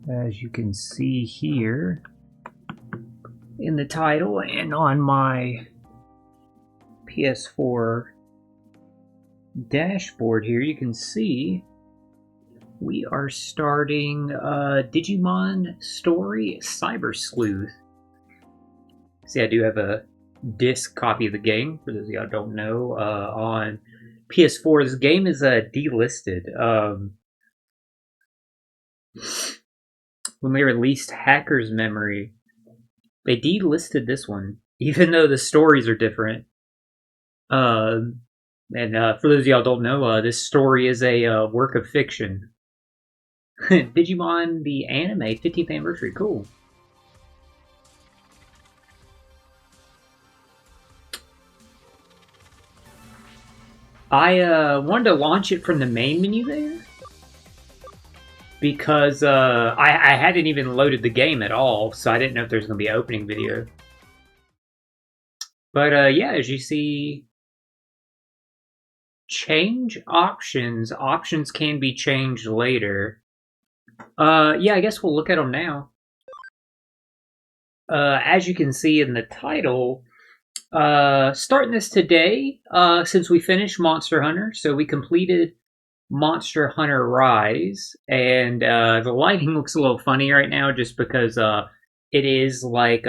As you can see here in the title and on my PS4 dashboard here, you can see we are starting Digimon Story Cyber Sleuth. See, I do have a disc copy of the game, for those of y'all who don't know, on PS4. This game is delisted. When they released Hacker's Memory, they delisted this one, even though the stories are different. And for those of y'all who don't know, this story is a work of fiction. Digimon the anime 50th anniversary, cool. I wanted to launch it from the main menu there because I hadn't even loaded the game at all, so I didn't know if there's going to be an opening video. But yeah, as you see, change options. Options can be changed later. Yeah, I guess we'll look at them now. As you can see in the title, starting this today, since we finished Monster Hunter, so we completed Monster Hunter Rise, and the lighting looks a little funny right now just because it is like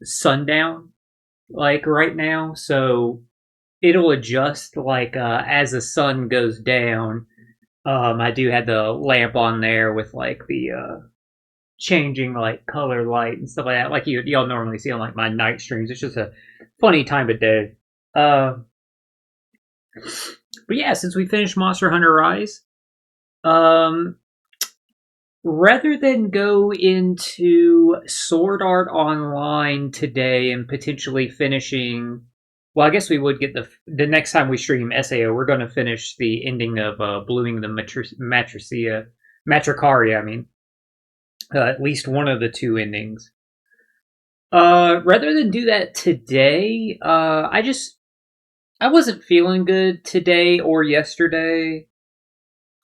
sundown, like right now, so it'll adjust like as the sun goes down. I do have the lamp on there with like the changing like color light and stuff like that, like y'all normally see on like my night streams. It's just a funny time of day. Uh, but yeah, since we finished Monster Hunter Rise, um, rather than go into Sword Art Online today and potentially finishing, well, I guess we would get the next time we stream Sao, we're going to finish the ending of Blooming the Matricaria. I mean, at least one of the two endings. Rather than do that today, I wasn't feeling good today or yesterday.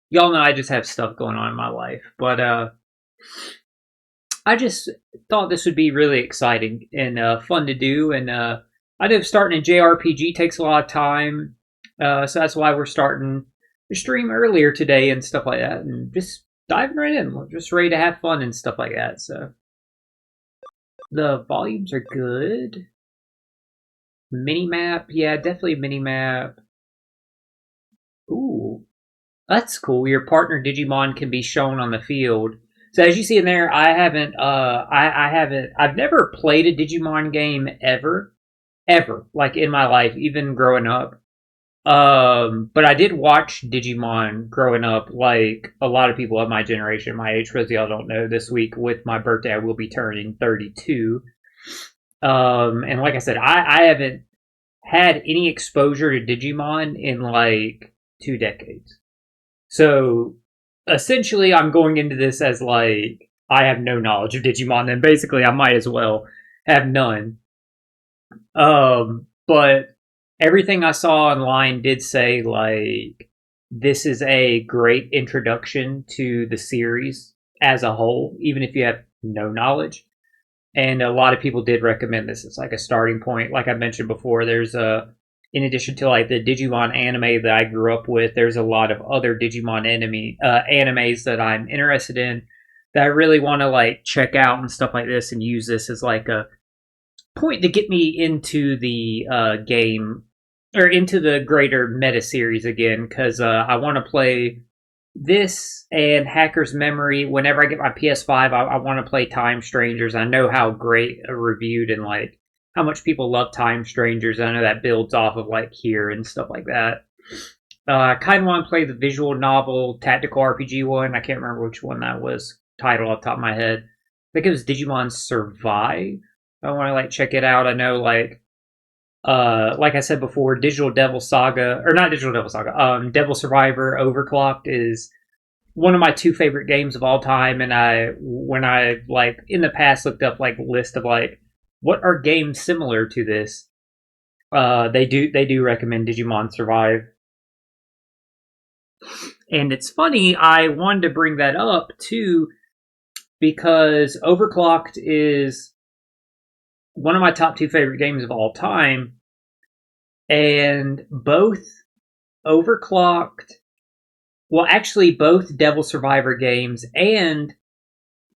Y'all know I just have stuff going on in my life, but I just thought this would be really exciting and fun to do. And I know starting a JRPG takes a lot of time, so that's why we're starting the stream earlier today and stuff like that, and just diving right in. We're just ready to have fun and stuff like that. So the volumes are good. Minimap, yeah, definitely minimap. Ooh, that's cool. Your partner Digimon can be shown on the field. So as you see in there, I haven't I've never played a Digimon game ever, like in my life, even growing up. But I did watch Digimon growing up, like a lot of people of my generation, my age. For those of y'all don't know, this week with my birthday, I will be turning 32. And like I said, I haven't had any exposure to Digimon in like 2 decades. So essentially, I'm going into this as like I have no knowledge of Digimon, and basically, I might as well have none. But everything I saw online did say like this is a great introduction to the series as a whole, even if you have no knowledge. And a lot of people did recommend this as like a starting point. Like I mentioned before, there's a in addition to like the Digimon anime that I grew up with, there's a lot of other Digimon animes that I'm interested in that I really want to like check out and stuff like this, and use this as like a point to get me into the game or into the greater meta series again, because I want to play this and Hacker's Memory. Whenever I get my PS5, I want to play Time Strangers. I know how great reviewed and like how much people love Time Strangers. I know that builds off of like Here and stuff like that. I kind of want to play the visual novel tactical RPG one. I can't remember which one that was title off the top of my head. I think it was Digimon Survive. I want to like check it out. I know like I said before, Digital Devil Saga, or not Digital Devil Saga, Devil Survivor Overclocked is one of my two favorite games of all time. And when I like in the past looked up like list of like what are games similar to this, they do recommend Digimon Survive. And it's funny, I wanted to bring that up too because Overclocked is one of my top two favorite games of all time, and both Overclocked, well, actually, both Devil Survivor games and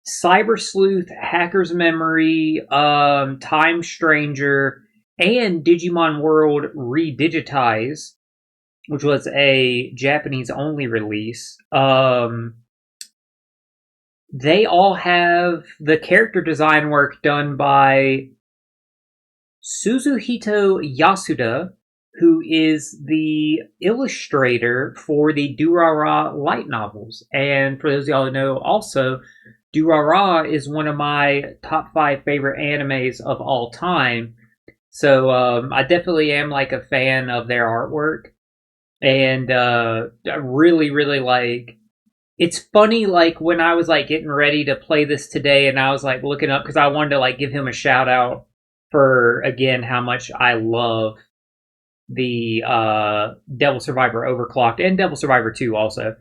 Cyber Sleuth, Hacker's Memory, Time Stranger, and Digimon World Redigitize, which was a Japanese only release. They all have the character design work done by Suzuhito Yasuda, who is the illustrator for the Durara light novels. And for those of y'all who know, also, Durara is one of my top 5 favorite animes of all time. So I definitely am like a fan of their artwork. And I really, really like. It's funny, like when I was like getting ready to play this today, and I was like looking up because I wanted to like give him a shout out for again how much I love the Devil Survivor Overclocked and Devil Survivor 2 also.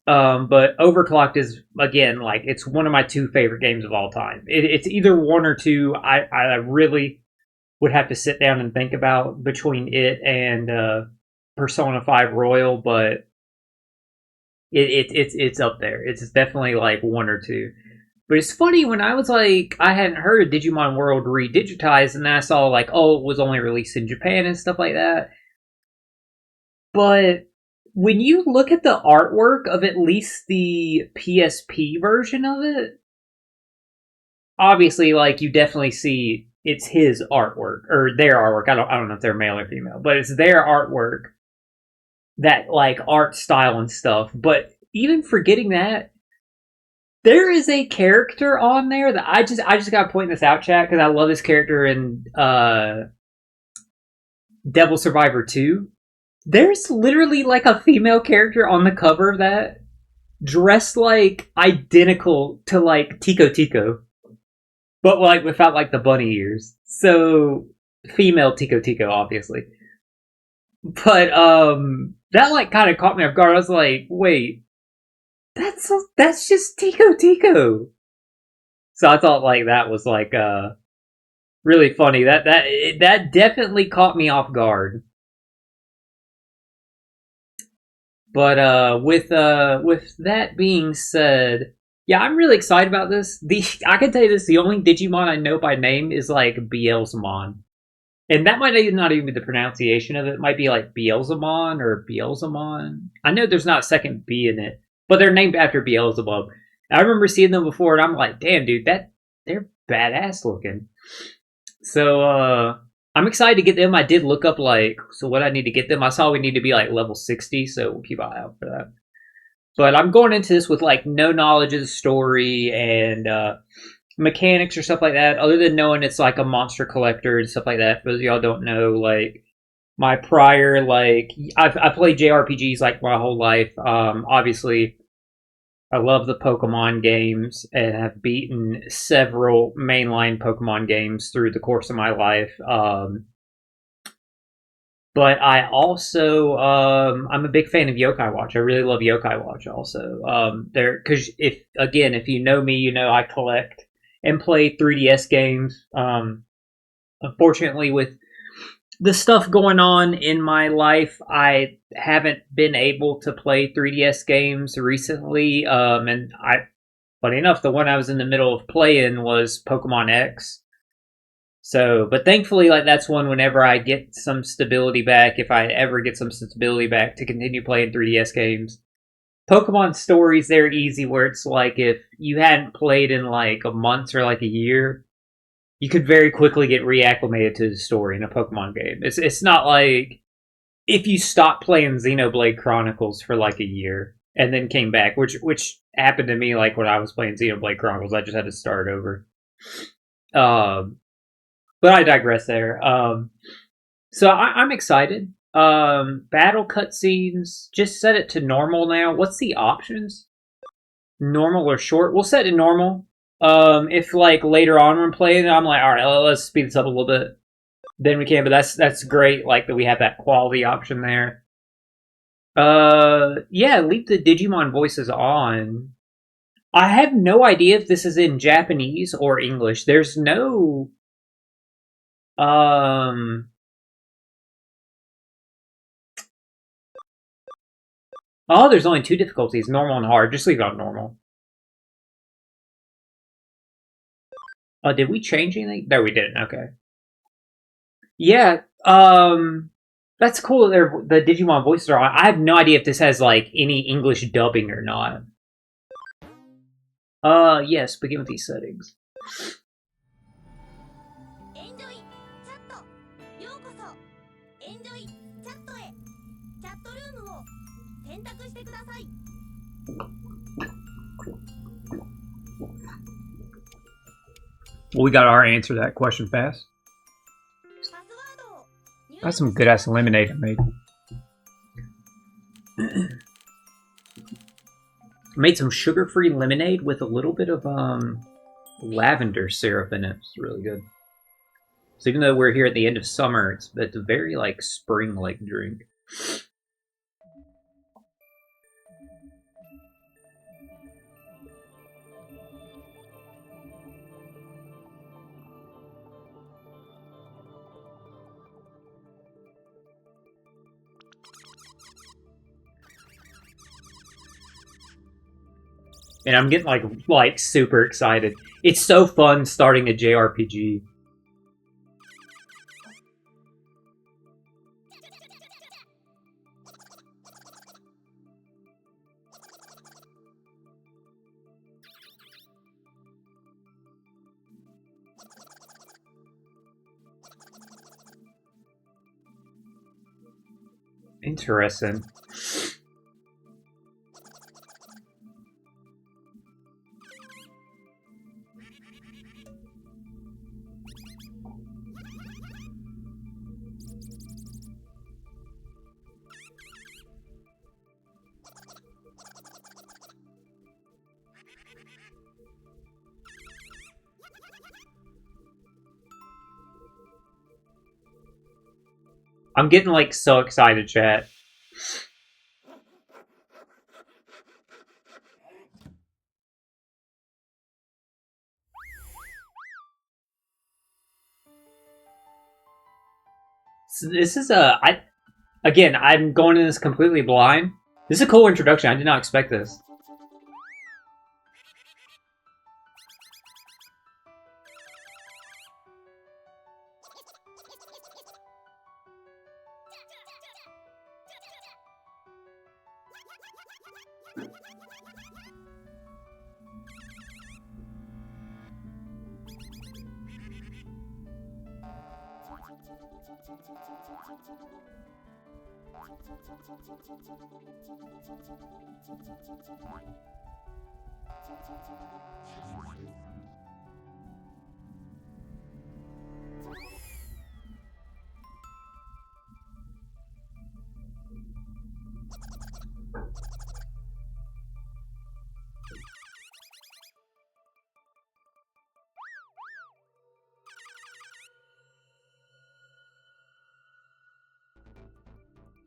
But Overclocked is again like it's one of my two favorite games of all time. It's either one or two. I really would have to sit down and think about between it and Persona 5 Royal, but it's up there. It's definitely like one or two. But it's funny when I was like, I hadn't heard of Digimon World Redigitized, and then I saw like, oh, it was only released in Japan and stuff like that. But when you look at the artwork of at least the PSP version of it, obviously, like you definitely see it's his artwork or their artwork. I don't know if they're male or female, but it's their artwork, that like art style and stuff. But even forgetting that, there is a character on there that I just gotta point this out, chat, because I love this character in Devil Survivor 2. There's literally like a female character on the cover of that, dressed like identical to like Tico Tico, but like without like the bunny ears. So female Tico Tico, obviously. But that like kind of caught me off guard. I was like, wait, that's just Tico Tico. So I thought like that was like really funny. That definitely caught me off guard. But with that being said, yeah, I'm really excited about this. The I can tell you this: the only Digimon I know by name is like Beelzemon, and that might not even be the pronunciation of it. It might be like Beelzemon or Beelzemon. I know there's not a second B in it, but they're named after Beelzebub. I remember seeing them before, and I'm like, damn, dude, they're badass looking. So I'm excited to get them. I did look up like so what I need to get them. I saw we need to be like level 60, so we'll keep an eye out for that. But I'm going into this with like no knowledge of the story and mechanics or stuff like that, other than knowing it's like a monster collector and stuff like that. For those of y'all don't know, like my prior like I played JRPGs like my whole life. Obviously I love the Pokemon games and have beaten several mainline Pokemon games through the course of my life. But I also I'm a big fan of Yokai Watch. I really love Yokai Watch also. There because if you know me, you know I collect and play 3DS games. Unfortunately, with the stuff going on in my life, I haven't been able to play 3DS games recently. And funny enough, the one I was in the middle of playing was Pokemon X. So, but thankfully, like that's one whenever I get some stability back, if I ever get some stability back to continue playing 3DS games. Pokemon stories, they're easy where it's like if you hadn't played in like a month or like a year, you could very quickly get reacclimated to the story in a Pokemon game. It's not like if you stopped playing Xenoblade Chronicles for like a year and then came back, which happened to me like when I was playing Xenoblade Chronicles. I just had to start over. But I digress there. So I'm excited. Battle cutscenes, just set it to normal now. What's the options? Normal or short? We'll set it normal. If like later on when playing, I'm like, all right, let's speed this up a little bit. Then we can, but that's great. Like that we have that quality option there. Yeah, leave the Digimon voices on. I have no idea if this is in Japanese or English. There's no um oh, there's only two difficulties, normal and hard. Just leave it on normal. Oh, did we change anything? No, we didn't. Okay. Yeah, that's cool. The Digimon voices are on. I have no idea if this has like any English dubbing or not. Yes, begin with these settings. Well, we got our answer to that question fast. That's some good ass lemonade I made. Made some sugar-free lemonade with a little bit of lavender syrup in it. It's really good. So even though we're here at the end of summer, it's a very like spring-like drink. And I'm getting like super excited. It's so fun starting a JRPG. Interesting. I'm getting like so excited, chat. So this is again, I'm going in this completely blind. This is a cool introduction. I did not expect this.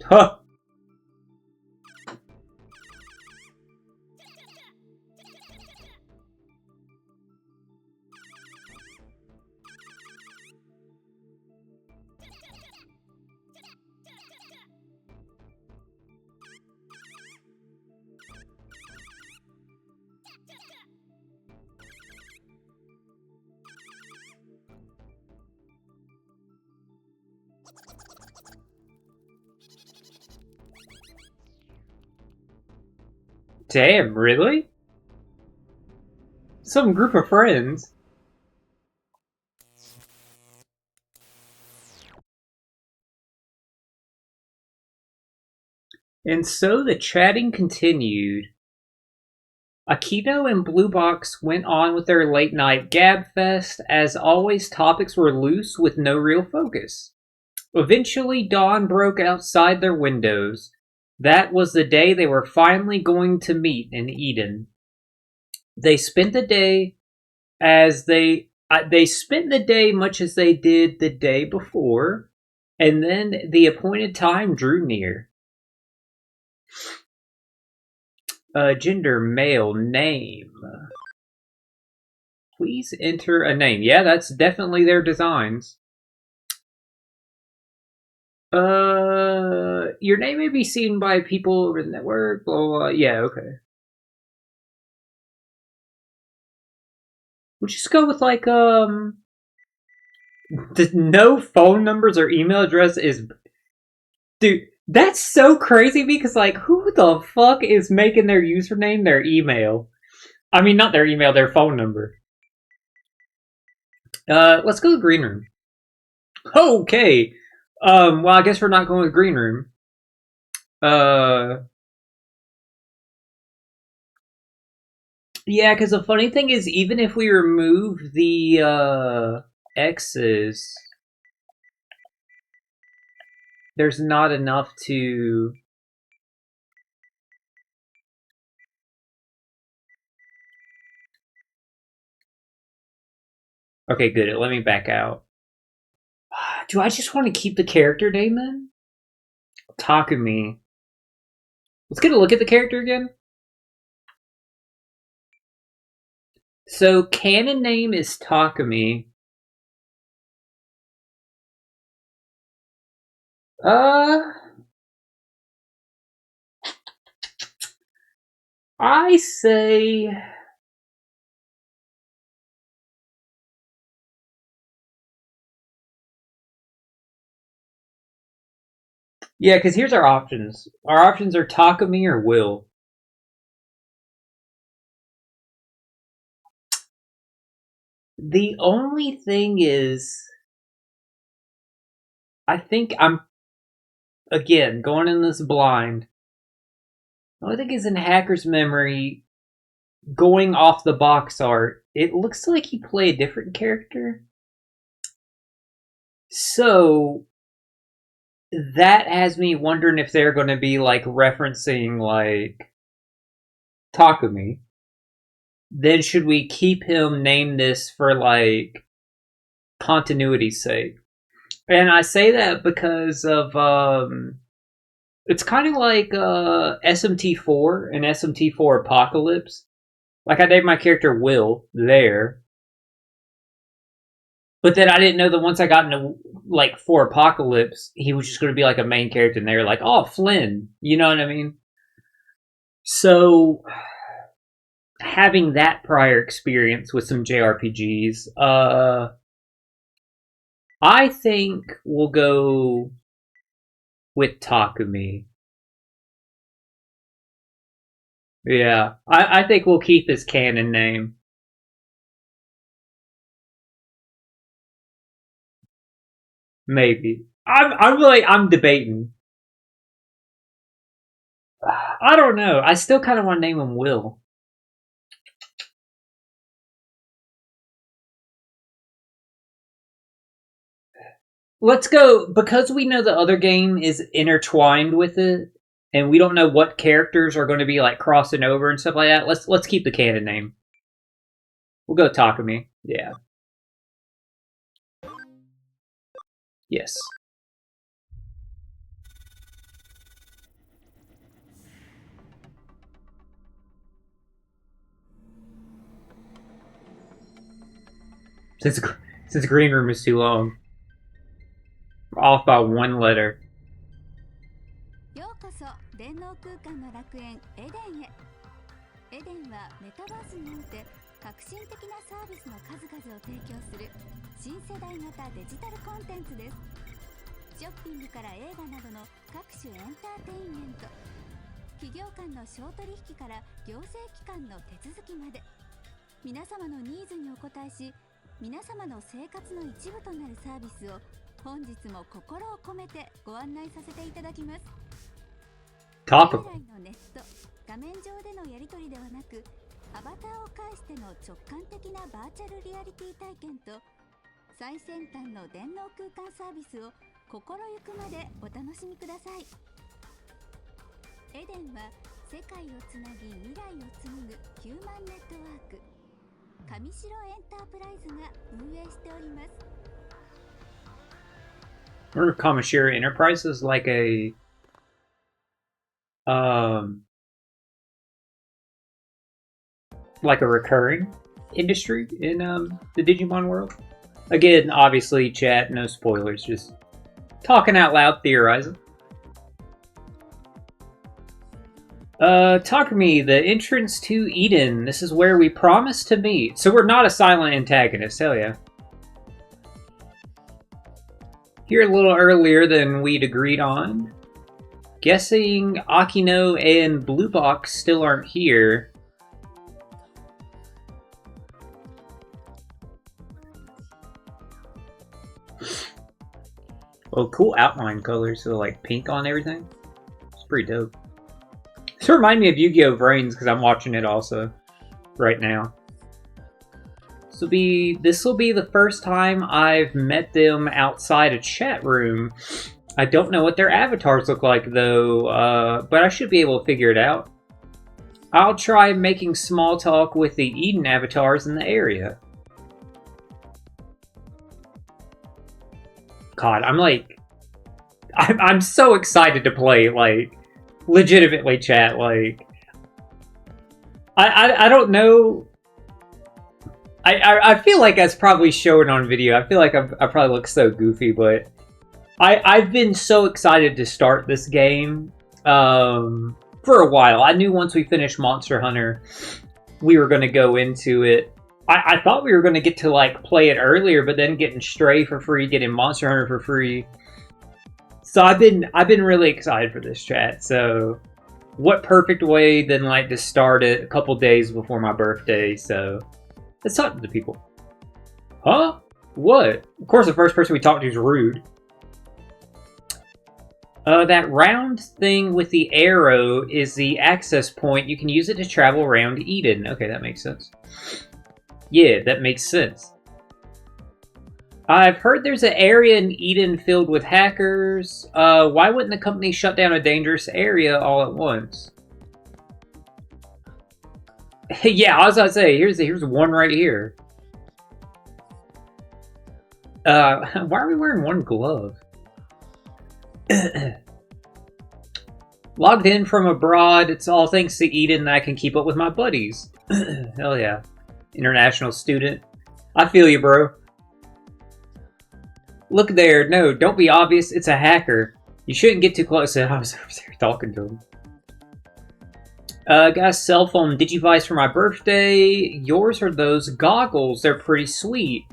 Huh. Damn, really? Some group of friends. And so the chatting continued. Akito and Blue Box went on with their late night gab fest. As always, topics were loose with no real focus. Eventually, dawn broke outside their windows. That was the day they were finally going to meet in Eden. They spent the day as they spent the day much as they did the day before, and then the appointed time drew near. Gender male. Name. Please enter a name. Yeah, that's definitely their designs. Your name may be seen by people over the network. Blah, blah, blah. Yeah, okay. We'll just go with like no phone numbers or email address is. Dude, that's so crazy because like who the fuck is making their username their email? I mean, not their email, their phone number. Let's go to the green room. Okay. Well, I guess we're not going to the green room. Uh, yeah, because the funny thing is, even if we remove the X's, there's not enough to. Okay, good. Let me back out. Do I just want to keep the character name then? Takumi. Let's get a look at the character again. So canon name is Takumi. Uh, I say. Yeah, because here's our options. Our options are Takumi or Will. The only thing is, I think I'm, again, going in this blind. The only thing is in Hacker's memory, going off the box art, it looks like he played a different character. So that has me wondering if they're going to be like referencing like Takumi. Then should we keep him named this for like continuity's sake? And I say that because of it's kind of like SMT4 and SMT4 Apocalypse. Like I named my character Will there, but then I didn't know that once I got into like for Apocalypse, he was just going to be like a main character, and they were like, "Oh, Flynn," you know what I mean? So having that prior experience with some JRPGs, I think we'll go with Takumi. Yeah, I think we'll keep his canon name. Maybe. I'm debating. I don't know. I still kind of want to name him Will. Let's go because we know the other game is intertwined with it, and we don't know what characters are going to be like crossing over and stuff like that. Let's keep the canon name. We'll go Takumi. Yeah. Yes. Since since green room is too long, we're off by one letter. ようこそ電脳空間の楽園エデンへ。エデンはメタバースにおいて革新的なサービスの数々を提供する新世代型デジタルコンテンツです。ショッピングから映画などの各種エンターテインメント、企業間の商取引から行政機関の手続きまで、皆様のニーズにお応えし、皆様の生活の一部となるサービスを本日も心を込めてご案内させていただきます。従来のネット、画面上でのやり取りではなく、アバターを介しての直感的なバーチャルリアリティ体験と最先端の電脳空間サービスを心ゆくまでお楽しみください。エデンは世界をつなぎ未来を紡ぐヒューマンネットワーク、上白エンタープライズが運営しております。Remember Kamishiro Enterprises like a like a recurring industry in the Digimon world. Again, obviously, chat, no spoilers, just talking out loud, theorizing. Takumi, the entrance to Eden. This is where we promised to meet. So we're not a silent antagonist, hell yeah. Here a little earlier than we'd agreed on. Guessing Akino and Blue Box still aren't here. Oh, cool outline colors, so like pink on everything. It's pretty dope. This reminds me of Yu-Gi-Oh! Brains because I'm watching it also right now. This will be the first time I've met them outside a chat room. I don't know what their avatars look like though, but I should be able to figure it out. I'll try making small talk with the Eden avatars in the area. God, I'm so excited to play, like, legitimately, chat, like, I don't know, I feel like that's probably showing on video. I feel like I probably look so goofy, but I've been so excited to start this game, for a while. I knew once we finished Monster Hunter, we were going to go into it. I thought we were going to get to, like, play it earlier, but then getting Stray for free, getting Monster Hunter for free. So I've been really excited for this, chat. So what perfect way than, like, to start it a couple days before my birthday. So let's talk to the people. Huh? What? Of course, the first person we talked to is rude. That round thing with the arrow is the access point. You can use it to travel around Eden. Okay, that makes sense. Yeah, that makes sense. I've heard there's an area in Eden filled with hackers. Why wouldn't the company shut down a dangerous area all at once? Yeah, I was about to say, here's one right here. Why are we wearing one glove? Logged in from abroad. It's all thanks to Eden that I can keep up with my buddies. Hell yeah. International student. I feel you, bro. Look there. No, don't be obvious. It's a hacker. You shouldn't get too close. I was over there talking to him. Got a cell phone Digivice for my birthday. Yours are those goggles. They're pretty sweet.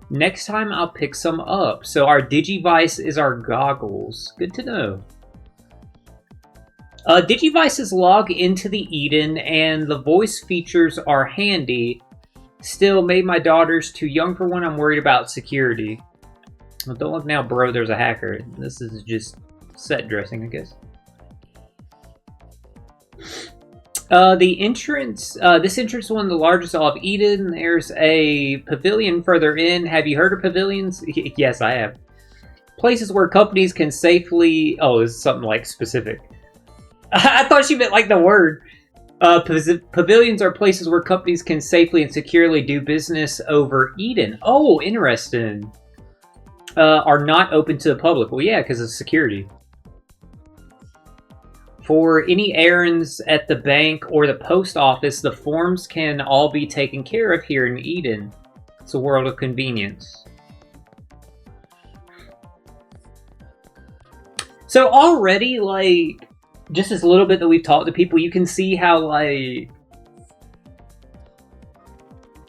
Next time I'll pick some up. So our Digivice is our goggles. Good to know. Digivices log into the Eden and the voice features are handy. Still, made my daughters too young for one. I'm worried about security. Well, don't look now, bro. There's a hacker. This is just set dressing, I guess. The entrance, this entrance is one of the largest of Eden. There's a pavilion further in. Have you heard of pavilions? Yes, I have. Places where companies can safely... Oh, it's something like specific. I thought she meant like the word. Pavilions are places where companies can safely and securely do business over Eden. Oh, interesting. Are not open to the public. Well, yeah, because of security. For any errands at the bank or the post office, the forms can all be taken care of here in Eden. It's a world of convenience. So already, like, just this little bit that we've talked to people, you can see how, like,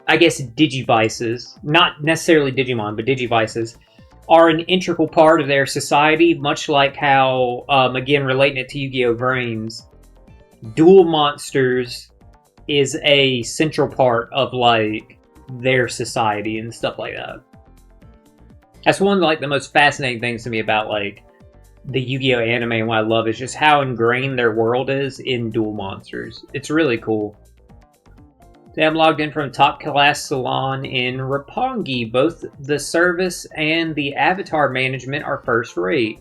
I guess Digivices, not necessarily Digimon, but Digivices, are an integral part of their society, much like how, again, relating it to Yu-Gi-Oh! Brains, Duel Monsters is a central part of, like, their society and stuff like that. That's one of, like, the most fascinating things to me about, like, the Yu-Gi-Oh! Anime and what I love is just how ingrained their world is in Duel Monsters. It's really cool. I'm logged in from Top Class Salon in Roppongi. Both the service and the avatar management are first rate.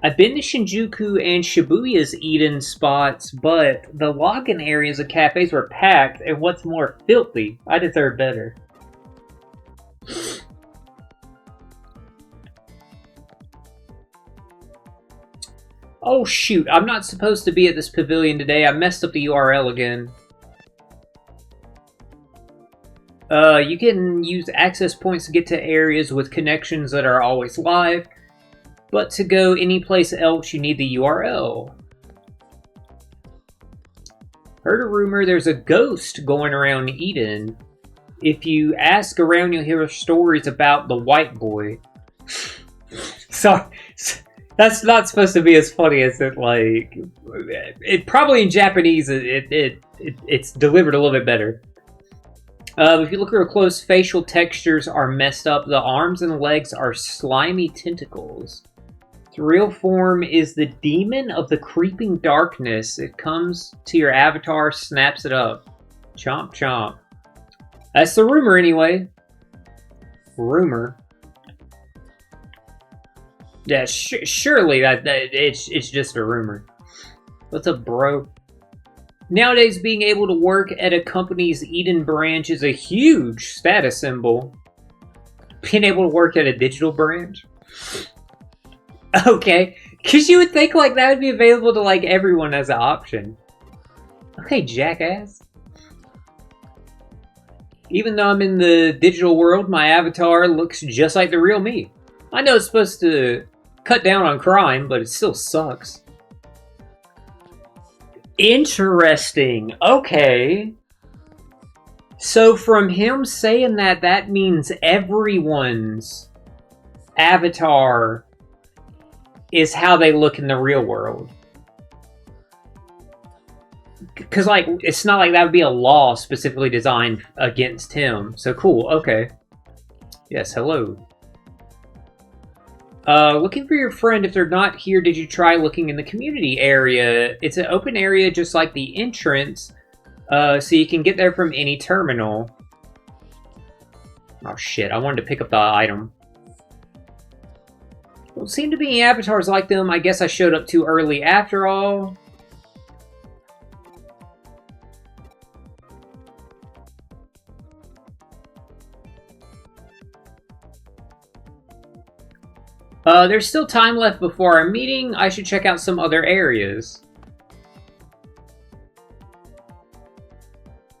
I've been to Shinjuku and Shibuya's Eden spots, but the login areas of cafes were packed, and what's more, filthy. I deserve better. Oh shoot, I'm not supposed to be at this pavilion today. I messed up the URL again. You can use access points to get to areas with connections that are always live, but to go anyplace else, you need the URL. Heard a rumor there's a ghost going around Eden. If you ask around, you'll hear stories about the white boy. So that's not supposed to be as funny as it like. It probably in Japanese it's delivered a little bit better. If you look real close, facial textures are messed up. The arms and legs are slimy tentacles. Its real form is the demon of the creeping darkness. It comes to your avatar, snaps it up. Chomp chomp. That's the rumor anyway. Rumor. Yeah, surely that it's just a rumor. What's up, bro? Nowadays, being able to work at a company's Eden branch is a huge status symbol. Being able to work at a digital branch? Okay, because you would think like that would be available to like everyone as an option. Okay, jackass. Even though I'm in the digital world, my avatar looks just like the real me. I know it's supposed to cut down on crime, but it still sucks. Interesting. Okay. So from him saying that, that means everyone's avatar is how they look in the real world. Because, like, it's not like that would be a law specifically designed against him. So cool, okay. Yes, hello. Looking for your friend. If they're not here, did you try looking in the community area? It's an open area just like the entrance, so you can get there from any terminal. Oh shit, I wanted to pick up the item. Don't seem to be any avatars like them. I guess I showed up too early after all. There's still time left before our meeting. I should check out some other areas.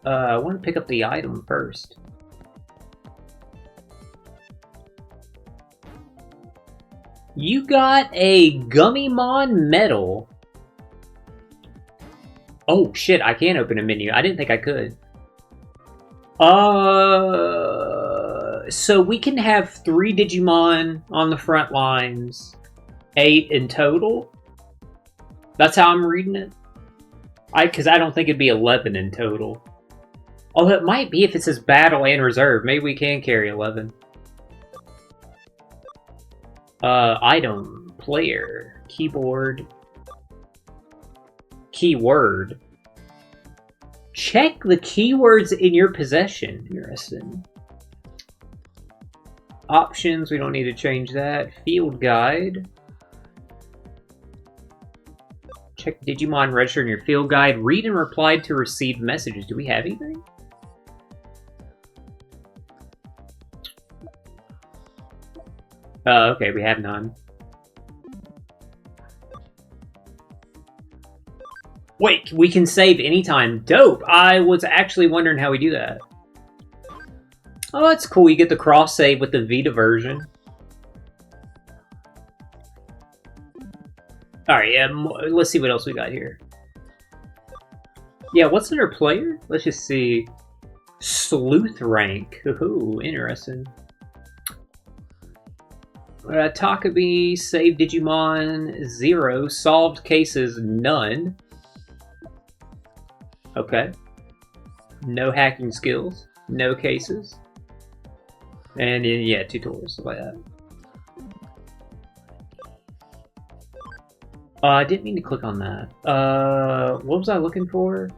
I want to pick up the item first. You got a Gummymon medal. Oh shit, I can open a menu. I didn't think I could. So we can have 3 Digimon on the front lines. 8 in total. That's how I'm reading it. Because I don't think it'd be 11 in total. Oh, it might be if it says battle and reserve. Maybe we can carry 11. Item. Player. Keyboard. Keyword. Check the keywords in your possession. Interesting. Options, we don't need to change that. Field guide. Check Digimon register in your field guide. Read and reply to received messages. Do we have anything? Okay, we have none. Wait, we can save anytime. Dope! I was actually wondering how we do that. Oh, that's cool. You get the cross save with the Vita version. Alright, yeah, let's see what else we got here. Yeah, what's under player? Let's just see. Sleuth rank. Ooh, interesting. Takumi, save Digimon, 0. Solved cases, none. Okay. No hacking skills. No cases. And yeah, tutorials, stuff like that. I didn't mean to click on that. What was I looking for?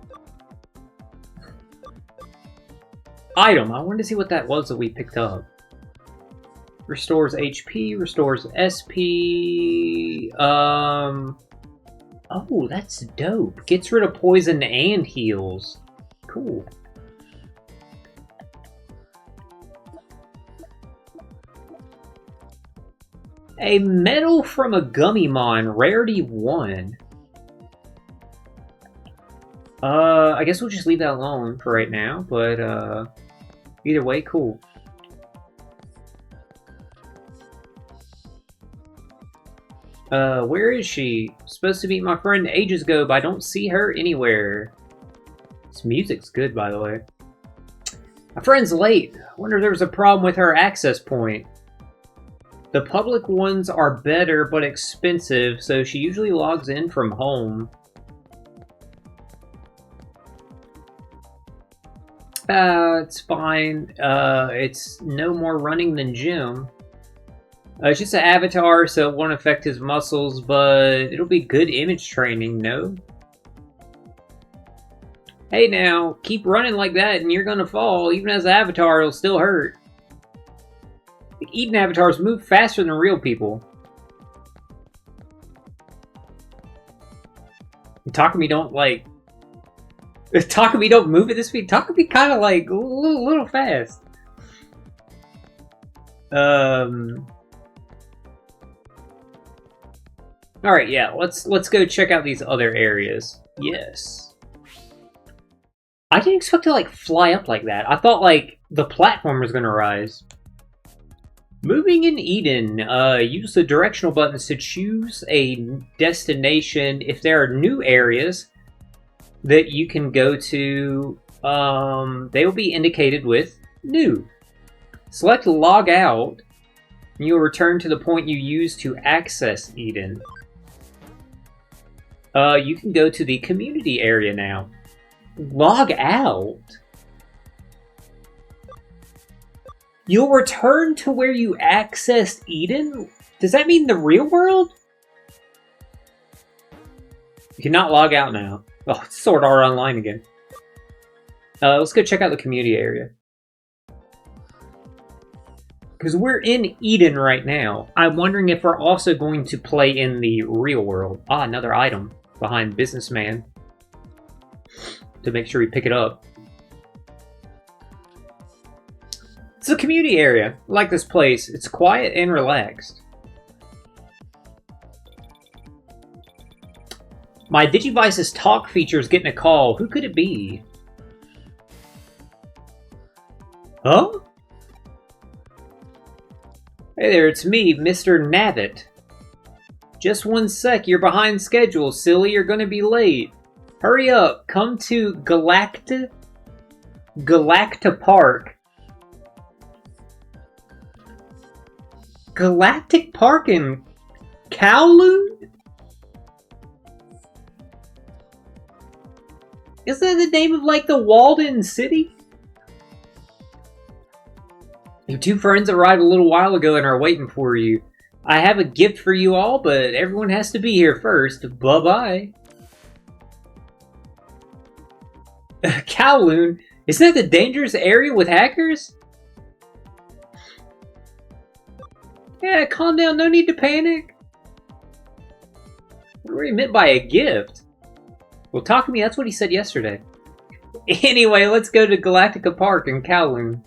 Item. I wanted to see what that was that we picked up. Restores HP, restores SP. Oh, that's dope. Gets rid of poison and heals. Cool. A medal from a Gummymon, rarity 1. I guess we'll just leave that alone for right now, but Either way, cool. Where is she? Supposed to meet my friend ages ago, but I don't see her anywhere. This music's good, by the way. My friend's late. I wonder if there was a problem with her access point. The public ones are better, but expensive, so she usually logs in from home. It's fine. It's no more running than gym. It's just an avatar, so it won't affect his muscles, but it'll be good image training, no? Hey now, keep running like that and you're gonna fall. Even as an avatar, it'll still hurt. Eden avatars move faster than real people. And Takumi don't like... Takumi don't move at this speed. Takumi kind of like a little fast. Alright, yeah, let's go check out these other areas. Yes. I didn't expect to like fly up like that. I thought like the platform was gonna rise. Moving in Eden, use the directional buttons to choose a destination. If there are new areas that you can go to, they will be indicated with new. Select log out, and you'll return to the point you used to access Eden. You can go to the community area now. Log out? You'll return to where you accessed Eden? Does that mean the real world? You cannot log out now. Oh, it's Sword Art Online again. Let's go check out the community area. Because we're in Eden right now. I'm wondering if we're also going to play in the real world. Ah, another item behind Businessman. To make sure we pick it up. It's a community area. I like this place. It's quiet and relaxed. My Digivice's talk feature is getting a call. Who could it be? Huh? Hey there, it's me, Mr. Nabbit. Just one sec, you're behind schedule, silly. You're gonna be late. Hurry up, come to Galacta Park. Galactic Park in Kowloon? Is that the name of, like, the Walden City? Your two friends arrived a little while ago and are waiting for you. I have a gift for you all, but everyone has to be here first. Bye-bye. Kowloon? Isn't that the dangerous area with hackers? Yeah, calm down. No need to panic. What were you meant by a gift? Well, Takumi, that's what he said yesterday. Anyway, let's go to Galactica Park in Kowloon.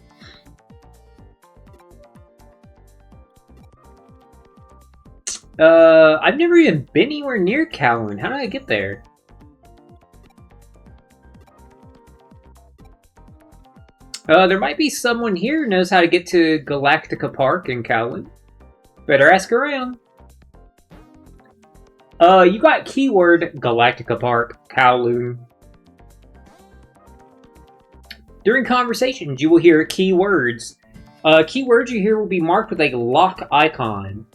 I've never even been anywhere near Kowloon. How did I get there? There might be someone here who knows how to get to Galactica Park in Kowloon. Better ask around. You got keyword Galactica Park, Kowloon. During conversations, you will hear keywords. Keywords you hear will be marked with a lock icon.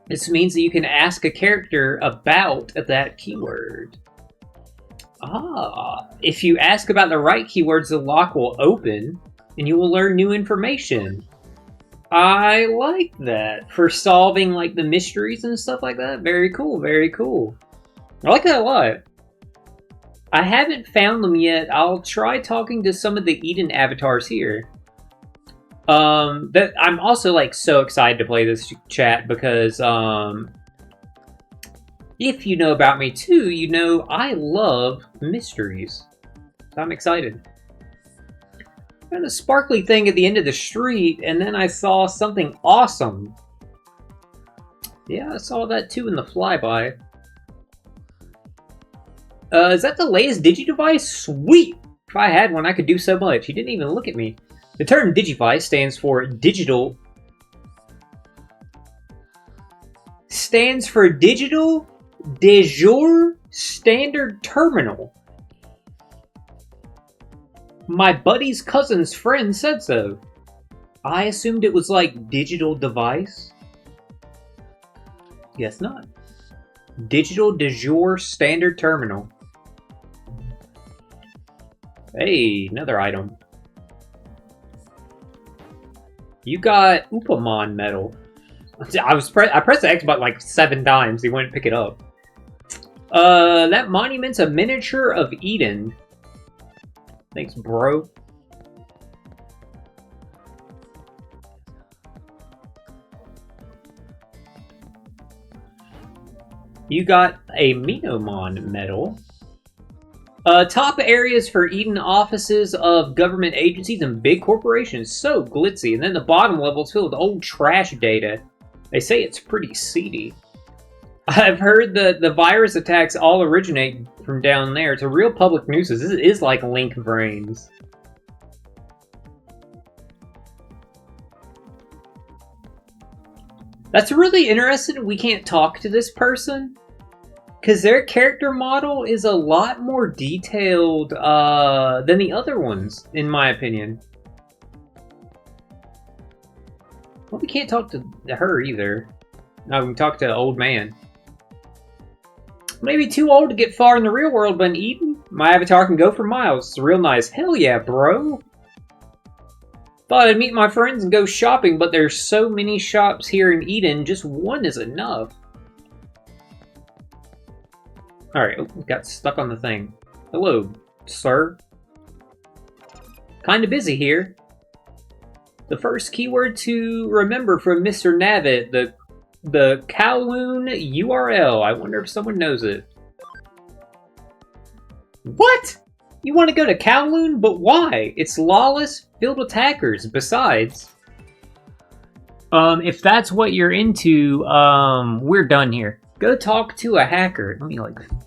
This means that you can ask a character about that keyword. Ah, if you ask about the right keywords, the lock will open, and you will learn new information. I like that. For solving, like, the mysteries and stuff like that. Very cool, very cool. I like that a lot. I haven't found them yet. I'll try talking to some of the Eden avatars here. I'm also, like, so excited to play this chat because, if you know about me too, you know I love mysteries. So I'm excited. Found a sparkly thing at the end of the street, and then I saw something awesome. Yeah, I saw that too in the flyby. Is that the latest Digidevice? Sweet! If I had one, I could do so much. He didn't even look at me. The term Digivice stands for Digital de jour standard terminal. My buddy's cousin's friend said so. I assumed it was like digital device. Guess not. Digital de jour standard terminal. Hey, another item. You got Upamon medal. I pressed the X button like 7 times. He wouldn't pick it up. That monument's a miniature of Eden. Thanks, bro. You got a Minomon medal. Top areas for Eden offices of government agencies and big corporations. So glitzy. And then the bottom level is filled with old trash data. They say it's pretty seedy. I've heard the virus attacks all originate from down there. It's a real public nuisance. This is like Link Brains. That's really interesting. We can't talk to this person. Because their character model is a lot more detailed than the other ones, in my opinion. Well, we can't talk to her either. No, we can talk to the old man. Maybe too old to get far in the real world, but in Eden, my avatar can go for miles. It's real nice. Hell yeah, bro! Thought I'd meet my friends and go shopping, but there's so many shops here in Eden, just one is enough. Alright, got stuck on the thing. Hello, sir. Kinda busy here. The first keyword to remember from Mr. Navitt, the Kowloon URL. I wonder if someone knows it. What? You want to go to Kowloon? But why? It's lawless, filled with hackers. Besides, if that's what you're into, we're done here. Go talk to a hacker. Let me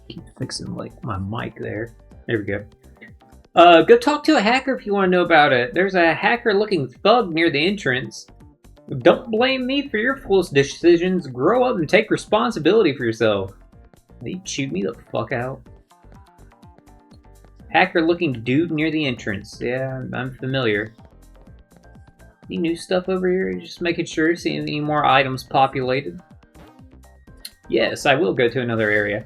keep fixing my mic there. There we go. Go talk to a hacker if you want to know about it. There's a hacker-looking thug near the entrance. Don't blame me for your foolish decisions. Grow up and take responsibility for yourself. They chewed me the fuck out. Hacker-looking dude near the entrance. Yeah, I'm familiar. Any new stuff over here? Just making sure. See any more items populated. Yes, I will go to another area.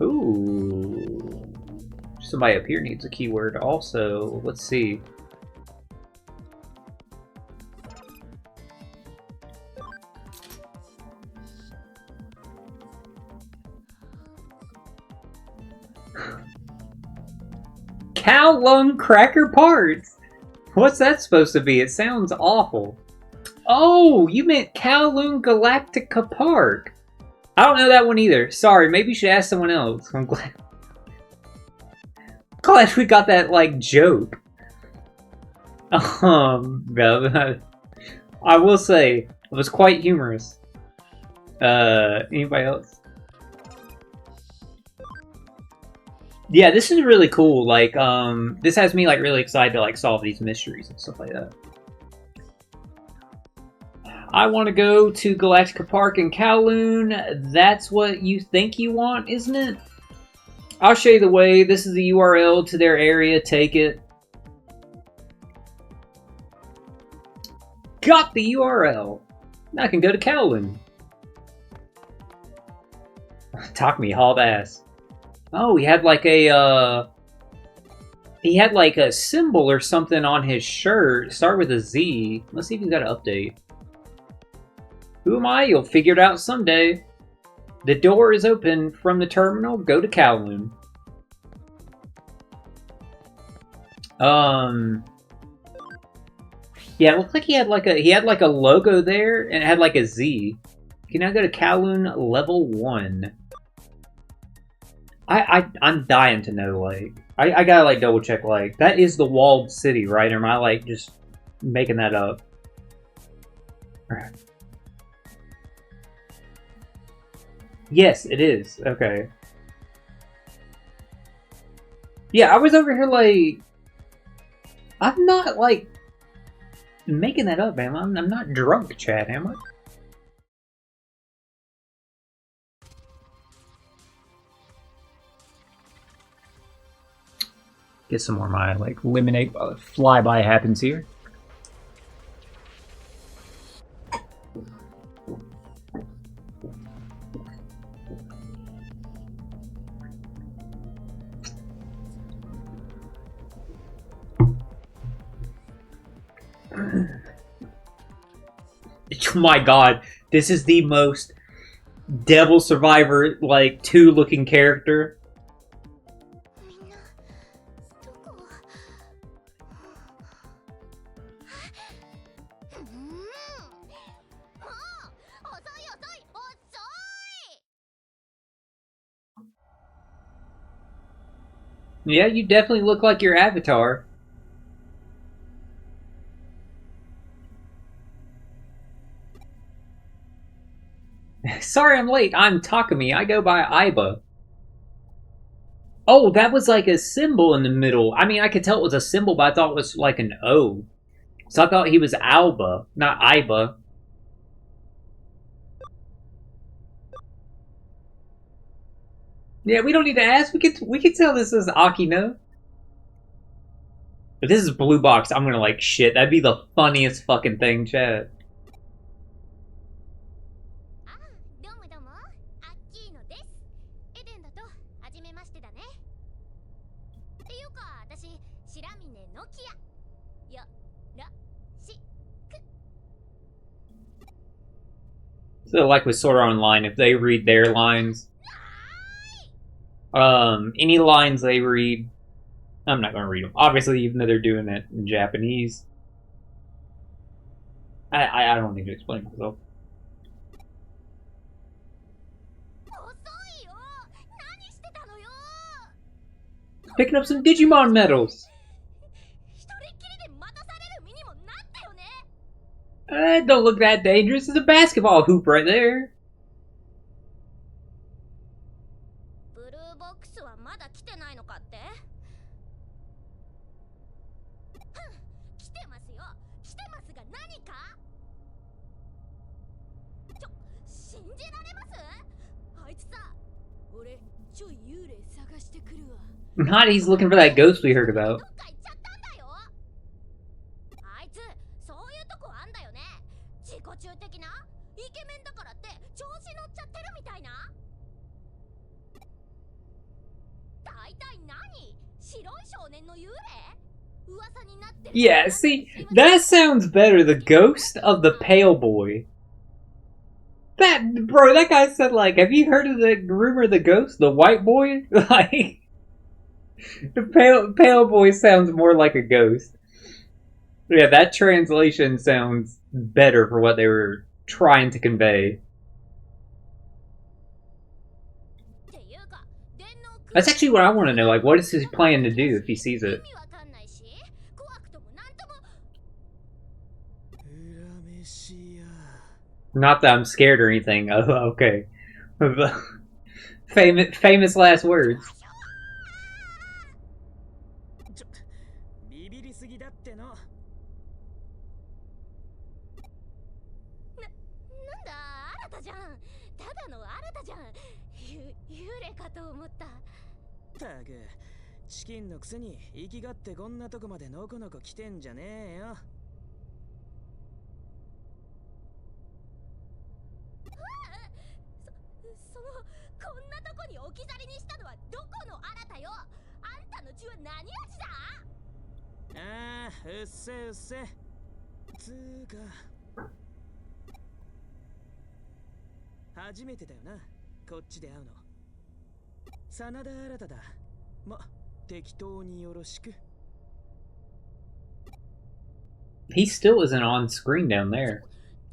Ooh. Somebody up here needs a keyword also. Let's see. Cow lung cracker parts! What's that supposed to be? It sounds awful. Oh, you meant Kowloon Galactica Park. I don't know that one either. Sorry, maybe you should ask someone else. I'm glad we got that, joke. I will say, it was quite humorous. Anybody else? Yeah, this is really cool. This has me, really excited to, solve these mysteries and stuff like that. I want to go to Galactica Park in Kowloon. That's what you think you want, isn't it? I'll show you the way. This is the URL to their area. Take it. Got the URL. Now I can go to Kowloon. Talk me hauled ass. Oh, he had a symbol or something on his shirt. Start with a Z. Let's see if he's got an update. Who am I? You'll figure it out someday. The door is open from the terminal. Go to Kowloon. Yeah, it looked like he had a logo there, and it had a Z. You can now go to Kowloon level 1. I'm dying to know, I gotta, double check, that is the walled city, right? Or am I, just making that up? Alright. Yes, it is. Okay. Yeah, I was over here like, I'm not like making that up, man. I'm not drunk, Chad, am I? Get some more of my like lemonade flyby happens here. Oh my god, this is the most Devil Survivor like 2 looking character. みんなどこうーんもう遅い遅い遅い Yeah, you definitely look like your avatar. Sorry I'm late. I'm Takumi. I go by Aiba. Oh, that was like a symbol in the middle. I mean, I could tell it was a symbol, but I thought it was like an O. So I thought he was Alba, not Aiba. Yeah, we don't need to ask. We could tell this is Akino. If this is Blue Box, I'm gonna like shit. That'd be the funniest fucking thing, Chad. あどうもどうもアッキーノですエデンだと初めましてだねっていうか私白峰のきやよろしく So like with Sword Art Online, if they read their lines, any lines they read, I'm not gonna read them. Obviously, even though they're doing it in Japanese, I don't need to explain myself. 遅いよ何してたのよ Picking up some Digimon medals. 一人っきりで待たされる身にもなったよね Don't look that dangerous. It's a basketball hoop right there. ブルーボックスはまだ来てないのかって来てますよ来てますが何か信じられますあいつさ俺ちょい幽霊探してくるわ Not he's looking for that ghost we heard ど about. っか行っちゃったんだよあいつそういうとこあんだよね自己中的なイケメンだからって調子乗っちゃってるみたいな大体何白い少年の幽霊噂になってる Yeah, see, that sounds better. The ghost of the pale boy. That bro, that guy said like, have you heard of the rumor of the ghost, the white boy? Like, the pale boy sounds more like a ghost. Yeah, that translation sounds better for what they were trying to convey. っていうか電脳 That's actually what I want to know. Like, what is he planning to do if he sees 意 it? 味わかんないし怖くともなんとも Not that I'm scared or anything. Oh, okay. famous last words. ビビりすぎだっての。なんだ新たじゃんただの新たじゃん幽霊かと思ったたくチキンのくせに生きがってこんなとこまでのこのこ来てんじゃねえよ。そのこんなとこに置き去りにしたのはどこの新たよあんたの血は何味だああ、うっせうっせ。つーか。初めてだよな、こっちで会うの。真田新だ。ま、適当によろしく。He still isn't on screen down there.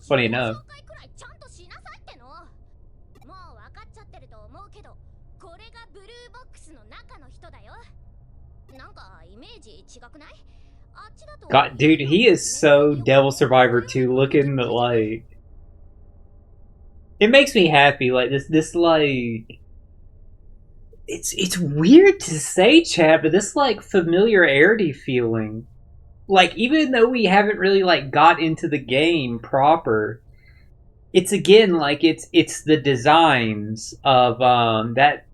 Funny enough. 紹介くらいちゃんとしなさいってのもう分かっちゃってると思うけどこれがブルーボックスの中の人だよなんかイメージ違くないあっちだと God, dude, he is so Devil Survivor 2 looking like. It makes me happy. Like this like it's weird to say, Chad, but this like familiarity feeling. Like even though we haven't really like got into the game proper, it's again like it's the designs of that.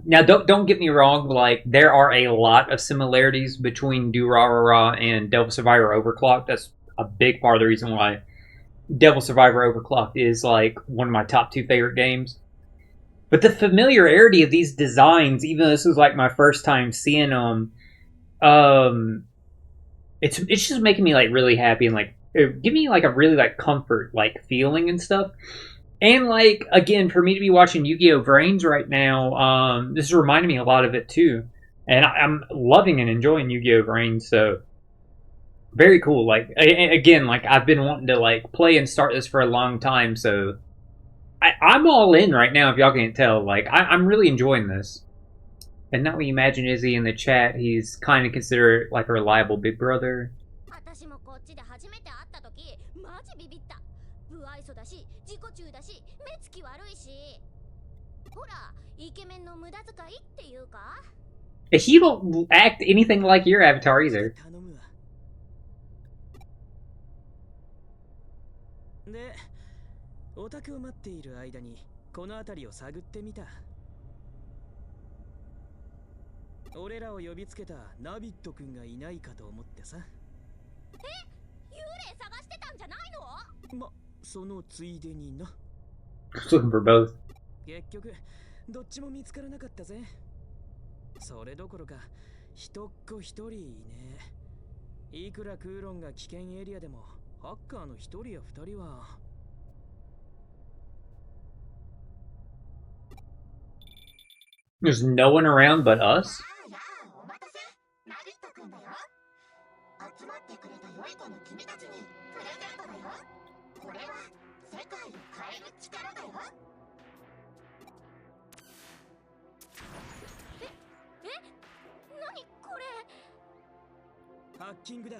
Now don't get me wrong, like there are a lot of similarities between Durarara and Devil Survivor Overclock. That's a big part of the reason why Devil Survivor Overclocked is like one of my top two favorite games. But the familiarity of these designs, even though this was like my first time seeing them, um, it's just making me like really happy and like give me like a really like comfort like feeling and stuff. And like again, for me to be watching Yu-Gi-Oh! Vrains right now, this is reminding me a lot of it too. And I'm loving and enjoying Yu-Gi-Oh! Vrains, so very cool. Like again, like I've been wanting to like play and start this for a long time, so I'm all in right now. If y'all can't tell, like I'm really enjoying this. And now we imagine Izzy in the chat. He's kind of considered like a reliable big brother. 私もこっちで初めて会った時マジビビった。不愛想だし自己中だし目つき悪いし、ほらイケメンの無駄遣いっていうか。He don't act anything like your avatar either. 頼むわ。で、オタクを待っている間にこの辺りを探ってみた。俺らを呼びつけたナビット君がいないかと思ってさ。幽霊探してたんじゃないの？ま、そのついでにな。Looking for both. 結局どっちも見つからなかったぜ。それどころか一っ子一人いねえ。いくらクーロンが危険エリアでもハッカーの一人や二人は。There's no one around but us? お待たせ、ナビット君だよ。集まってくれた良い子の君たちにプレゼントだよ。これは世界を変える力だよ。何これ？ハッキングだ。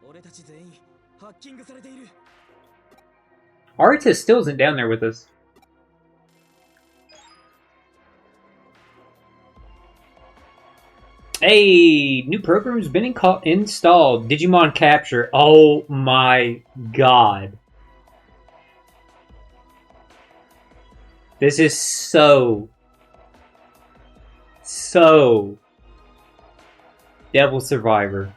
俺たち全員ハッキングされている。Artist still isn't down there with us. Hey, new program's been installed. Digimon Capture. Oh my god. This is so Devil Survivor.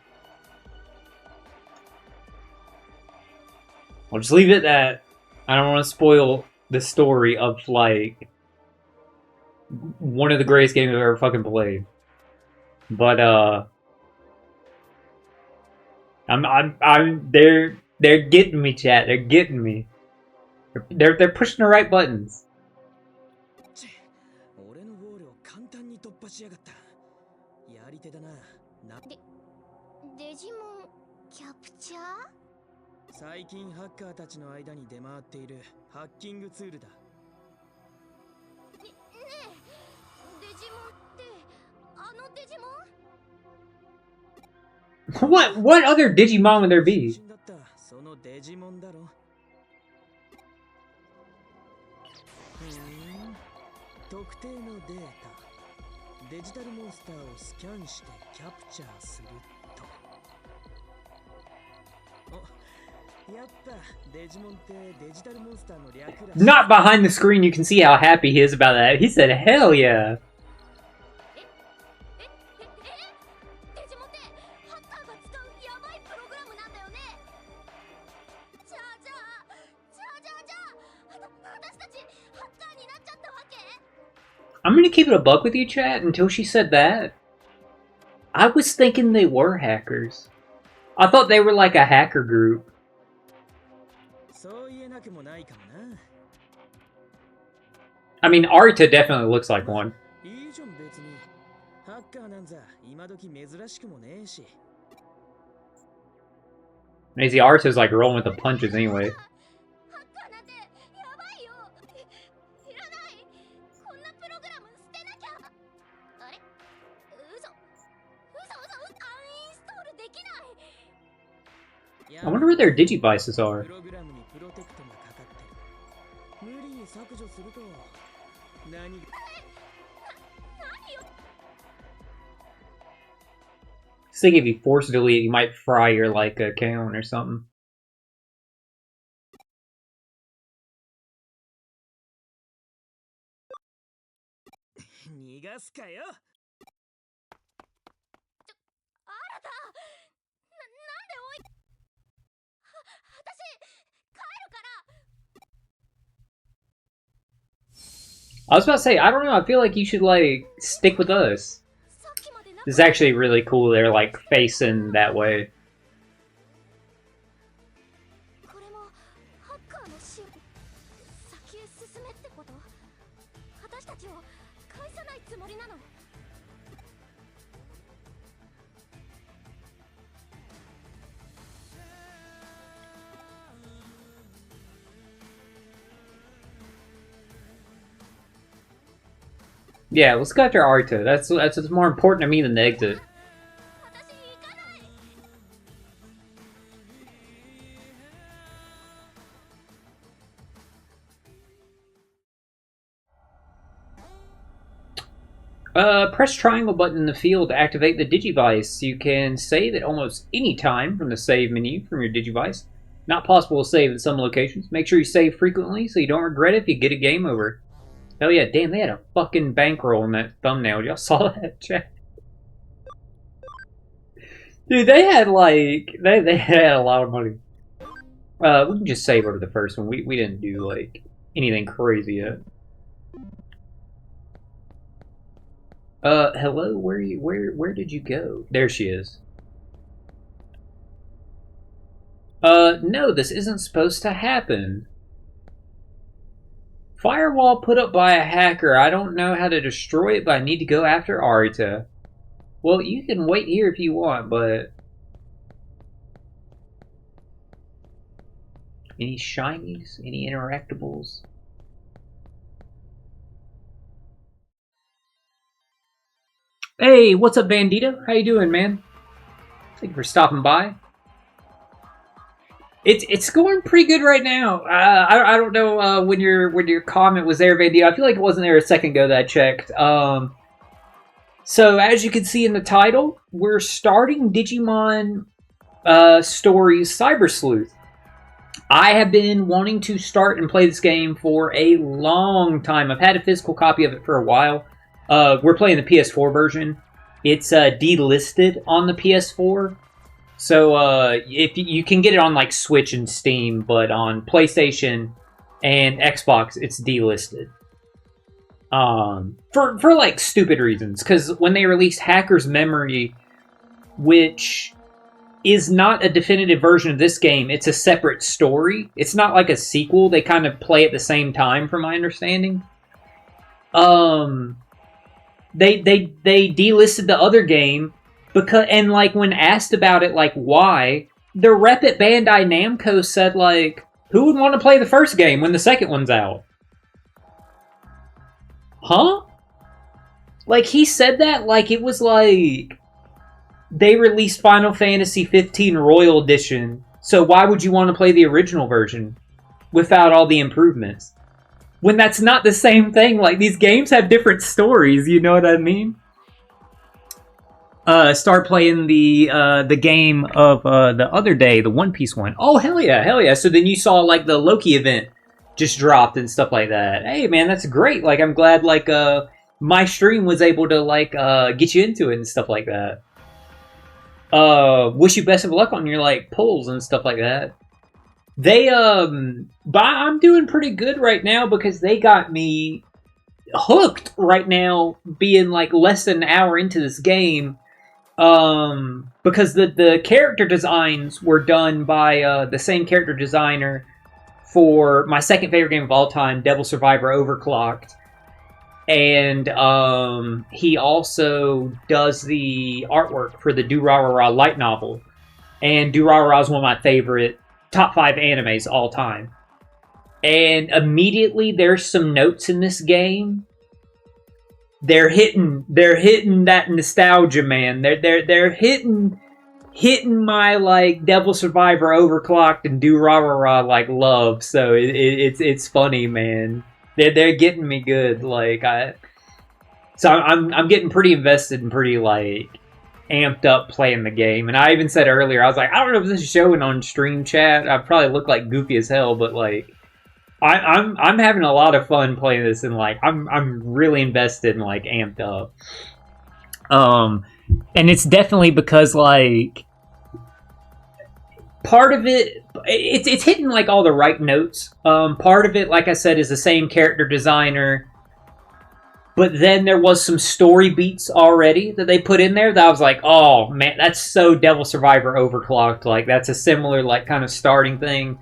I'll just leave it at that. I don't want to spoil the story of, like, one of the greatest games I've ever fucking played. But, they're getting me, chat. They're getting me. They're pushing the right buttons. 俺のゴールを簡単に突破しやがった。やり手だな。デジモンキャプチャー？最近ハッカーたちの間に出回っているハッキングツールだ。ねえ、デジモンってあのデジモン？ What other Digimon would there be? だったそのデジモンだろ。特定のデータ、デジタルモンスターをスキャンしてキャプチャーすると。お、やっぱデジモンってデジタルモンスターの略だ。Not behind the screen, you can see how happy he is about that. He said, hell yeah. デジモンってハッカーが使うヤバいプログラムなんだよね。じゃあ私たちハッカーになっちゃったわけ？ I'm gonna keep it a buck with you, chat, until she said that. I was thinking they were hackers. I thought they were like a hacker group. そう言えなくもないかもな。I mean, Arta definitely looks like one. いいじゃん別に。ハッカーなんざ今時珍しくもねえし。Maybe Arta's like rolling with the punches anyway. ハッカーなんてやばいよ。いらない。こんなプログラム捨てなきゃ。あれ？嘘。アンインストールできない。 I wonder where their Digivices are. プログラムにプロテクトがかかってる。すると何 Just think if you force delete, you might fry your like account or something. 逃がすかよ。あなたなんで追い私帰るから I was about to say, I don't know, I feel like you should like stick with us. さっきまでな This is actually really cool. They're like facing that way. これもハッカーのシーン先へ進めってこと私たちを返さないつもりなの Yeah, let's go after Arta. That's what's more important to me than the exit. 私行かない Press triangle button in the field to activate the Digivice. You can save at almost any time from the save menu from your Digivice. Not possible to save in some locations. Make sure you save frequently so you don't regret it if you get a game over. Hell yeah, damn, they had a fucking bankroll in that thumbnail. Y'all saw that, chat? Dude, they had like they had a lot of money. We can just save over the first one. We didn't do like anything crazy yet. Hello, where did you go? There she is. No, this isn't supposed to happen. Firewall put up by a hacker. I don't know how to destroy it, but I need to go after Arita. Well, you can wait here if you want, but... Any shinies? Any interactables? Hey, what's up, Bandito? How you doing, man? Thank you for stopping by. It's going pretty good right now. I don't know when your comment was there, Bandito. I feel like it wasn't there a second ago that I checked. So as you can see in the title, we're starting Digimon Stories Cyber Sleuth. I have been wanting to start and play this game for a long time. I've had a physical copy of it for a while. We're playing the PS4 version. It's delisted on the PS4. So if you can get it on like Switch and Steam, but on PlayStation and Xbox, it's delisted. For like stupid reasons, because when they released Hacker's Memory, which is not a definitive version of this game, it's a separate story. It's not like a sequel. They kind of play at the same time, from my understanding. They delisted the other game because, and like when asked about it, like why, the rep at Bandai Namco said like, who would want to play the first game when the second one's out? Huh? Like he said that like it was like they released Final Fantasy 15 Royal Edition, so why would you want to play the original version without all the improvements? When that's not the same thing. Like, these games have different stories, you know what I mean? Start playing the game of the other day, the One Piece one. Oh, hell yeah, hell yeah. So then you saw, like, the Loki event just dropped and stuff like that. Hey, man, that's great. Like, I'm glad, like, my stream was able to, like, get you into it and stuff like that. Wish you best of luck on your, like, pulls and stuff like that. They, but I'm doing pretty good right now because they got me hooked right now, being like less than an hour into this game. Because the character designs were done by the same character designer for my second favorite game of all time, Devil Survivor Overclocked. And he also does the artwork for the Durarara light novel. And Durarara is one of my favorite top 5 animes all time. And immediately there's some notes in this game. They're hitting that nostalgia, man. They're hitting my like Devil Survivor Overclocked and Durarara like love. So it's funny, man. they're getting me good. Like I'm getting pretty invested and pretty like amped up playing the game. And I even said earlier, I was like, I don't know if this is showing on stream chat. I probably look like goofy as hell, but like I'm having a lot of fun playing this, and like I'm really invested and like amped up. And it's definitely because like part of it's hitting like all the right notes. Part of it, like I said, is the same character designer, but then there was some story beats already that they put in there that I was like, oh man, that's so Devil Survivor overclocked. Like that's a similar like kind of starting thing.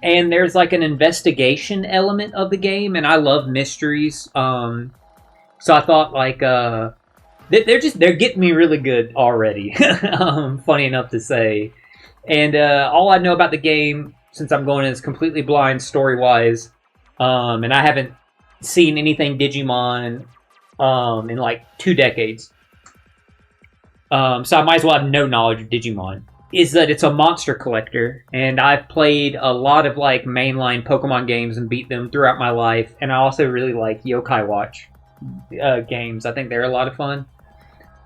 And there's like an investigation element of the game, and I love mysteries. So I thought like they're getting me really good already. Funny enough to say. And all I know about the game, since I'm going in is completely blind story wise, and I haven't seen anything Digimon in like 2 decades. So I might as well have no knowledge of Digimon. Is that it's a monster collector, and I've played a lot of like mainline Pokemon games and beat them throughout my life, and I also really like Yokai Watch games. I think they're a lot of fun.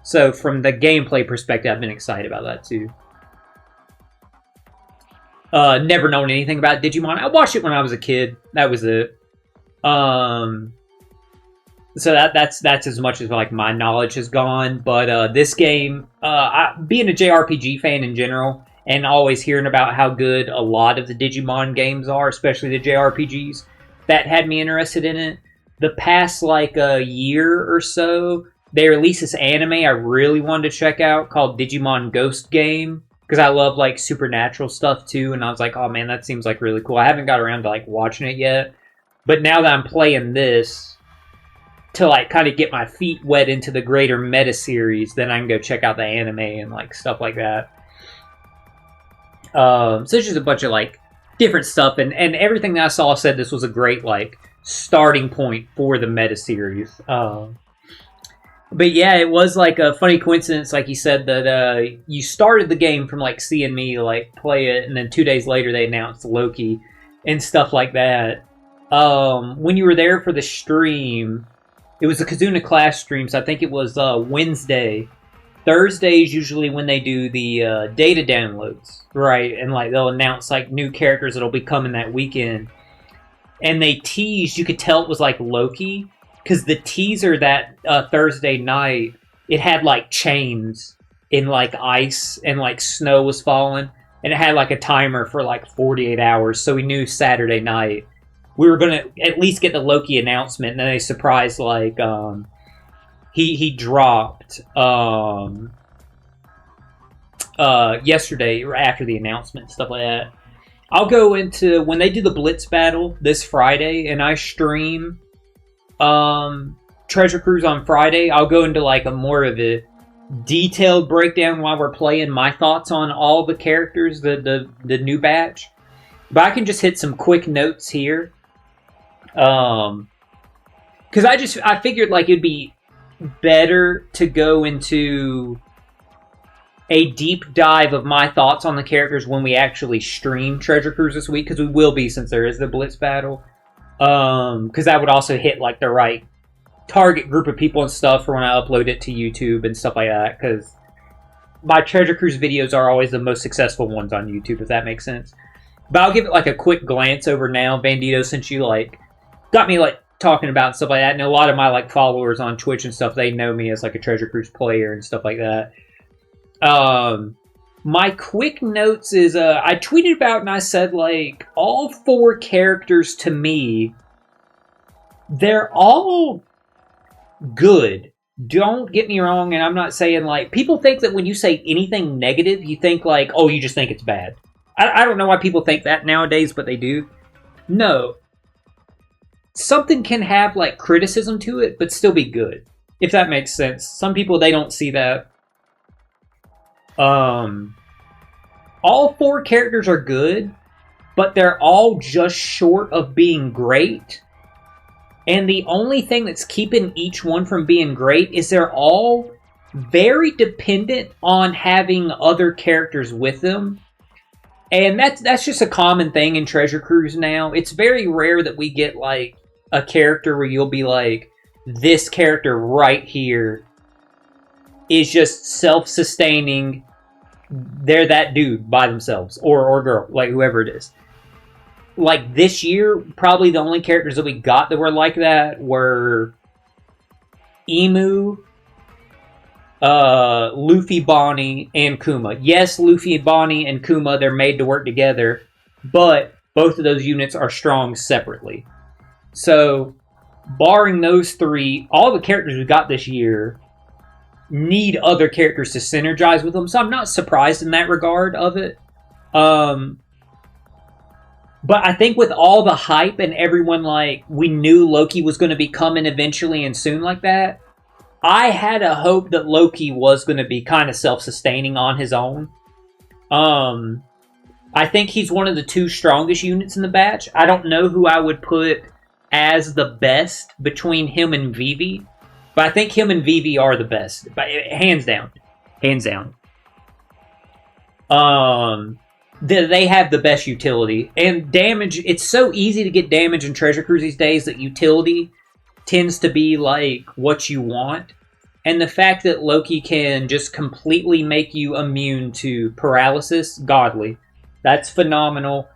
So from the gameplay perspective, I've been excited about that too. Never known anything about Digimon. I watched it when I was a kid. That was it. So that's as much as like my knowledge has gone. But this game, being a JRPG fan in general, and always hearing about how good a lot of the Digimon games are, especially the JRPGs, that had me interested in it. The past like a year or so, they released this anime I really wanted to check out called Digimon Ghost Game, because I love like supernatural stuff too, and I was like, oh man, that seems like really cool. I haven't got around to like watching it yet, but now that I'm playing this to like kind of get my feet wet into the greater meta series, then I can go check out the anime and like stuff like that. So it's just a bunch of like different stuff, and everything that I saw said this was a great like starting point for the meta series. But yeah, it was like a funny coincidence, like you said, that you started the game from like seeing me like play it, and then 2 days later they announced Loki and stuff like that. When you were there for the stream, it was a Kazuna Clash stream, so I think it was Wednesday. Thursday is usually when they do the data downloads, right? And like they'll announce like new characters that'll be coming that weekend. And they teased, you could tell it was like Loki, because the teaser that Thursday night, it had like chains in like ice, and like snow was falling, and it had like a timer for like 48 hours. So we knew Saturday night we were gonna at least get the Loki announcement. And then they surprised like he dropped yesterday after the announcement, stuff like that. I'll go into when they do the Blitz battle this Friday, and I stream Treasure Cruise on Friday. I'll go into like a more of a detailed breakdown while we're playing, my thoughts on all the characters, the new batch. But I can just hit some quick notes here. Because I figured like it'd be better to go into a deep dive of my thoughts on the characters when we actually stream Treasure Cruise this week, because we will be, since there is the Blitz battle. Because that would also hit like the right target group of people and stuff for when I upload it to YouTube and stuff like that, because my Treasure Cruise videos are always the most successful ones on YouTube, if that makes sense. But I'll give it like a quick glance over now, Bandito, since you like got me like talking about stuff like that, and a lot of my like followers on Twitch and stuff, they know me as like a Treasure Cruise player and stuff like that. My quick notes is I tweeted about, and I said like all 4 characters to me, they're all good. Don't get me wrong, and I'm not saying like, people think that when you say anything negative, you think like, oh, you just think it's bad. I don't know why people think that nowadays, but they do. No. Something can have like criticism to it, but still be good, if that makes sense. Some people, they don't see that. All 4 characters are good, but they're all just short of being great. And the only thing that's keeping each one from being great is they're all very dependent on having other characters with them. And that's just a common thing in Treasure Cruise now. It's very rare that we get like a character where you'll be like, this character right here is just self-sustaining. They're that dude by themselves, or girl, like whoever it is. Like this year, probably the only characters that we got that were like that were Emu, Luffy, Bonnie, and Kuma. Yes, Luffy, Bonnie, and Kuma, they're made to work together, but both of those units are strong separately. So, barring those three, all the characters we got this year need other characters to synergize with them, so I'm not surprised in that regard of it. But I think with all the hype and everyone, like, we knew Loki was going to be coming eventually and soon like that, I had a hope that Loki was going to be kind of self-sustaining on his own. I think he's one of the two strongest units in the batch. I don't know who I would put as the best between him and Vivi, but I think him and Vivi are the best. Hands down. Hands down. They have the best utility. And damage, it's so easy to get damage in Treasure Cruise these days that utility tends to be like what you want. And the fact that Loki can just completely make you immune to paralysis, godly. That's phenomenal.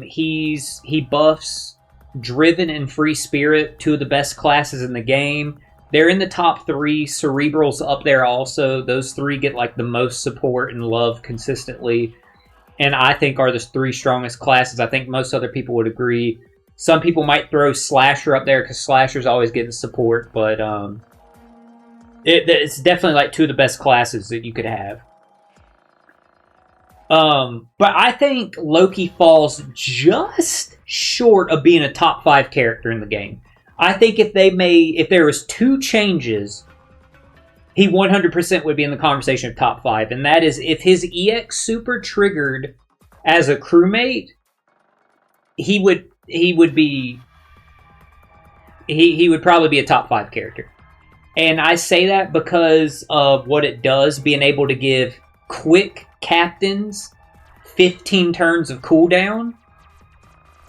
He buffs Driven and Free Spirit, two of the best classes in the game. They're in the top 3. Cerebral's up there also. Those 3 get like the most support and love consistently. And I think are the 3 strongest classes. I think most other people would agree. Some people might throw Slasher up there because Slasher's always getting support. But it's definitely like 2 of the best classes that you could have. But I think Loki falls just short of being a top 5 character in the game. I think if there was 2 changes, he 100% would be in the conversation of top 5. And that is if his EX super triggered as a crewmate, he would probably be a top 5 character. And I say that because of what it does, being able to give quick captains 15 turns of cooldown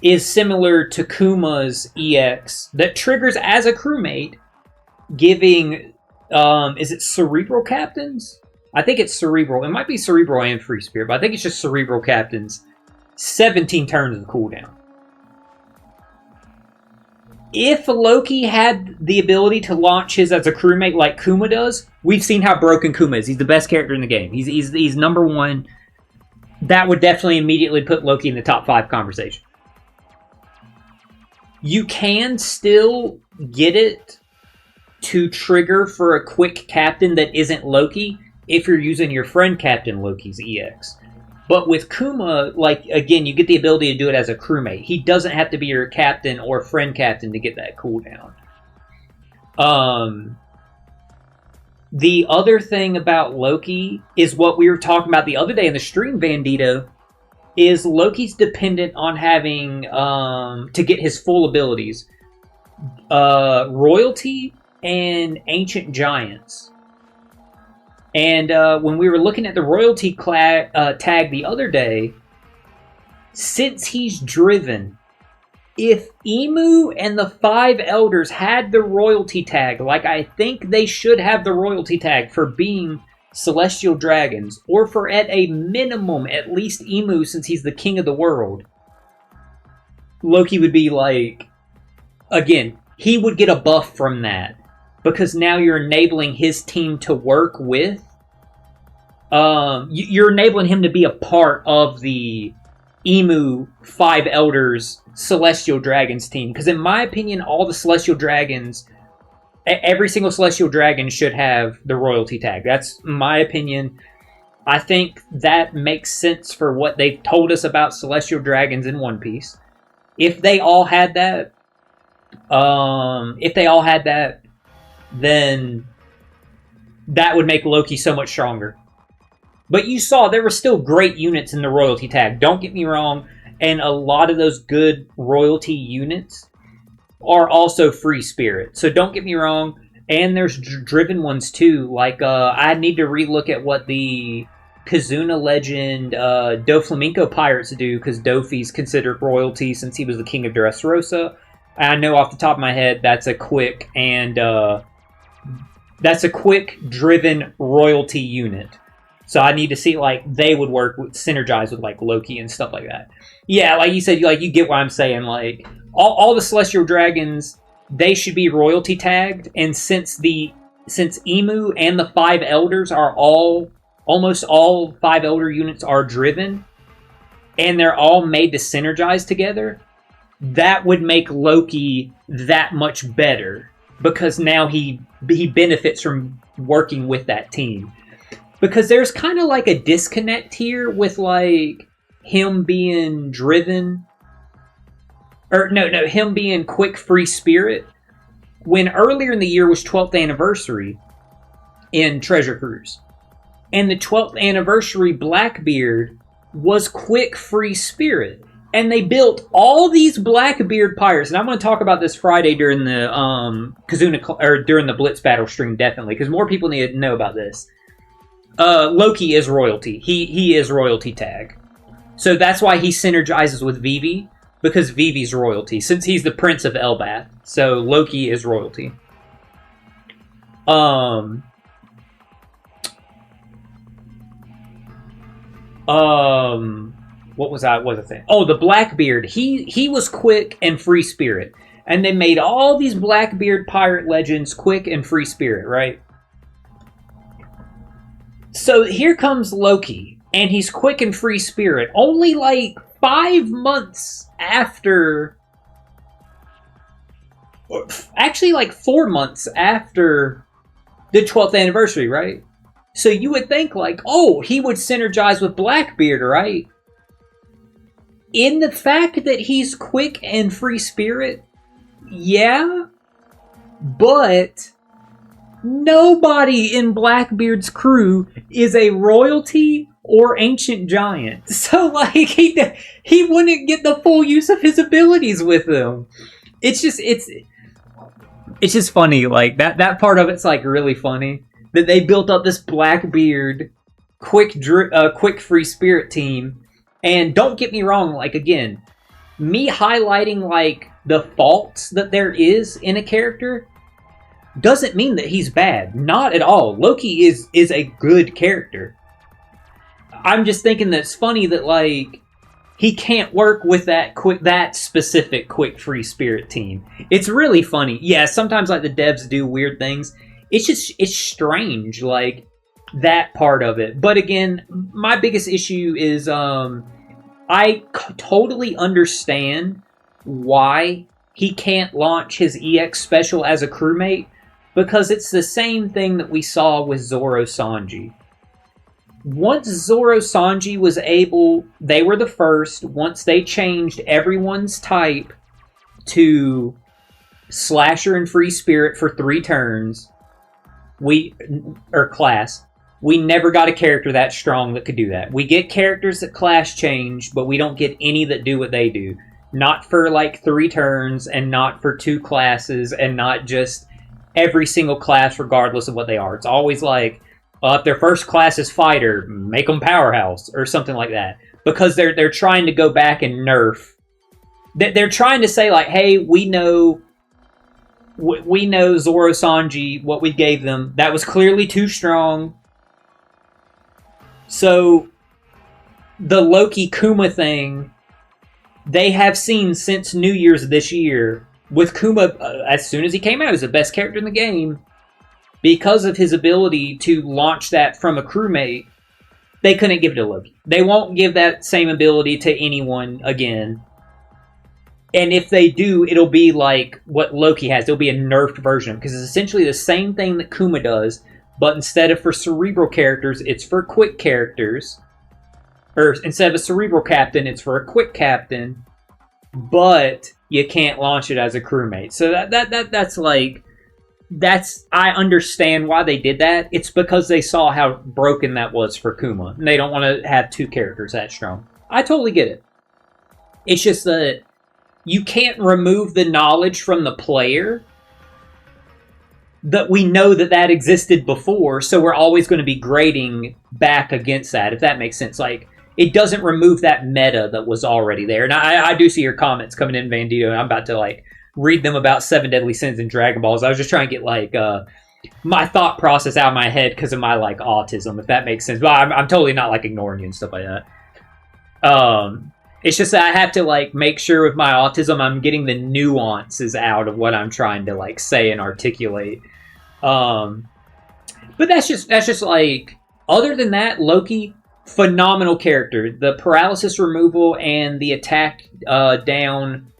is similar to Kuma's EX that triggers as a crewmate, giving is it Cerebral Captains? I think it's Cerebral. It might be Cerebral and Free Spirit, but I think it's just Cerebral Captains. 17 turns of cooldown. If Loki had the ability to launch his as a crewmate like Kuma does, we've seen how broken Kuma is. He's the best character in the game. He's number 1. That would definitely immediately put Loki in the top 5 conversation. You can still get it to trigger for a quick captain that isn't Loki if you're using your friend Captain Loki's EX. But with Kuma, like, again, you get the ability to do it as a crewmate. He doesn't have to be your captain or friend captain to get that cooldown. The other thing about Loki is what we were talking about the other day in the stream, Bandito, is Loki's dependent on having, to get his full abilities, Royalty and Ancient Giants. And when we were looking at the Royalty tag the other day, since he's driven, if Emu and the 5 Elders had the Royalty tag, like I think they should have the Royalty tag for being Celestial Dragons, or for at a minimum, at least Emu, since he's the king of the world, Loki would be like, again, he would get a buff from that. Because now you're enabling his team to work with. You're enabling him to be a part of the Emu 5 Elders Celestial Dragons team. Because in my opinion, all the Celestial Dragons, every single Celestial Dragon should have the Royalty tag. That's my opinion. I think that makes sense for what they've told us about Celestial Dragons in One Piece. If they all had that, then that would make Loki so much stronger. But you saw there were still great units in the Royalty tag. Don't get me wrong. And a lot of those good Royalty units are also Free Spirit. So don't get me wrong. And there's driven ones too. Like, I need to relook at what the Kazuna Legend Doflamingo Pirates do, because Dofi's considered royalty since he was the king of Dressrosa. I know off the top of my head that's a quick driven royalty unit. So I need to see like they would synergize with like Loki and stuff like that. Yeah, like you said, like you get what I'm saying. Like all the celestial dragons, they should be royalty tagged. And since Emu and the 5 elders are almost all 5 elder units are driven, and they're all made to synergize together, that would make Loki that much better because now he benefits from working with that team. Because there's kind of like a disconnect here with like him being driven, or no, him being quick free spirit. When earlier in the year was 12th anniversary in Treasure Cruise, and the 12th anniversary Blackbeard was quick free spirit, and they built all these Blackbeard pirates. And I'm going to talk about this Friday during the Kazuna or during the Blitz battle stream, definitely, because more people need to know about this. Loki is royalty. He is royalty tag. So that's why he synergizes with Vivi, because Vivi's royalty, since he's the Prince of Elbath. So Loki is royalty. What was I saying? Oh, the Blackbeard. He was quick and free spirit. And they made all these Blackbeard pirate legends quick and free spirit, right? So here comes Loki, and he's quick and free spirit. Only like 5 months after... Actually like 4 months after the 12th anniversary, right? So you would think like, oh, he would synergize with Blackbeard, right? In the fact that he's quick and free spirit, yeah, but... nobody in Blackbeard's crew is a royalty or ancient giant. So, like, he wouldn't get the full use of his abilities with them. It's just funny. Like, that part of it's, like, really funny. That they built up this Blackbeard quick free spirit team. And don't get me wrong, like, again, me highlighting, like, the faults that there is in a character doesn't mean that he's bad. Not at all. Loki is a good character. I'm just thinking that it's funny that, like, he can't work with that specific quick free spirit team. It's really funny. Yeah, sometimes, like, the devs do weird things. It's strange, like, that part of it. But again, my biggest issue is, I totally understand why he can't launch his EX special as a crewmate, because it's the same thing that we saw with Zoro Sanji. Once Zoro Sanji was able, they were the first, once they changed everyone's type to Slasher and Free Spirit for 3 turns, class, we never got a character that strong that could do that. We get characters that class change, but we don't get any that do what they do. Not for like 3 turns, and not for 2 classes, and not just every single class regardless of what they are. It's always like, if their first class is fighter, make them powerhouse or something like that, because they're trying to go back and nerf. They're trying to say like, hey, we know Zoro Sanji, what we gave them, that was clearly too strong. So the Loki Kuma thing, they have seen since New Year's this year. With Kuma, as soon as he came out, he was the best character in the game. Because of his ability to launch that from a crewmate, they couldn't give it to Loki. They won't give that same ability to anyone again. And if they do, it'll be like what Loki has. It'll be a nerfed version, because it's essentially the same thing that Kuma does, but instead of for cerebral characters, it's for quick characters. Or instead of a cerebral captain, it's for a quick captain. But you can't launch it as a crewmate. So that's I understand why they did that. It's because they saw how broken that was for Kuma, and they don't want to have 2 characters that strong. I totally get it. It's just that you can't remove the knowledge from the player that we know that existed before, so we're always going to be grading back against that, if that makes sense. Like, it doesn't remove that meta that was already there. And I do see your comments coming in, Vandito, and I'm about to, like, read them about Seven Deadly Sins and Dragon Balls. I was just trying to get like my thought process out of my head because of my like autism, if that makes sense. But I'm totally not like ignoring you and stuff like that. It's just that I have to like make sure with my autism I'm getting the nuances out of what I'm trying to like say and articulate. But that's just like, other than that, Loki, phenomenal character. The paralysis removal and the attack down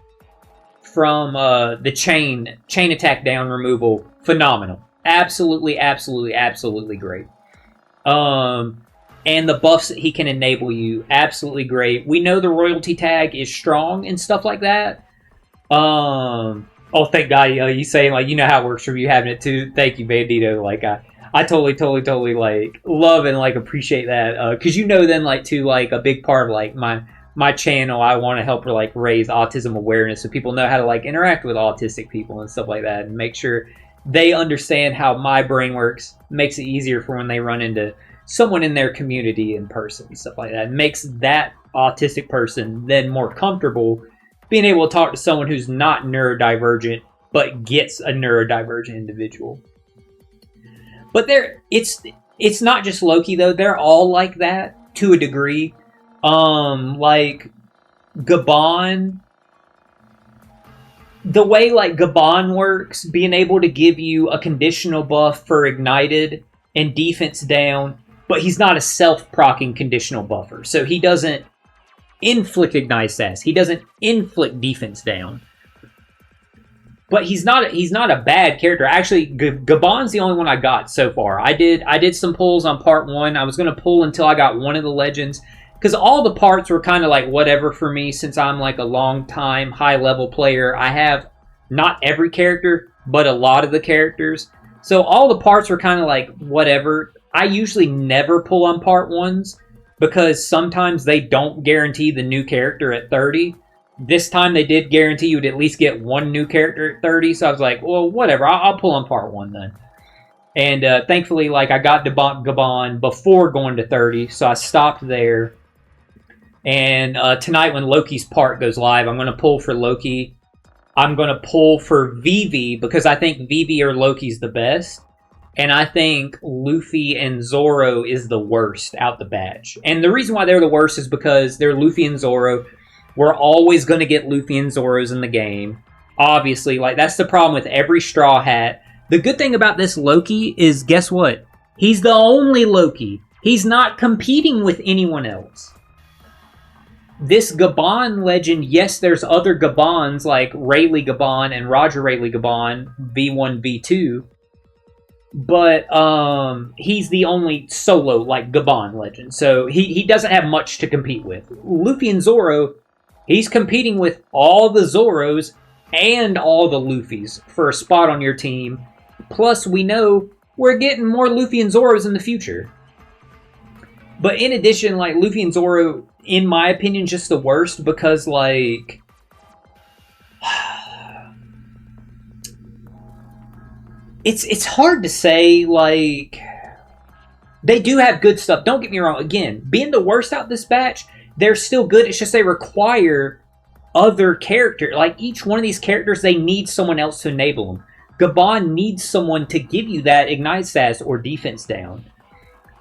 from the chain attack down removal, phenomenal. Absolutely great. And the buffs that he can enable you, absolutely great. We know the royalty tag is strong and stuff like that. Oh, thank God, you saying like, you know how it works for you having it too. Thank you, Bandito. Like I totally like love and like appreciate that, because you know then like too, like a big part of like my channel, I want to help like raise autism awareness so people know how to like interact with autistic people and stuff like that, and make sure they understand how my brain works. Makes it easier for when they run into someone in their community in person and stuff like that. It makes that autistic person then more comfortable being able to talk to someone who's not neurodivergent but gets a neurodivergent individual. But it's not just Loki though. They're all like that to a degree. Like Gabon, the way like Gabon works, being able to give you a conditional buff for ignited and defense down, but he's not a self-proccing conditional buffer. So he doesn't inflict ignite status. He doesn't inflict defense down. But he's not a bad character. Actually, Gabon's the only one I got so far. I did some pulls on part 1. I was going to pull until I got one of the legends, because all the parts were kind of like whatever for me, since I'm like a long time high level player. I have not every character, but a lot of the characters. So all the parts were kind of like whatever. I usually never pull on part 1s because sometimes they don't guarantee the new character at 30. This time they did guarantee you would at least get one new character at 30, so I was like, well, whatever, I'll pull on part 1 then. And thankfully, like, I got Gabon before going to 30, so I stopped there. And tonight when Loki's part goes live, I'm going to pull for Loki. I'm going to pull for Vivi, because I think Vivi or Loki's the best. And I think Luffy and Zoro is the worst out the batch. And the reason why they're the worst is because they're Luffy and Zoro. We're always going to get Luffy and Zoros in the game. Obviously, like, that's the problem with every Straw Hat. The good thing about this Loki is, guess what? He's the only Loki. He's not competing with anyone else. This Gabon legend, yes, there's other Gabons like Rayleigh Gabon and Roger Rayleigh Gabon, V1, V2. But he's the only solo, like, Gabon legend. So he doesn't have much to compete with. Luffy and Zoro, he's competing with all the Zoros and all the Luffys for a spot on your team. Plus, we know we're getting more Luffy and Zoros in the future. But in addition, like, Luffy and Zoro, in my opinion, just the worst because, like, it's hard to say. Like, they do have good stuff. Don't get me wrong. Again, being the worst out this batch, they're still good. It's just they require other characters. Like, each one of these characters, they need someone else to enable them. Gabon needs someone to give you that ignite status or defense down.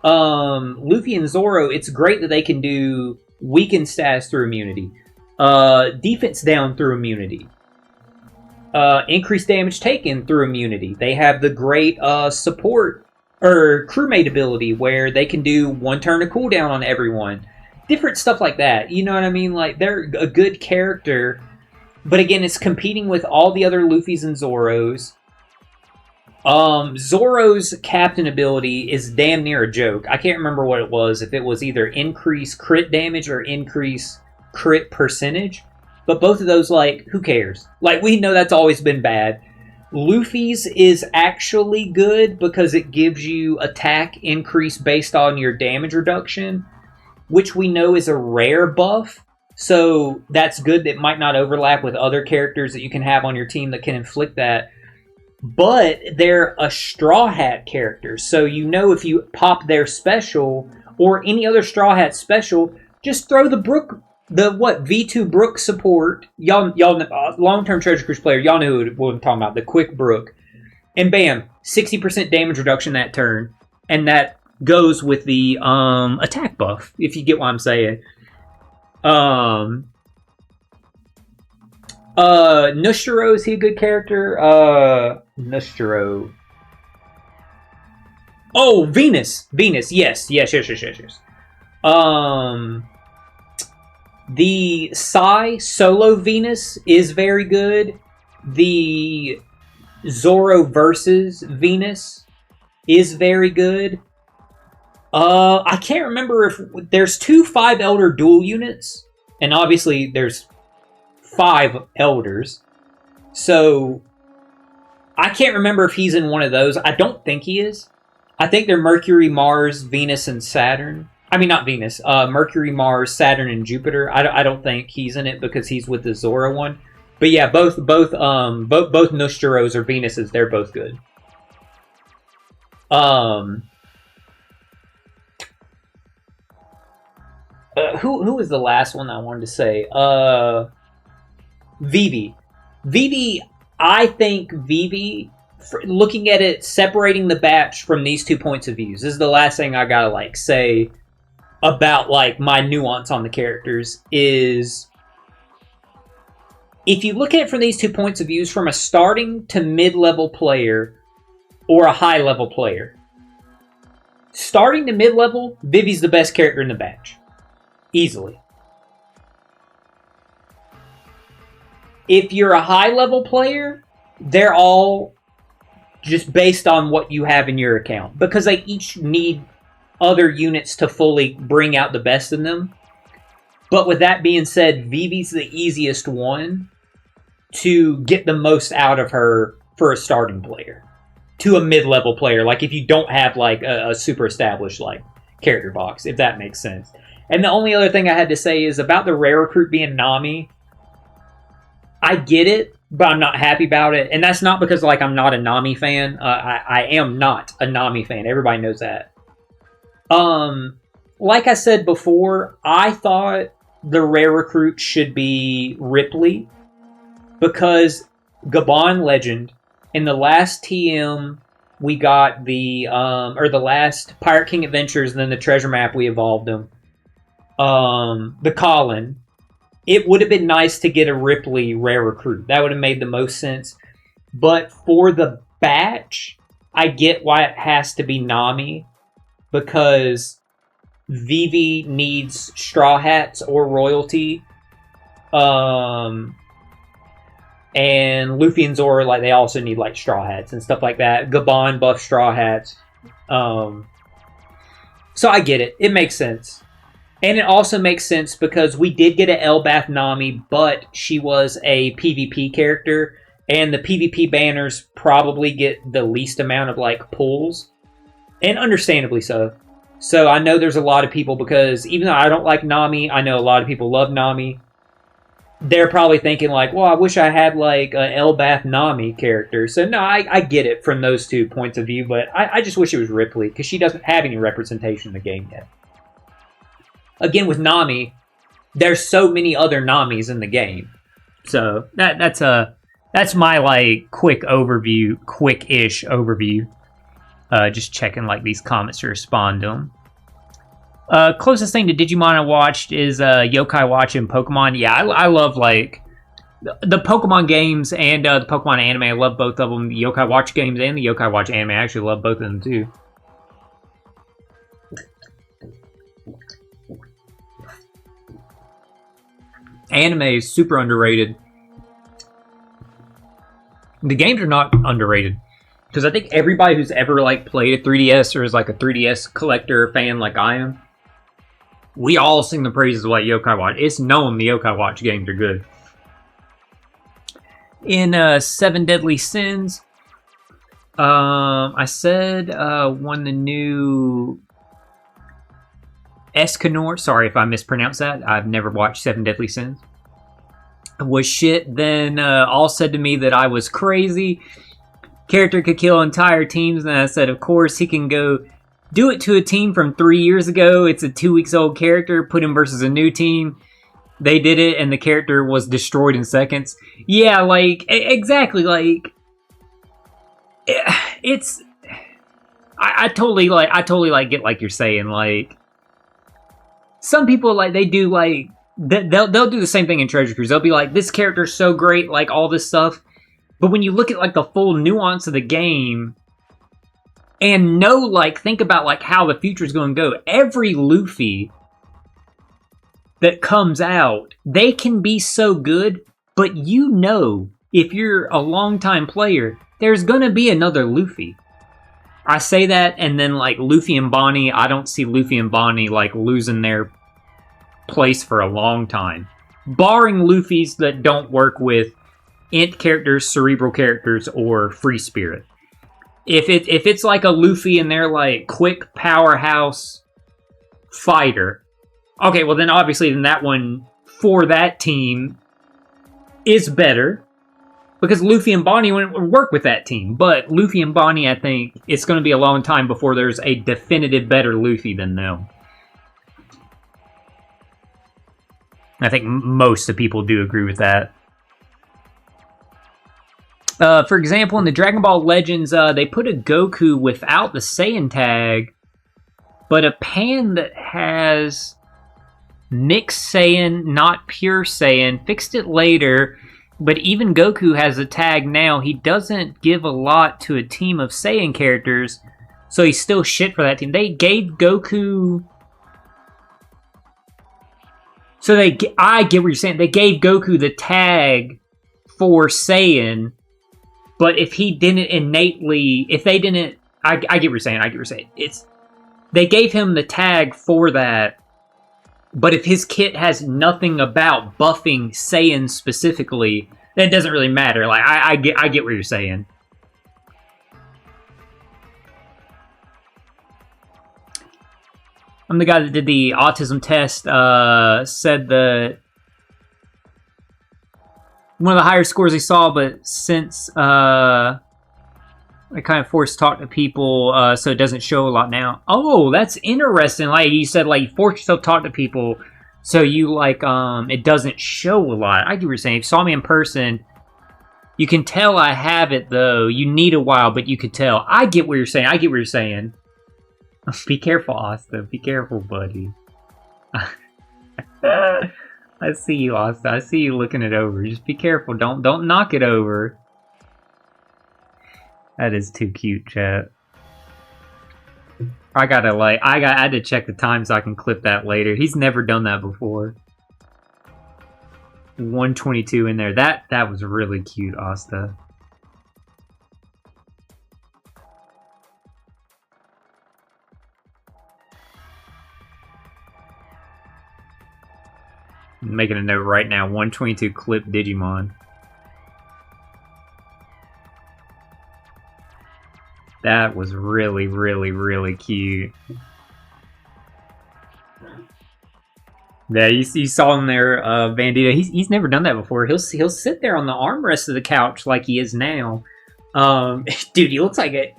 Luffy and Zoro, it's great that they can do weaken status through immunity, defense down through immunity, increased damage taken through immunity. They have the great support or crewmate ability where they can do one turn of cooldown on everyone. Different stuff like that. You know what I mean? Like, they're a good character, but again, it's competing with all the other Luffys and Zoros. Zoro's captain ability is damn near a joke. I can't remember what it was, if it was either increase crit damage or increase crit percentage. But both of those, like, who cares? Like, we know that's always been bad. Luffy's is actually good because it gives you attack increase based on your damage reduction, which we know is a rare buff. So that's good. That might not overlap with other characters that you can have on your team that can inflict that. But they're a Straw Hat character, so you know if you pop their special or any other Straw Hat special, just throw the Brook the V2 Brook support. Y'all long-term Treasure Cruise player, y'all know what I'm talking about. The quick Brook, and bam, 60% damage reduction that turn, and that goes with the attack buff. If you get what I'm saying. Nushiro, is he a good character? Nushiro. Oh, Venus. Yes. The Sai solo Venus is very good. The Zoro versus Venus is very good. I can't remember if there's 2 5 Elder dual units, and obviously there's 5 Elders. So I can't remember if he's in one of those. I don't think he is. I think they're Mercury, Mars, Venus, and Saturn. I mean, not Venus. Mercury, Mars, Saturn, and Jupiter. I don't think he's in it because he's with the Zora one. But yeah, both Nostros or Venuses, they're both good. Who was the last one I wanted to say? Vivi. I think Vivi, looking at it, separating the batch from these 2 points of views, this is the last thing I gotta say about my nuance on the characters is, if you look at it from these 2 points of views, from a starting to mid-level player or a high-level player, starting to mid-level, Vivi's the best character in the batch. Easily. If you're a high-level player, they're all just based on what you have in your account, because they each need other units to fully bring out the best in them. But with that being said, Vivi's the easiest one to get the most out of her for a starting player. To a mid-level player, if you don't have a super established character box, if that makes sense. And the only other thing I had to say is about the rare recruit being Nami. I get it, but I'm not happy about it. And that's not because I'm not a Nami fan. I am not a Nami fan. Everybody knows that. Like I said before, I thought the rare recruit should be Ripley, because Gabon Legend, in the last TM we got the last Pirate King Adventures, and then the treasure map we evolved them. The Colin. It would have been nice to get a Ripley rare recruit. That would have made the most sense. But for the batch, I get why it has to be Nami, because Vivi needs Straw Hats or Royalty. And Luffy and Zora, they also need Straw Hats and stuff like that. Gabon buff Straw Hats. So I get it. It makes sense. And it also makes sense because we did get an Elbath Nami, but she was a PvP character, and the PvP banners probably get the least amount of pulls, and understandably so. So I know there's a lot of people, because even though I don't like Nami, I know a lot of people love Nami. They're probably thinking well, I wish I had an Elbath Nami character. So no, I get it from those 2 points of view, but I just wish it was Ripley, because she doesn't have any representation in the game yet. Again, with Nami, there's so many other Namis in the game. So that's my quick-ish overview. Just checking these comments to respond to them. Closest thing to Digimon I watched is Yokai Watch and Pokemon. Yeah, I love the Pokemon games and the Pokemon anime. I love both of them. The Yokai Watch games and the Yokai Watch anime. I actually love both of them too. Anime is super underrated. The games are not underrated, because I think everybody who's ever played a 3DS or is a 3DS collector fan like I am, we all sing the praises of Yokai Watch. It's known the Yokai Watch games are good. In 7 Deadly Sins, I said one of the new Escanor, sorry if I mispronounced that, I've never watched 7 Deadly Sins, was shit. Then all said to me that I was crazy. Character could kill entire teams, and I said, of course, he can go do it to a team from 3 years ago. It's a 2 weeks old character, put him versus a new team. they did it and the character was destroyed in seconds. Yeah, like exactly. Like it's. I totally like get like you're saying. Like some people like they do like they'll do the same thing in Treasure Cruise. They'll be like, this character's so great, like all this stuff. But when you look at like the full nuance of the game and know, like, think about like how the future is going to go. Every Luffy that comes out, they can be so good, but you know, if you're a longtime player, there's going to be another Luffy. I say that, and then like Luffy and Bonnie, I don't see Luffy and Bonnie like losing their place for a long time. Barring Luffy's that don't work with Int characters, Cerebral characters, or Free Spirit. If it's like a Luffy and they're like quick powerhouse fighter, okay, well then obviously then that one for that team is better because Luffy and Bonnie wouldn't work with that team. But Luffy and Bonnie, I think it's going to be a long time before there's a definitive better Luffy than them. I think most of people do agree with that. For example, in the Dragon Ball Legends, they put a Goku without the Saiyan tag, but a Pan that has mixed Saiyan, not pure Saiyan. Fixed it later, but even Goku has a tag now. He doesn't give a lot to a team of Saiyan characters, so he's still shit for that team. They gave Goku... So I get what you're saying. They gave Goku the tag for Saiyan, but if he didn't innately, if they didn't, I get what you're saying. I get what you're saying. They gave him the tag for that, but if his kit has nothing about buffing Saiyan specifically, then it doesn't really matter. Like I get what you're saying. I'm the guy that did the autism test. Said that one of the higher scores he saw, but since I kind of forced to talk to people, so it doesn't show a lot now. Oh, that's interesting. Like you said, like you force yourself to talk to people, so you like it doesn't show a lot. I get what you're saying. If you saw me in person, you can tell I have it though. You need a while, but you could tell. I get what you're saying. I get what you're saying. Be careful, Asta. Be careful, buddy. I see you, Asta. I see you looking it over. Just be careful. Don't knock it over. That is too cute, chat. I had to check the time so I can clip that later. He's never done that before. 122 in there. That was really cute, Asta. I'm making a note right now. 122 clip Digimon. That was really, really, really cute. Yeah, you saw him there, Bandito. He's never done that before. He'll sit there on the armrest of the couch like he is now. Dude, he looks like it.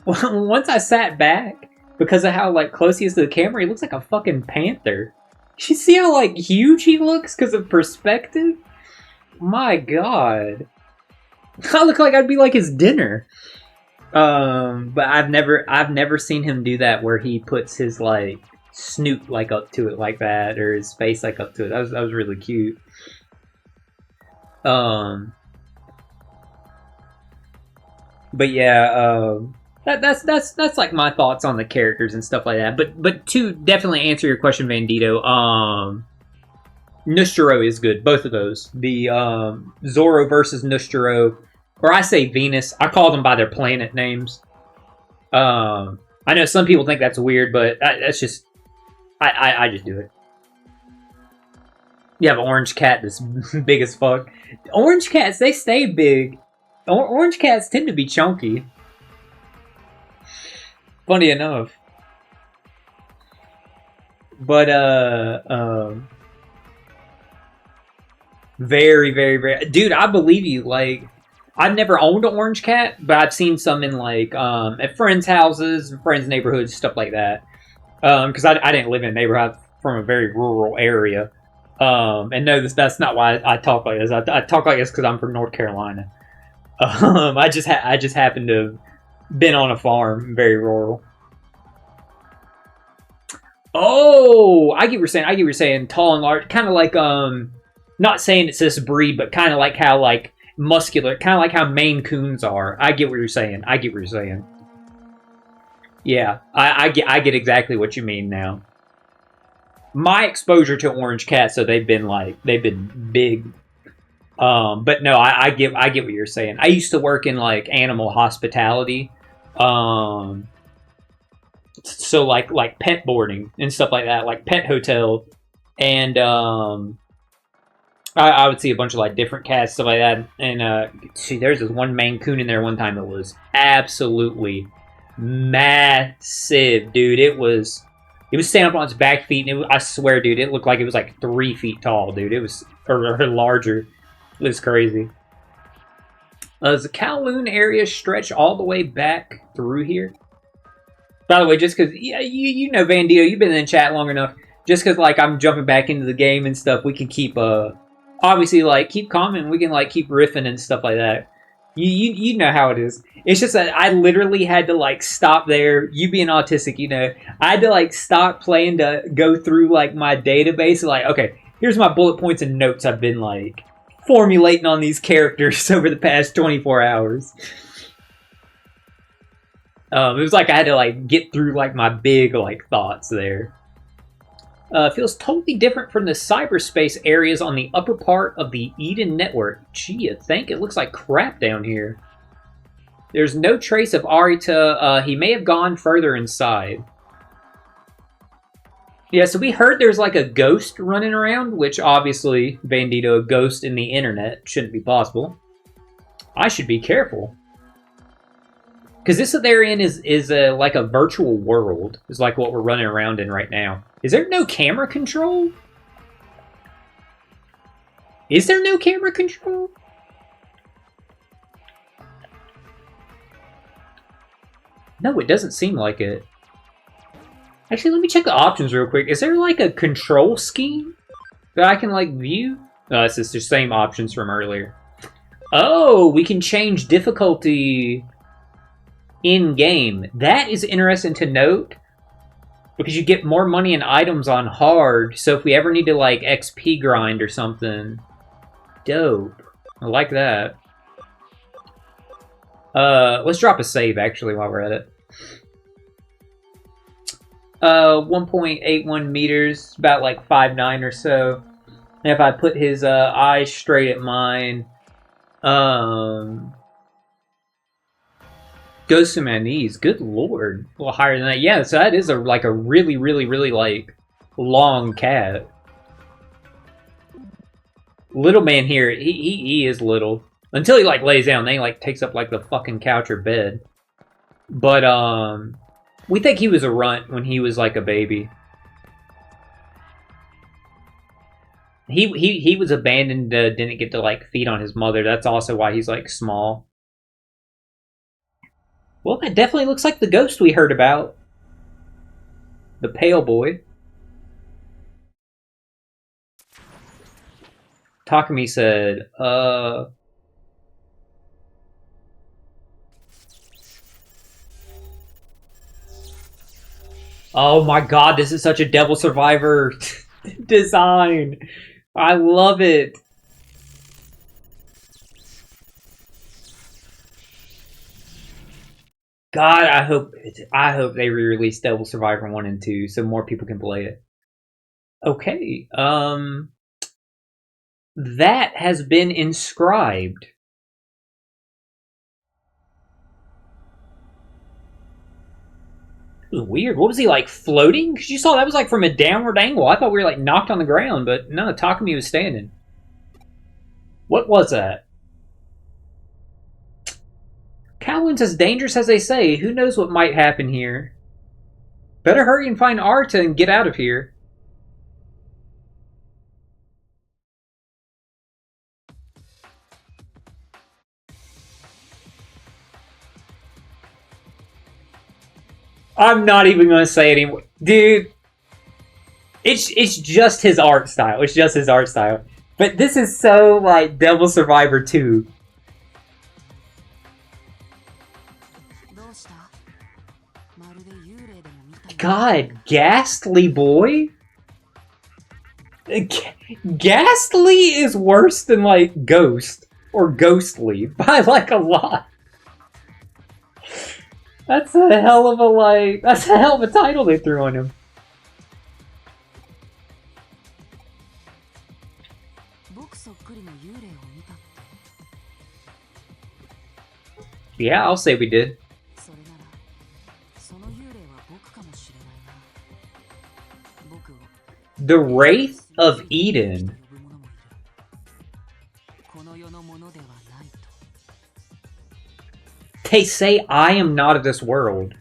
Once I sat back, because of how like close he is to the camera, he looks like a fucking panther. You see how like huge he looks because of perspective? My God, I look like I'd be like his dinner. But I've never seen him do that where he puts his like snoot like up to it like that, or his face like up to it. That was really cute. But yeah, that's like my thoughts on the characters and stuff like that. But to definitely answer your question, Bandito, Nustro is good. Both of those. The Zoro versus Nustro, or I say Venus. I call them by their planet names. I know some people think that's weird, but that's just I just do it. You have an orange cat that's big as fuck. Orange cats, they stay big. Orange cats tend to be chunky. Funny enough. But, very, very, very... Dude, I believe you. Like, I've never owned an orange cat, but I've seen some in, like, at friends' houses, friends' neighborhoods, stuff like that. Because I didn't live in a neighborhood from a very rural area. And no, that's not why I talk like this. I talk like this because I'm from North Carolina. I just happen to have been on a farm, very rural. Oh, I get what you're saying. I get what you're saying. Tall and large, kind of like not saying it's this breed, but kind of like how like muscular, kind of like how Maine Coons are. I get what you're saying. I get what you're saying. Yeah, I get exactly what you mean now. My exposure to orange cats, so they've been big. But no, I get what you're saying. I used to work in like animal hospitality. Um, so like pet boarding and stuff like that, like pet hotel, and I would see a bunch of like different cats, stuff like that. And see, there's this one Maine Coon in there one time that was absolutely massive, dude. It was standing up on its back feet, and I swear, dude, it looked like it was like 3 feet tall, dude. It was or larger. It was crazy. Does the Kowloon area stretch all the way back through here? By the way, just because yeah, you know Vandito, you've been in the chat long enough. Just because like I'm jumping back into the game and stuff, we can keep obviously like keep commenting. We can like keep riffing and stuff like that. You know how it is. It's just that I literally had to like stop there. You being autistic, you know, I had to like stop playing to go through like my database. Like, okay, here's my bullet points and notes I've been like formulating on these characters over the past 24 hours. It was like I had to like get through like my big like thoughts there. Feels totally different from the cyberspace areas on the upper part of the Eden network. Gee, you think? It looks like crap down here. There's no trace of Arita. He may have gone further inside. Yeah, so we heard there's like a ghost running around, which obviously, Bandito, a ghost in the internet shouldn't be possible. I should be careful. Because this that they're in is like a virtual world. Is like what we're running around in right now. Is there no camera control? Is there no camera control? No, it doesn't seem like it. Actually, let me check the options real quick. Is there like a control scheme that I can like view? No, it's just the same options from earlier. Oh, we can change difficulty in-game. That is interesting to note. Because you get more money and items on hard, so if we ever need to, like, XP grind or something... Dope. I like that. Let's drop a save, actually, while we're at it. 1.81 meters, about, like, 5'9" or so. And if I put his eyes straight at mine... Goes to my knees. Good lord. A little higher than that. Yeah, so that is like a really, really, really, like, long cat. Little man here, he is little. Until he, like, lays down. Then he, like, takes up, like, the fucking couch or bed. But, we think he was a runt when he was, like, a baby. He was abandoned, didn't get to, like, feed on his mother. That's also why he's, like, small. Well, that definitely looks like the ghost we heard about. The pale boy. Takumi said, oh my god, this is such a Devil Survivor design. I love it. God, I hope they re-release Devil Survivor 1 and 2 so more people can play it. Okay, that has been inscribed. It was weird. What was he, like, floating? Because you saw that was, like, from a downward angle. I thought we were, like, knocked on the ground, but no, Takumi was standing. What was that? Kowloon's as dangerous as they say. Who knows what might happen here? Better hurry and find Arta and get out of here. I'm not even going to say it anymore. Dude, It's just his art style. It's just his art style. But this is so like Devil Survivor 2. God, Ghastly Boy? Ghastly is worse than like Ghost or Ghostly by like a lot. That's a hell of a title they threw on him. Yeah, I'll say we did. The Wraith of Eden. They say I am not of this world.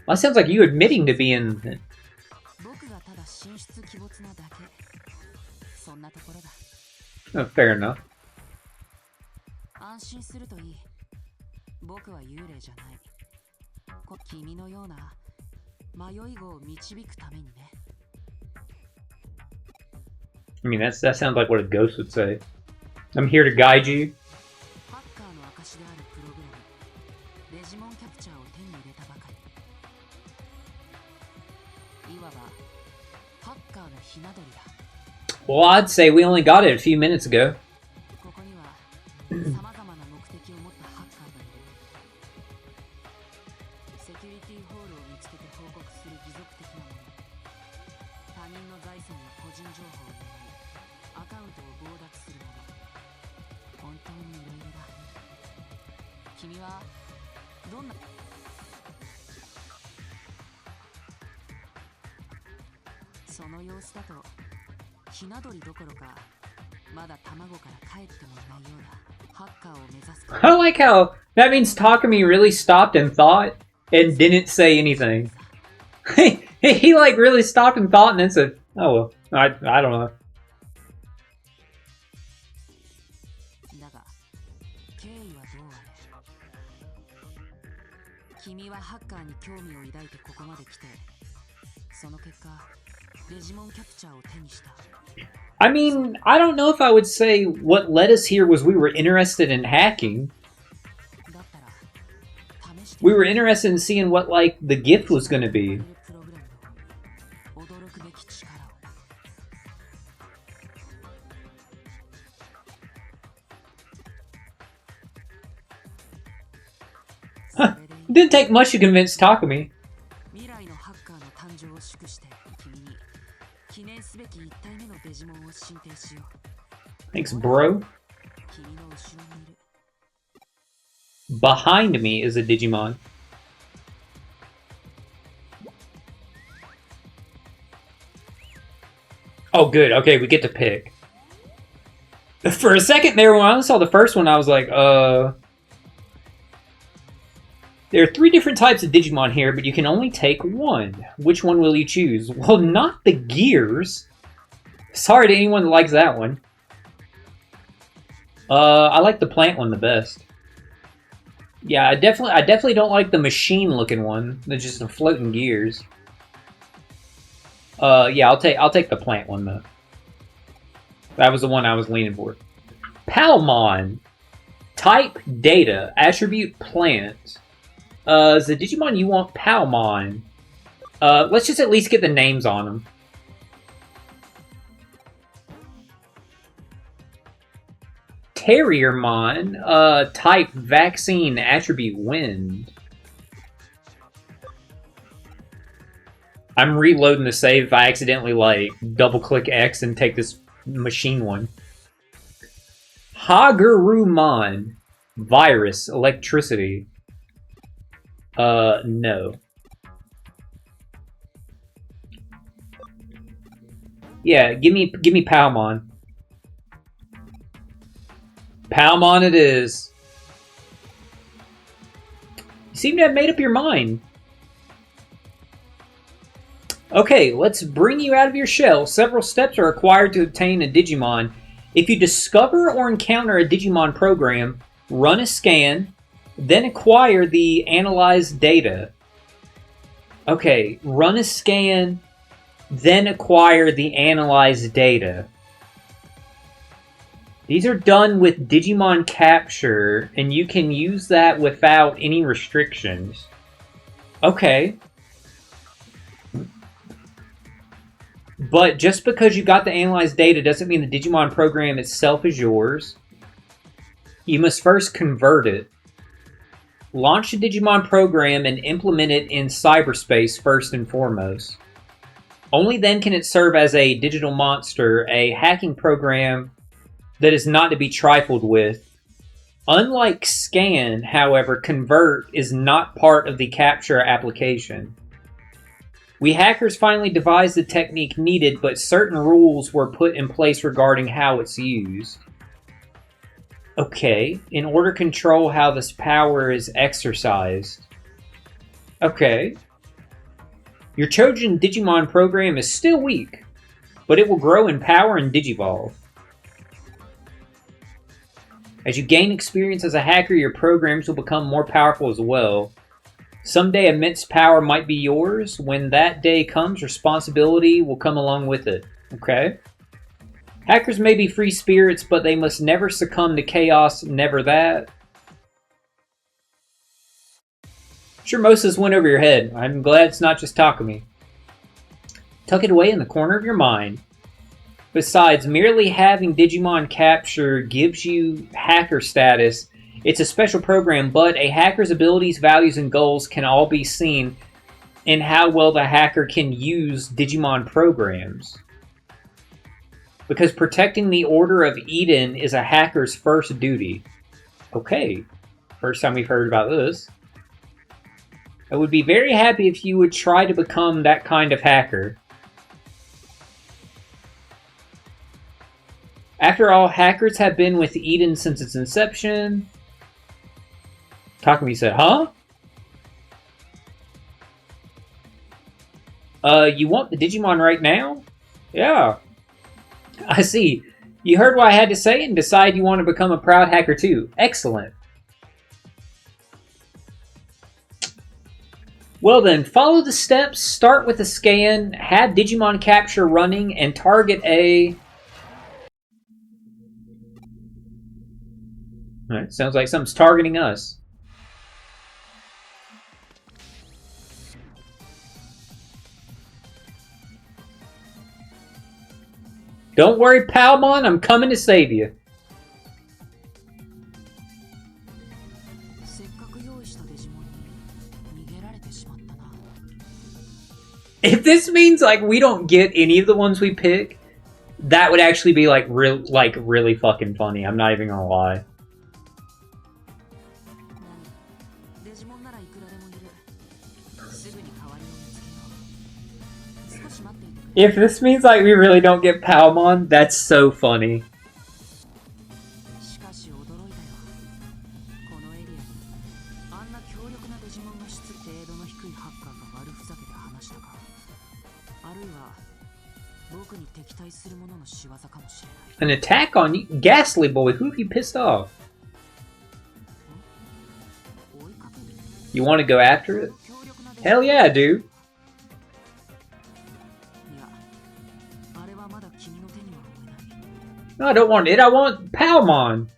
Well, that sounds like you admitting to being... Oh, fair enough. I mean, that sounds like what a ghost would say. I'm here to guide you. Well, I'd say we only got it a few minutes ago. I like how that means Takumi really stopped and thought and didn't say anything. He like really stopped and thought and then said, "Oh well, I don't know." I mean, I don't know if I would say what led us here was we were interested in hacking. We were interested in seeing what, like, the gift was going to be. Huh. It didn't take much to convince Takumi. Thanks, bro. Behind me is a Digimon. Oh, good. Okay, we get to pick. For a second there, when I saw the first one, I was like, There are 3 different types of Digimon here, but you can only take one. Which one will you choose? Well, not the gears. Sorry to anyone that likes that one. I like the plant one the best. Yeah, I definitely don't like the machine-looking one. That's just the floating gears. Yeah, I'll take the plant one though. That was the one I was leaning for. Palmon. Type data. Attribute plant. Is the Digimon you want Palmon? Let's just at least get the names on them. Terriermon. Type vaccine. Attribute wind. I'm reloading the save if I accidentally, like, double-click X and take this machine one. Hagurumon. Virus. Electricity. No. Yeah, give me Palmon. Palmon it is. You seem to have made up your mind. Okay, let's bring you out of your shell. Several steps are required to obtain a Digimon. If you discover or encounter a Digimon program, run a scan, then acquire the analyzed data. Okay, run a scan. then acquire the analyzed data. These are done with Digimon capture, and you can use that without any restrictions. Okay. But just because you got the analyzed data doesn't mean the Digimon program itself is yours. You must first convert it. Launch the Digimon program and implement it in cyberspace first and foremost. Only then can it serve as a digital monster, a hacking program that is not to be trifled with. Unlike Scan, however, Convert is not part of the capture application. We hackers finally devised the technique needed, but certain rules were put in place regarding how it's used. Okay, in order to control how this power is exercised. Okay. Your chosen Digimon program is still weak, but it will grow in power and Digivolve. As you gain experience as a hacker, your programs will become more powerful as well. Someday immense power might be yours. When that day comes, responsibility will come along with it. Okay? Hackers may be free spirits, but they must never succumb to chaos, never that. Sure, most of this went over your head. I'm glad it's not just Takumi. Tuck it away in the corner of your mind. Besides, merely having Digimon capture gives you hacker status. It's a special program, but a hacker's abilities, values, and goals can all be seen in how well the hacker can use Digimon programs. Because protecting the Order of Eden is a hacker's first duty. Okay, first time we've heard about this. I would be very happy if you would try to become that kind of hacker. After all, hackers have been with Eden since its inception. Takumi said, huh? You want the Digimon right now? Yeah. I see. You heard what I had to say and decide you want to become a proud hacker too. Excellent. Well then, follow the steps, start with a scan, have Digimon capture running, and target a... Alright, sounds like something's targeting us. Don't worry, Palmon, I'm coming to save you. If this means like we don't get any of the ones we pick, that would actually be like really fucking funny. I'm not even gonna lie. If this means like we really don't get Palmon, that's so funny. An attack on you? Ghastly boy, who have you pissed off? You want to go after it? Hell yeah, dude. No, I don't want it. I want Palmon.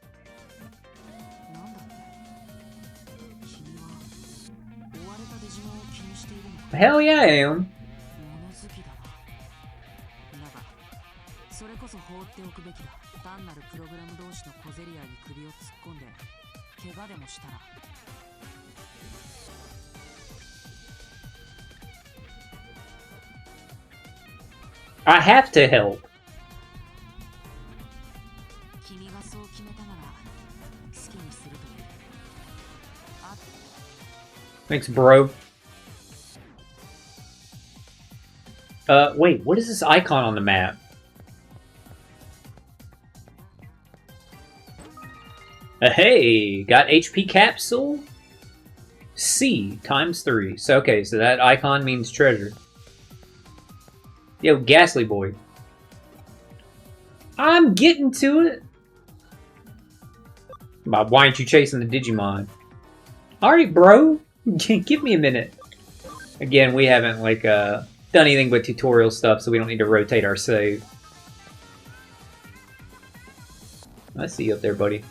Hell yeah, I am. I have to help. Thanks, bro. Wait, what is this icon on the map? Hey, got HP capsule? C times 3. So, okay, so that icon means treasure. Yo, Ghastly boy. I'm getting to it. Bob, why aren't you chasing the Digimon? Alright, bro. Give me a minute. Again, we haven't, like, done anything but tutorial stuff, so we don't need to rotate our save. I see you up there, buddy.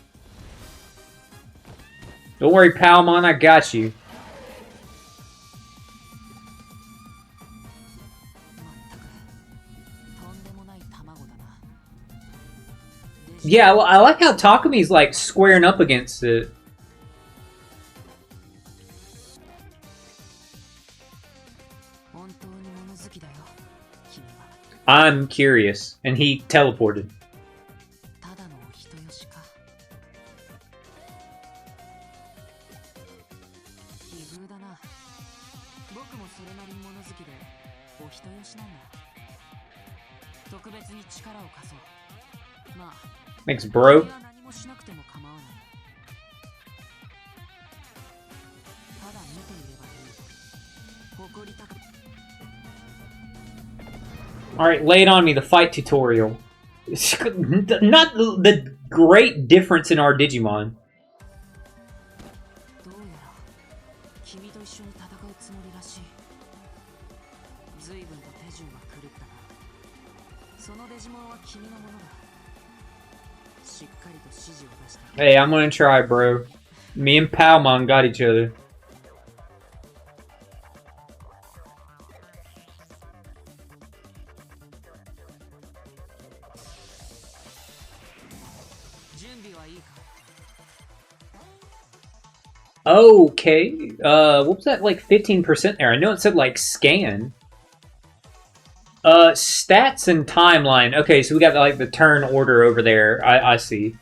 Don't worry, Palmon, I got you. Yeah, well, I like how Takumi's like squaring up against it. I'm curious, and he teleported. Thanks, bro. Alright, lay it on me, the fight tutorial. Not the great difference in our Digimon. Hey, I'm gonna try, bro. Me and Palmon got each other. Okay. What was that, like 15% there? I know it said like scan. Stats and timeline. Okay, so we got like the turn order over there. I see.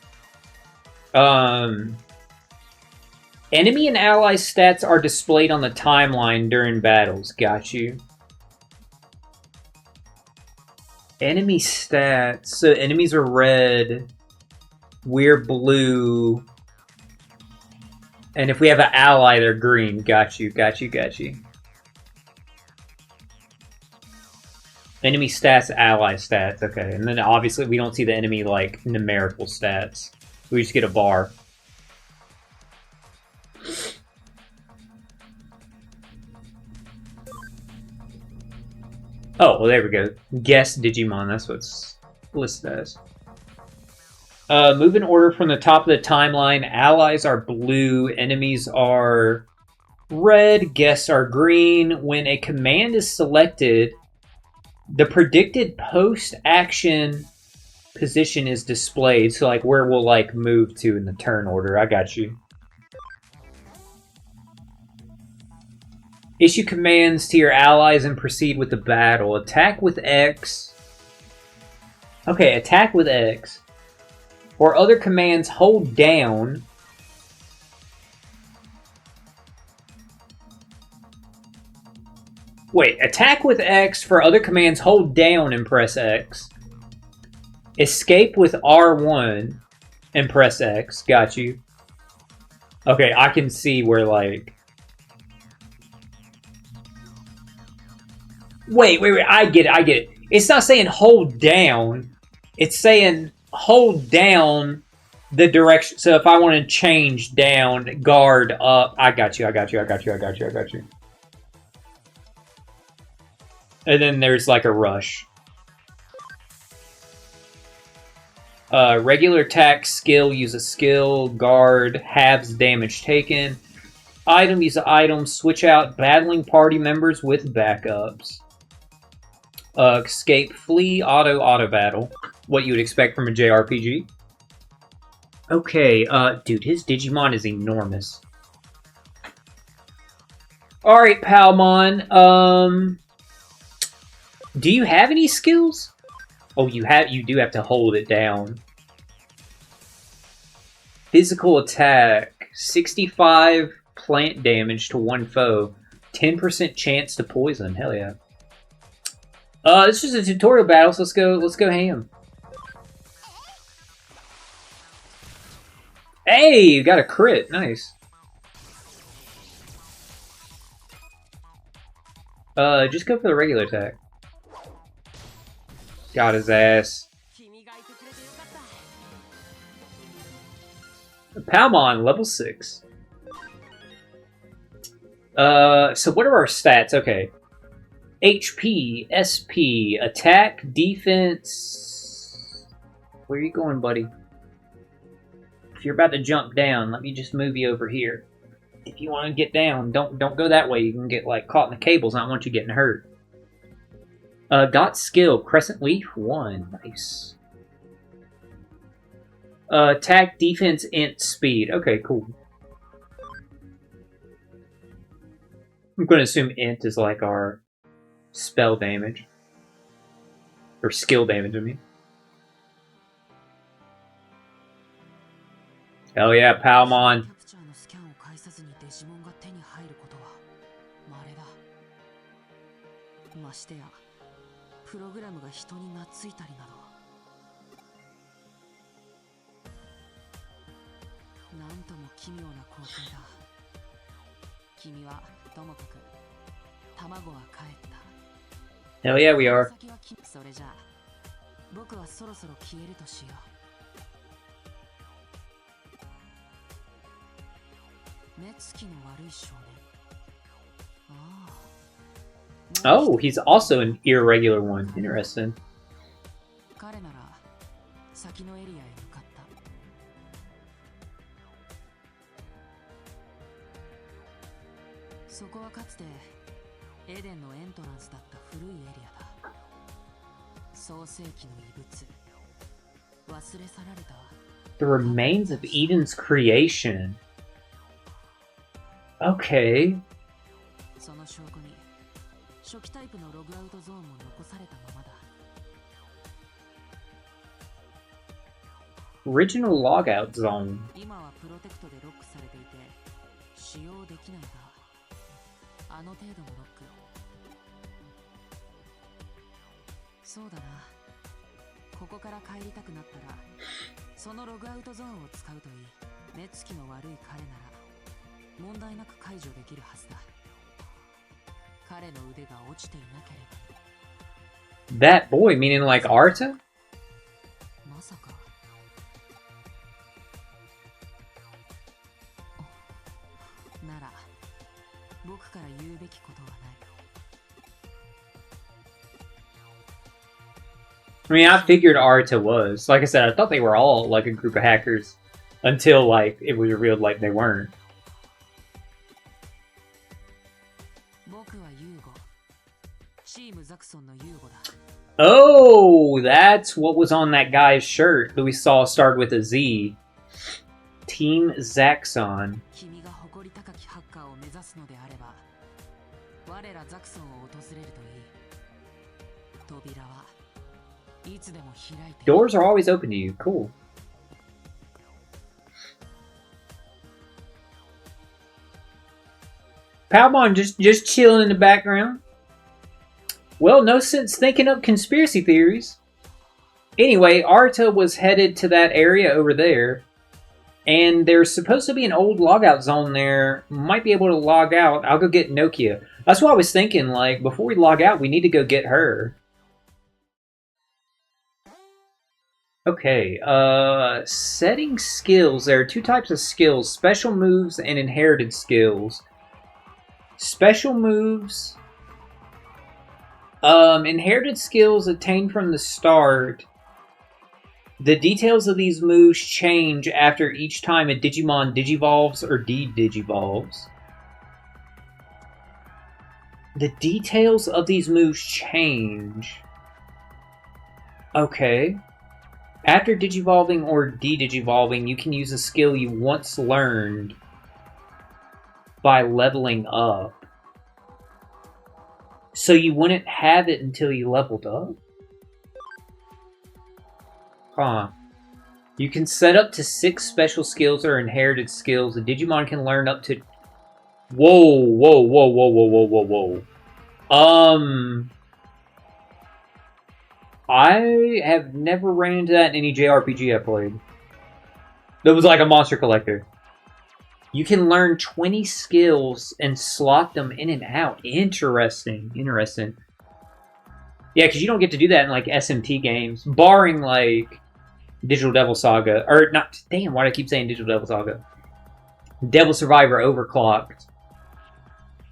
Enemy and ally stats are displayed on the timeline during battles. Got you. Enemy stats. So enemies are red. We're blue. And if we have an ally, they're green. Got you, got you, got you. Enemy stats, ally stats. Okay, and then obviously we don't see the enemy, like, numerical stats. We just get a bar. Oh, well, there we go. Guess Digimon, that's what's listed as. Move in order from the top of the timeline. Allies are blue, enemies are red, guests are green. When a command is selected, the predicted post-action position is displayed. So, like, where we'll, like, move to in the turn order. I got you. Issue commands to your allies and proceed with the battle. Attack with X. Okay, attack with X. Or other commands, hold down. Wait, attack with X. For other commands, hold down and press X. Escape with R1 and press X. Got you. Okay, I can see where, like... Wait, I get it. It's not saying hold down. It's saying hold down the direction. So if I want to change down, guard up. I got you. And then there's like a rush. Regular attack, skill, use a skill, guard, halves damage taken. Item, use an item, switch out battling party members with backups. Escape, flee, auto battle. What you would expect from a JRPG. Okay, dude, his Digimon is enormous. Alright, Palmon, do you have any skills? Oh, you do have to hold it down. Physical attack, 65 plant damage to one foe, 10% chance to poison. Hell yeah. This is just a tutorial battle, so let's go ham. Hey, you got a crit. Nice. Just go for the regular attack. Got his ass. Palmon, level 6. So what are our stats? Okay. HP, SP, attack, defense. Where are you going, buddy? If you're about to jump down, let me just move you over here. If you want to get down, don't go that way. You can get like caught in the cables. I don't want you getting hurt. Got skill, Crescent Leaf 1. Nice. Attack, defense, int, speed. Okay, cool. I'm going to assume int is like our spell damage. Or skill damage, I mean. Hell yeah, Palmon. Hell yeah, we are. Oh, he's also an irregular one. Interesting. The remains of Eden's creation. Okay. Original logout zone. That boy, meaning like Arta? I mean, I figured Arta was. Like I said, I thought they were all like a group of hackers until like it was revealed like they weren't. Oh, that's what was on that guy's shirt that we saw start with a Z. Team Zaxxon. Doors are always open to you. Cool. Palmon just chilling in the background. Well, no sense thinking up conspiracy theories. Anyway, Arta was headed to that area over there. And there's supposed to be an old logout zone there. Might be able to log out. I'll go get Nokia. That's what I was thinking. Like, before we log out, we need to go get her. Okay, setting skills. There are two types of skills. Special moves and inherited skills. Special moves. Inherited skills attained from the start. The details of these moves change after each time a Digimon digivolves or de-digivolves. The details of these moves change. Okay. After digivolving or de-digivolving, you can use a skill you once learned by leveling up. So you wouldn't have it until you leveled up? Huh. You can set up to 6 special skills or inherited skills. A Digimon can learn up to... Whoa. I have never ran into that in any JRPG I played. That was like a monster collector. You can learn 20 skills and slot them in and out. Interesting. Yeah, because you don't get to do that in like SMT games. Barring like Digital Devil Saga. Or not, damn, why do I keep saying Digital Devil Saga? Devil Survivor Overclocked.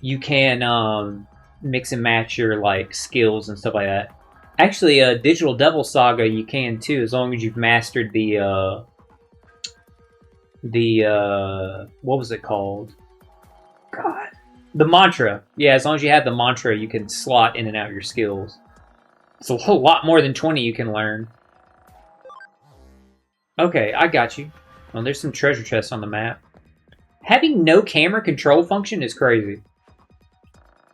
You can mix and match your like skills and stuff like that. Actually, Digital Devil Saga you can too, as long as you've mastered the what was it called? God, the mantra. Yeah, as long as you have the mantra, you can slot in and out your skills. It's a whole lot more than 20 you can learn. Okay, I got you. Well, there's some treasure chests on the map. Having no camera control function is crazy.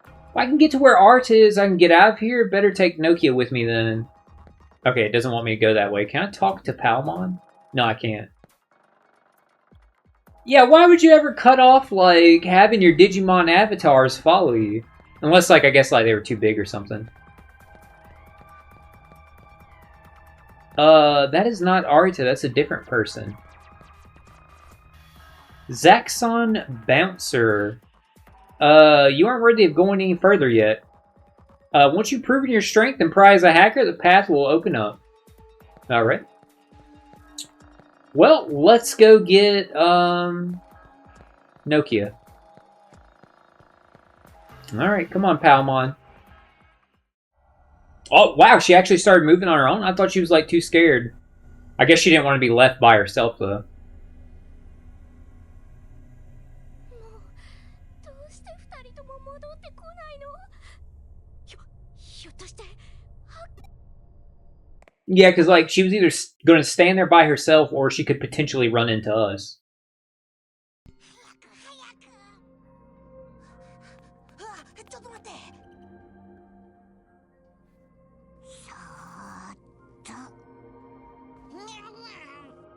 If I can get to where Art is, I can get out of here. Better take Nokia with me then. Okay, it doesn't want me to go that way. Can I talk to Palmon? No, I can't. Yeah, why would you ever cut off, like, having your Digimon avatars follow you? Unless, like, I guess, like, they were too big or something. That is not Arita. That's a different person. Zaxxon Bouncer. You aren't worthy of going any further yet. Once you've proven your strength and prize a hacker, the path will open up. Alright. Well, let's go get, Nokia. Alright, come on, Palmon. Oh, wow, she actually started moving on her own? I thought she was, like, too scared. I guess she didn't want to be left by herself, though. Yeah, because, like, she was either going to stand there by herself or she could potentially run into us.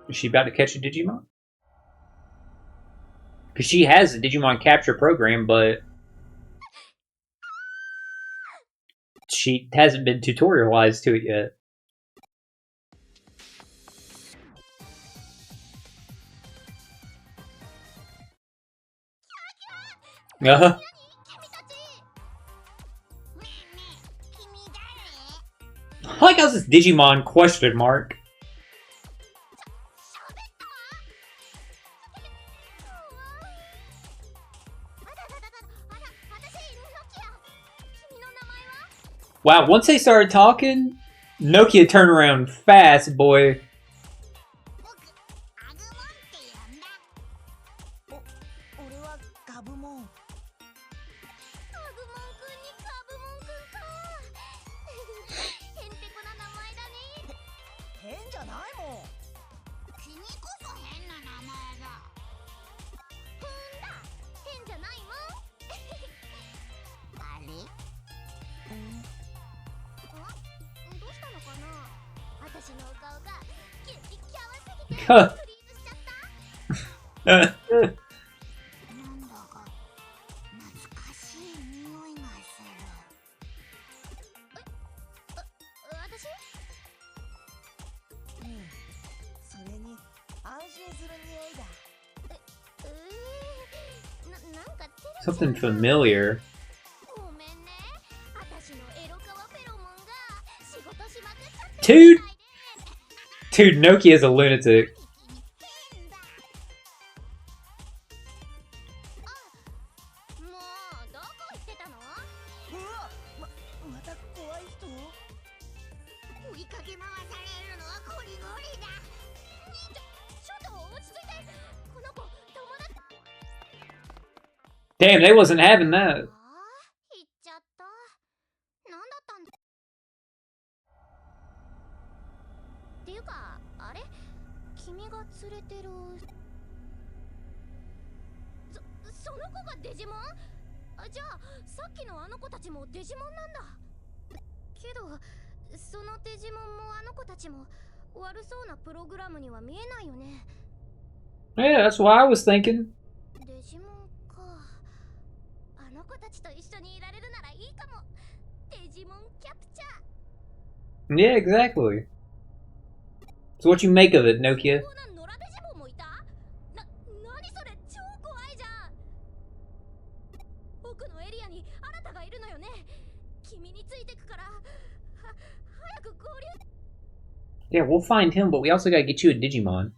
Is she about to catch a Digimon? Because she has a Digimon capture program, but she hasn't been tutorialized to it yet. I like how this Digimon question mark. Wow, once they started talking, Nokia turned around fast, boy. Something familiar. Dude! Dude, Nokia is a lunatic. Damn, they wasn't having that. Yeah, that's what I was thinking. Yeah, exactly. So what you make of it, Nokia? Yeah, we'll find him, but we also gotta get you a Digimon.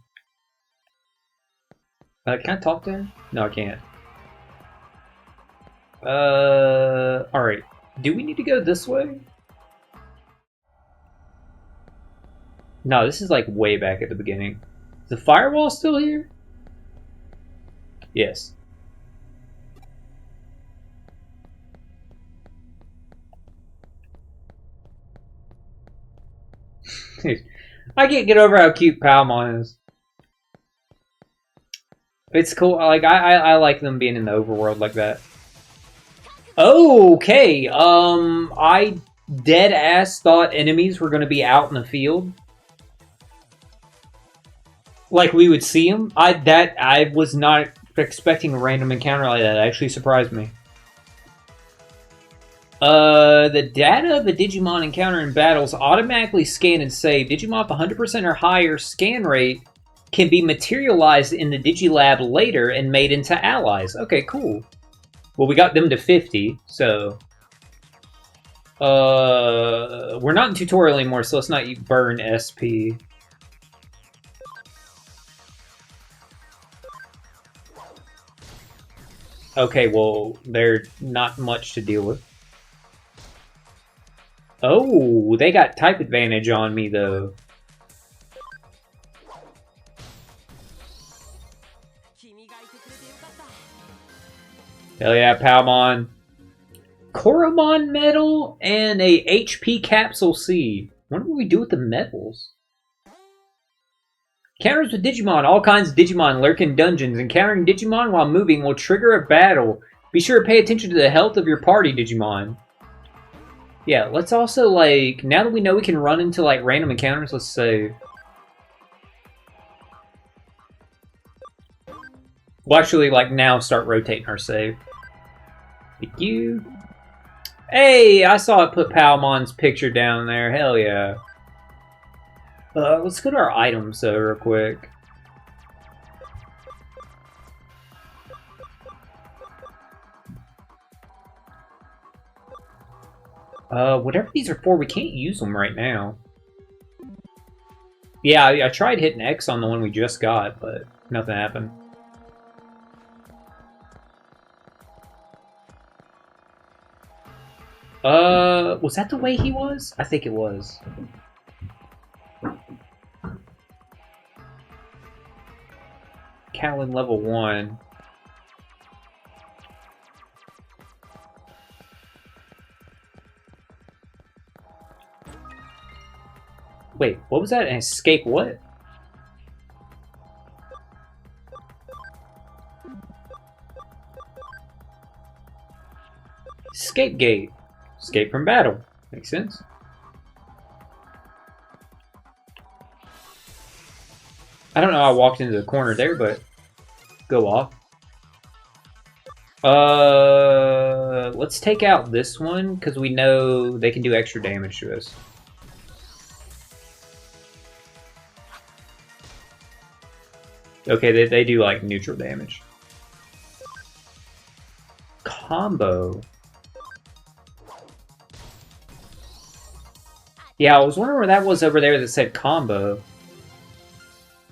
Can I talk to him? No, I can't. Alright. Do we need to go this way? No, this is like way back at the beginning. Is the firewall still here? Yes. I can't get over how cute Palmon is. It's cool. Like I like them being in the overworld like that. Okay. I dead ass thought enemies were gonna be out in the field. Like we would see them. I was not expecting a random encounter like that. It actually surprised me. The data of a Digimon encounter in battles automatically scan and save. Digimon with 100% or higher scan rate can be materialized in the Digilab later and made into allies. Okay, cool. Well, we got them to 50, so... we're not in tutorial anymore, so let's not burn SP. Okay, well, they're not much to deal with. Oh, they got type advantage on me, though. Hell yeah, Palmon. Koromon medal and a HP capsule C. What do we do with the medals? Encounters with Digimon. All kinds of Digimon lurk in dungeons. Encountering Digimon while moving will trigger a battle. Be sure to pay attention to the health of your party Digimon. Yeah, let's also, like, now that we know we can run into, like, random encounters, let's save. We'll actually, like, now start rotating our save. Thank you. Hey, I saw it put Palmon's picture down there. Hell yeah. Let's go to our items, though, real quick. Whatever these are for, we can't use them right now. Yeah, I tried hitting X on the one we just got, but nothing happened. Was that the way he was? I think it was. Callan level 1. Wait, what was that? An escape what? Escape gate. Escape from battle. Makes sense. I don't know how I walked into the corner there, but go off. Let's take out this one, because we know they can do extra damage to us. Okay, they do, like, neutral damage. Combo. Yeah, I was wondering where that was over there that said combo.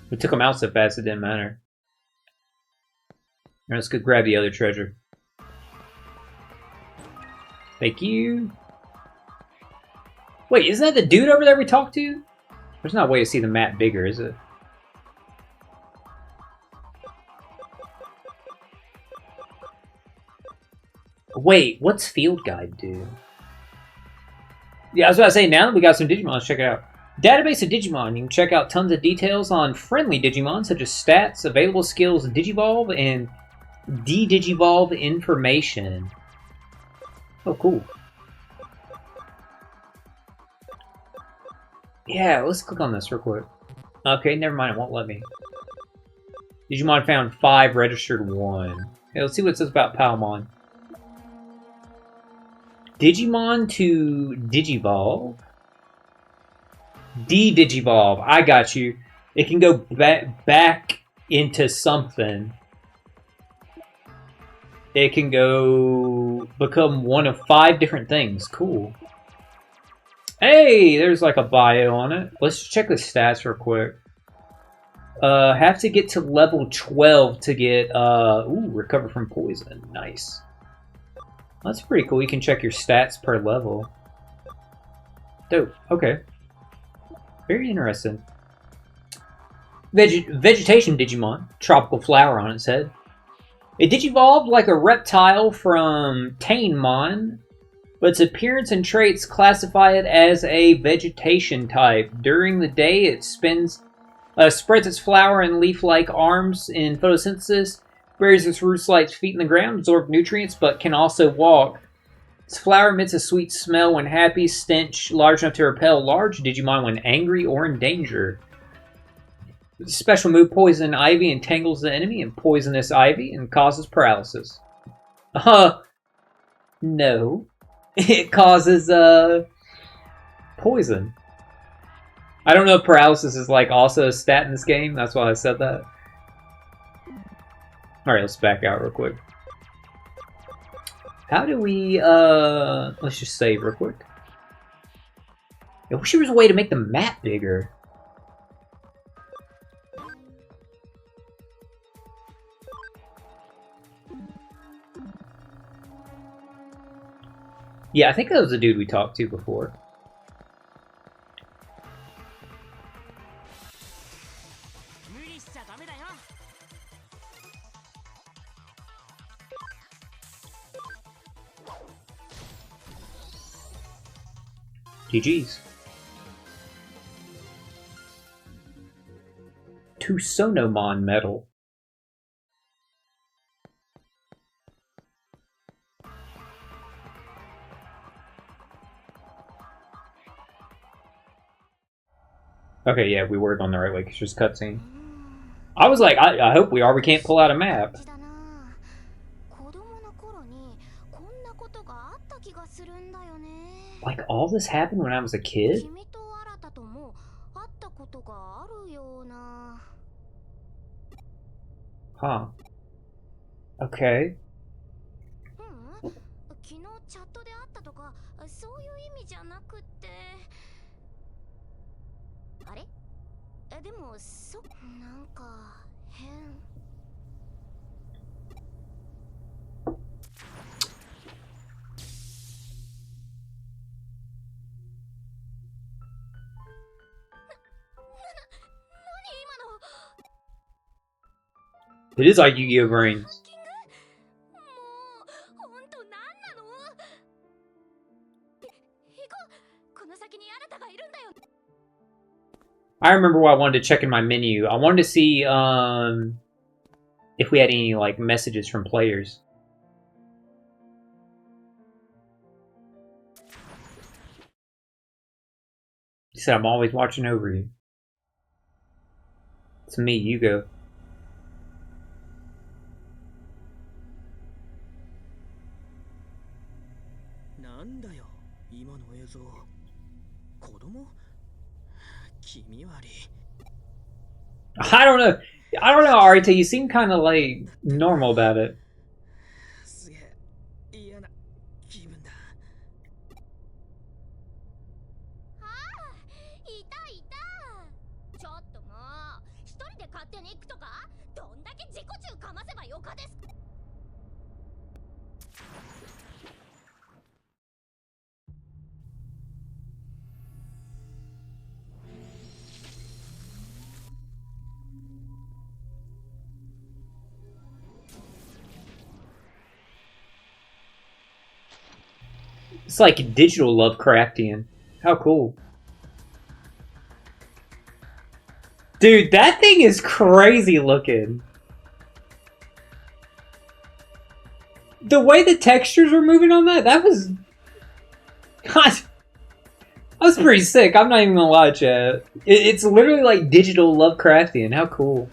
We took them out so fast it didn't matter. Alright, let's go grab the other treasure. Thank you. Wait, isn't that the dude over there we talked to? There's not a way to see the map bigger, is it? Wait, what's Field Guide do? Yeah, I was about to say, now that we got some Digimon, let's check it out. Database of Digimon. You can check out tons of details on friendly Digimon, such as stats, available skills, Digivolve, and de-Digivolve information. Oh, cool. Yeah, let's click on this real quick. Okay, never mind, it won't let me. Digimon found 5, registered 1. Okay, let's see what it says about Palmon. Digimon to Digivolve. De-Digivolve. I got you. It can go back into something. It can go become one of 5 different things. Cool. Hey, there's like a bio on it. Let's check the stats real quick. Have to get to level 12 to get, ooh, recover from poison. Nice. That's pretty cool. You can check your stats per level. Dope. Okay. Very interesting. Vegetation Digimon. Tropical flower on its head. It digivolved like a reptile from Tainmon, but its appearance and traits classify it as a vegetation type. During the day, it spreads its flower and leaf-like arms in photosynthesis, buries its roots like feet in the ground, absorb nutrients, but can also walk. Its flower emits a sweet smell when happy, stench large enough to repel large Digimon when angry or in danger. Special move, Poison Ivy entangles the enemy in poisonous ivy and causes paralysis. No. It causes, poison. I don't know if paralysis is, like, also a stat in this game. That's why I said that. Alright, let's back out real quick. How do we, let's just save real quick. I wish there was a way to make the map bigger. Yeah, I think that was the dude we talked to before. GG's. Tusonomon medal. Okay, yeah, we were on the right way, because just cutscene. I was like, I hope we are. We can't pull out a map. Like, all this happened when I was a kid? Huh. Okay. It is like Yu-Gi-Oh! Brains. I remember what I wanted to check in my menu. I wanted to see if we had any like messages from players. He said, "I'm always watching over you." It's me, you go. I don't know. Arita. You seem kind of like normal about it. It's like digital Lovecraftian. How cool. Dude, that thing is crazy looking. The way the textures were moving on that was... God, that was pretty sick. I'm not even gonna lie, chat. It's literally like digital Lovecraftian. How cool.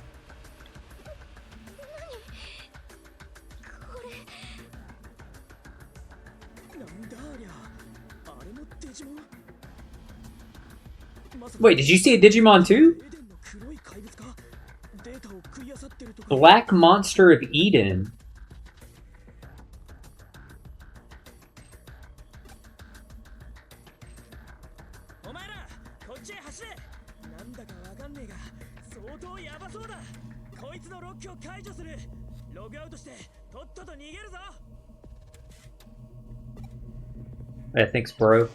Wait, did you see a Digimon too? Black Monster of Eden. Thanks, bro.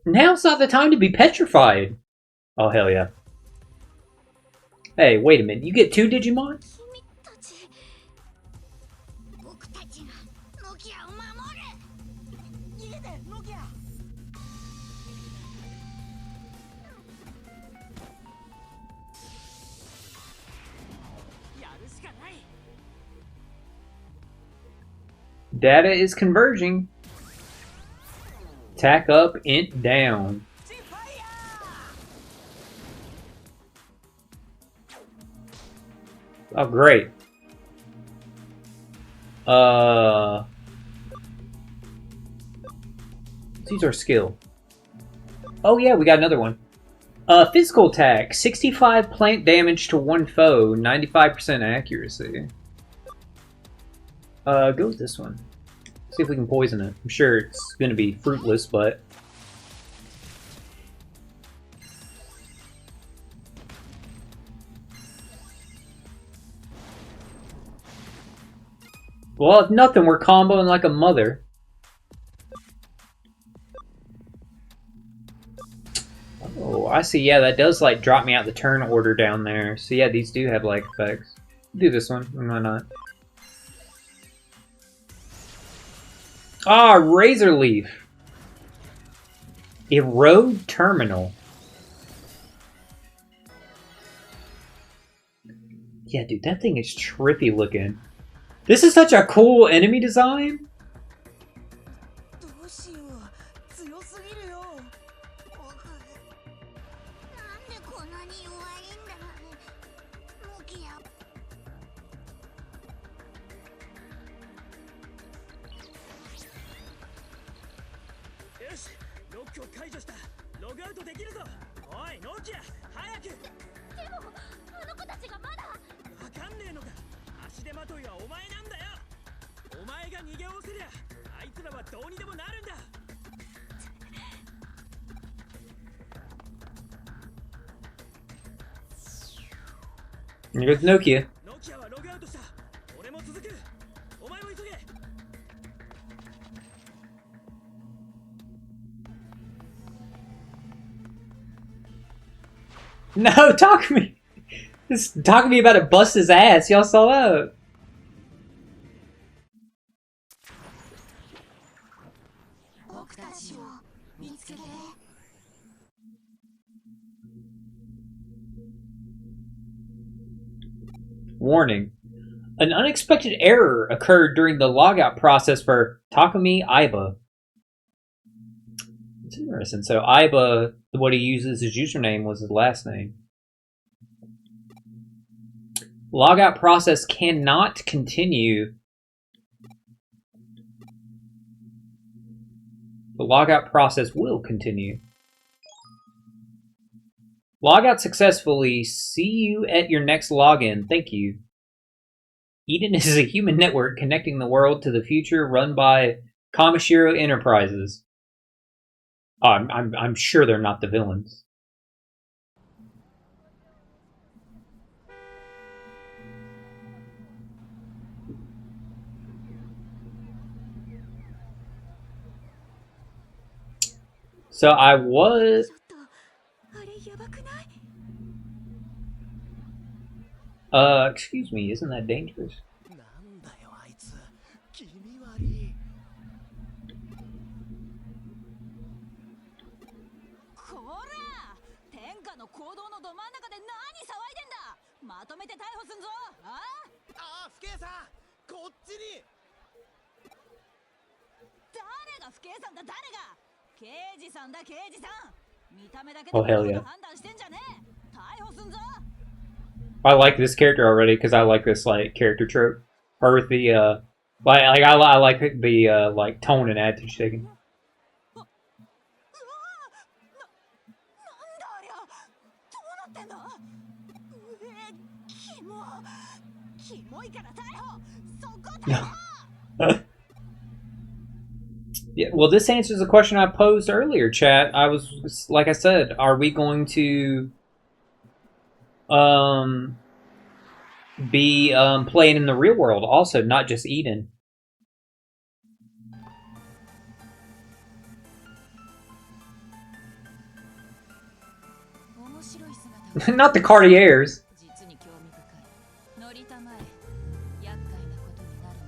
Now's not the time to be petrified. Oh, hell yeah. Hey, wait a minute. You get 2 Digimon? 君たち僕たちがノキアを守る逃げてノキアやるしかない Data is converging. Tack up, int down. Oh, great. Let's use our skill. Oh yeah, we got another one. Physical attack. 65 plant damage to one foe. 95% accuracy. Go with this one. See if we can poison it. I'm sure it's gonna be fruitless, but... Well, if nothing, we're comboing like a mother. Oh, I see. Yeah, that does, like, drop me out the turn order down there. So yeah, these do have, like, effects. Do this one. Why not? Ah, Razor Leaf. Erode Terminal. Yeah, dude, that thing is trippy looking. This is such a cool enemy design. どうしよう強すぎるよ僕なんでこんなに弱いんだノキア よしロックを解除したログアウトできるぞおいノキア早くでもあの子たちがまだわかんねえのか足手まといはお前なんだよお前が逃げおおせりゃあいつらはどうにでもなるんだ Here goes Nokia. ノキアはログアウトした俺も続くお前も急げ No, Takumi! This Takumi about to bust his ass. Y'all saw that? Warning. An unexpected error occurred during the logout process for Takumi Aiba. It's interesting. So Aiba, what he uses his username was his last name. Logout process cannot continue. The logout process will continue. Logout successfully. See you at your next login. Thank you. Eden is a human network connecting the world to the future, run by Kamishiro Enterprises. Oh, I'm sure they're not the villains. So I was. ちょっとあれやばくない Excuse me, isn't that dangerous? なんだよあいつ気味悪いこら天下の行動のど真ん中で何騒いでんだまとめて逮捕すんぞあああ不敬さんこっちに誰が不敬さんだ誰が刑事さんだ刑事さん見た目だけで Oh, hell yeah. 判断してんじゃねえ逮捕すんぞ I like this character already because I like this like character trope, or with the I like the like tone and attitude she's taking. なんだありゃどうなってんだキモいから逮捕そこ Yeah, well, this answers a question I posed earlier, chat. I was, like I said, are we going to um, be playing in the real world also, not just Eden? Not the Cartiers. 実に興味深い。乗りたまえ。厄介なことになる前。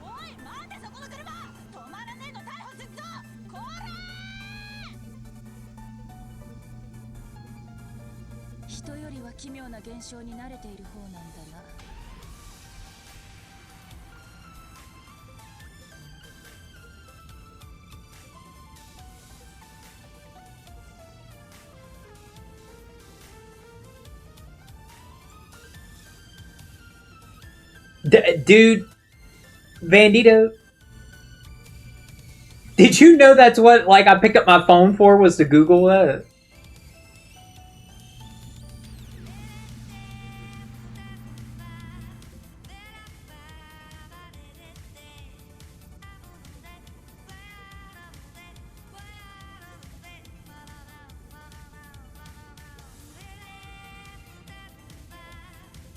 おい、待てそこの車。止まらねえの逮捕すっぞ。こらー。人よりは奇妙な現象に慣れている方なんだな。Dude, Vandito, did you know that's what like I picked up my phone for was to Google that?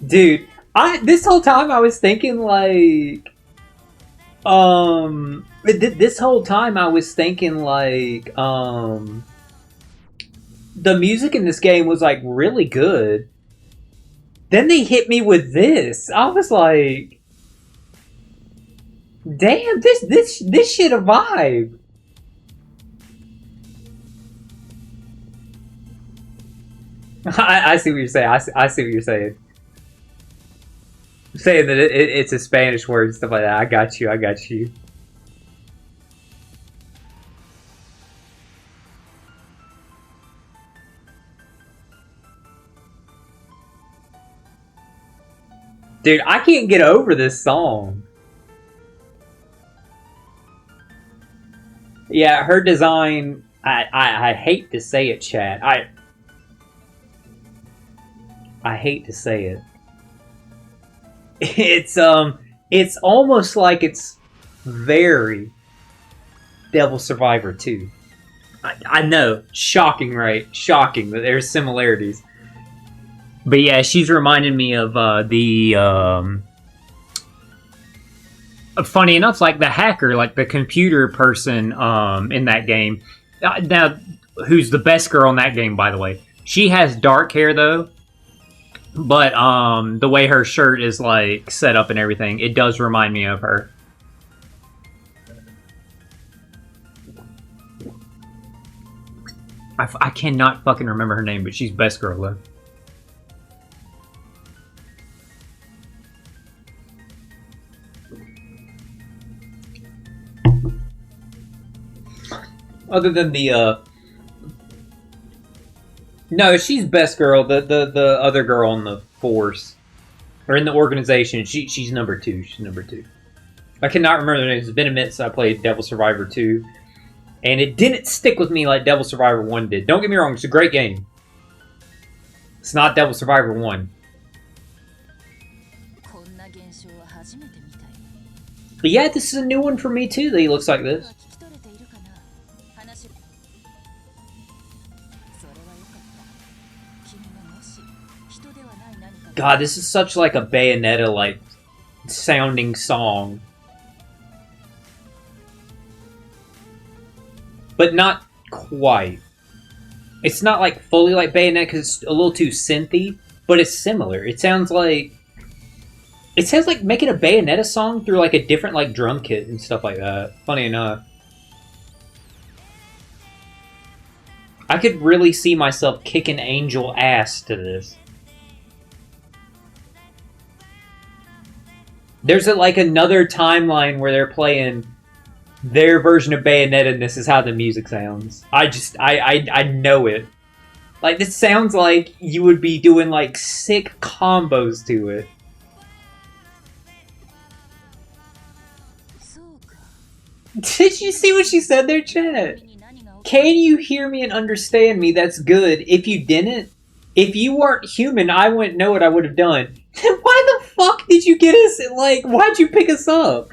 Dude, this whole time I was thinking like this whole time I was thinking like the music in this game was like really good. Then they hit me with this. I was like, damn, this shit a vibe. I see what you're saying. I see what you're saying. Saying that it's a Spanish word and stuff like that. I got you. I got you. Dude, I can't get over this song. Yeah, her design. I hate to say it, chat. I hate to say it. It's almost like it's very Devil Survivor 2. I know, shocking, right? Shocking that there's similarities. But yeah, she's reminding me of funny enough, like the hacker, like the computer person in that game. Now, who's the best girl in that game, by the way? She has dark hair though. But the way her shirt is like set up and everything, it does remind me of her. I cannot fucking remember her name, but she's best girl though. Other than the no, she's best girl. The other girl in the force or in the organization, she's number 2. She's number 2. I cannot remember the name. It's been a minute since I played Devil Survivor 2, and it didn't stick with me like Devil Survivor 1 did. Don't get me wrong; it's a great game. It's not Devil Survivor 1. But yeah, this is a new one for me too. That he looks like this. God, this is such like a Bayonetta like sounding song. But not quite. It's not like fully like Bayonetta because it's a little too synthy, but it's similar. It sounds like making a Bayonetta song through like a different like drum kit and stuff like that. Funny enough. I could really see myself kicking Angel ass to this. There's like another timeline where they're playing their version of Bayonetta and this is how the music sounds. I know it. Like, this sounds like you would be doing like sick combos to it. Did you see what she said there, chat? Can you hear me and understand me? That's good. If you didn't, if you weren't human, I wouldn't know what I would have done. Then why the fuck did you get us? Like, why'd you pick us up?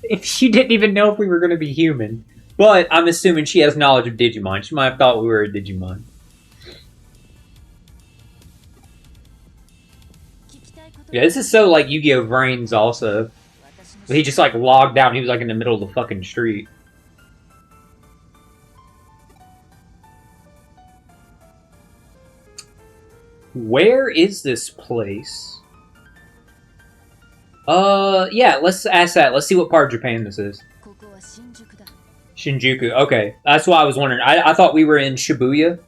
If she didn't even know if we were going to be human. But I'm assuming she has knowledge of Digimon. She might have thought we were a Digimon. Yeah, this is so like Yu-Gi-Oh! Brains also. He just like logged out and he was like in the middle of the fucking street. Where is this place? Yeah, let's ask that. Let's see what part of Japan this is. Shinjuku. Okay, that's why I was wondering. I thought we were in Shibuya,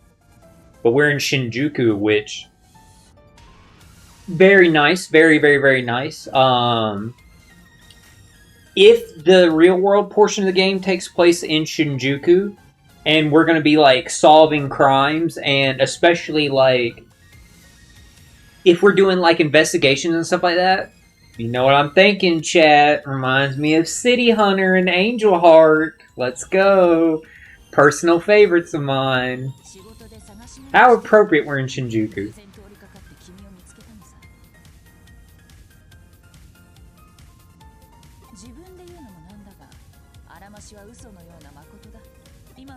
but we're in Shinjuku, which very nice, very very very nice. If the real world portion of the game takes place in Shinjuku, and we're gonna be like solving crimes, and especially like if we're doing like investigations and stuff like that, you know what I'm thinking, chat? Reminds me of City Hunter and Angel Heart. Let's go. Personal favorites of mine. How appropriate we're in Shinjuku.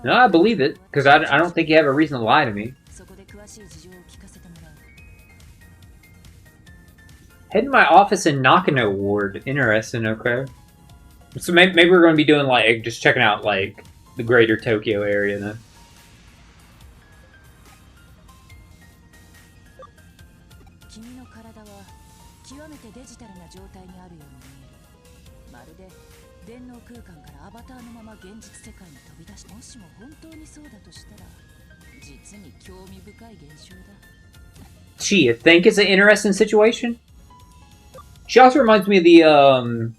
No, I believe it, because I don't think you have a reason to lie to me. Head to my office in Nakano Ward. Interesting, okay. So maybe we're going to be doing, like, just checking out, like, the greater Tokyo area, then. Gee, I think it's an interesting situation. She also reminds me of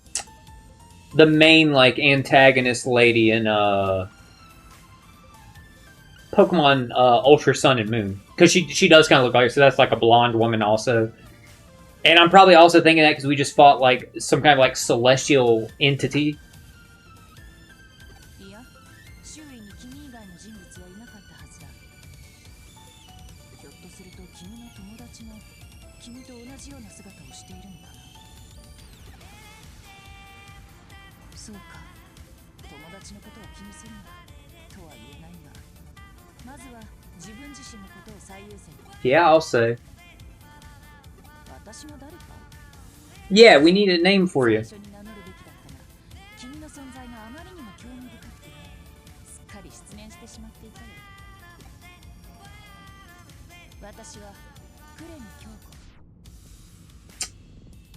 the main like antagonist lady in Pokemon Ultra Sun and Moon, because she does kind of look like her. So that's like a blonde woman also. And I'm probably also thinking that because we just fought like some kind of like celestial entity. Yeah, I'll say. Yeah, we need a name for you.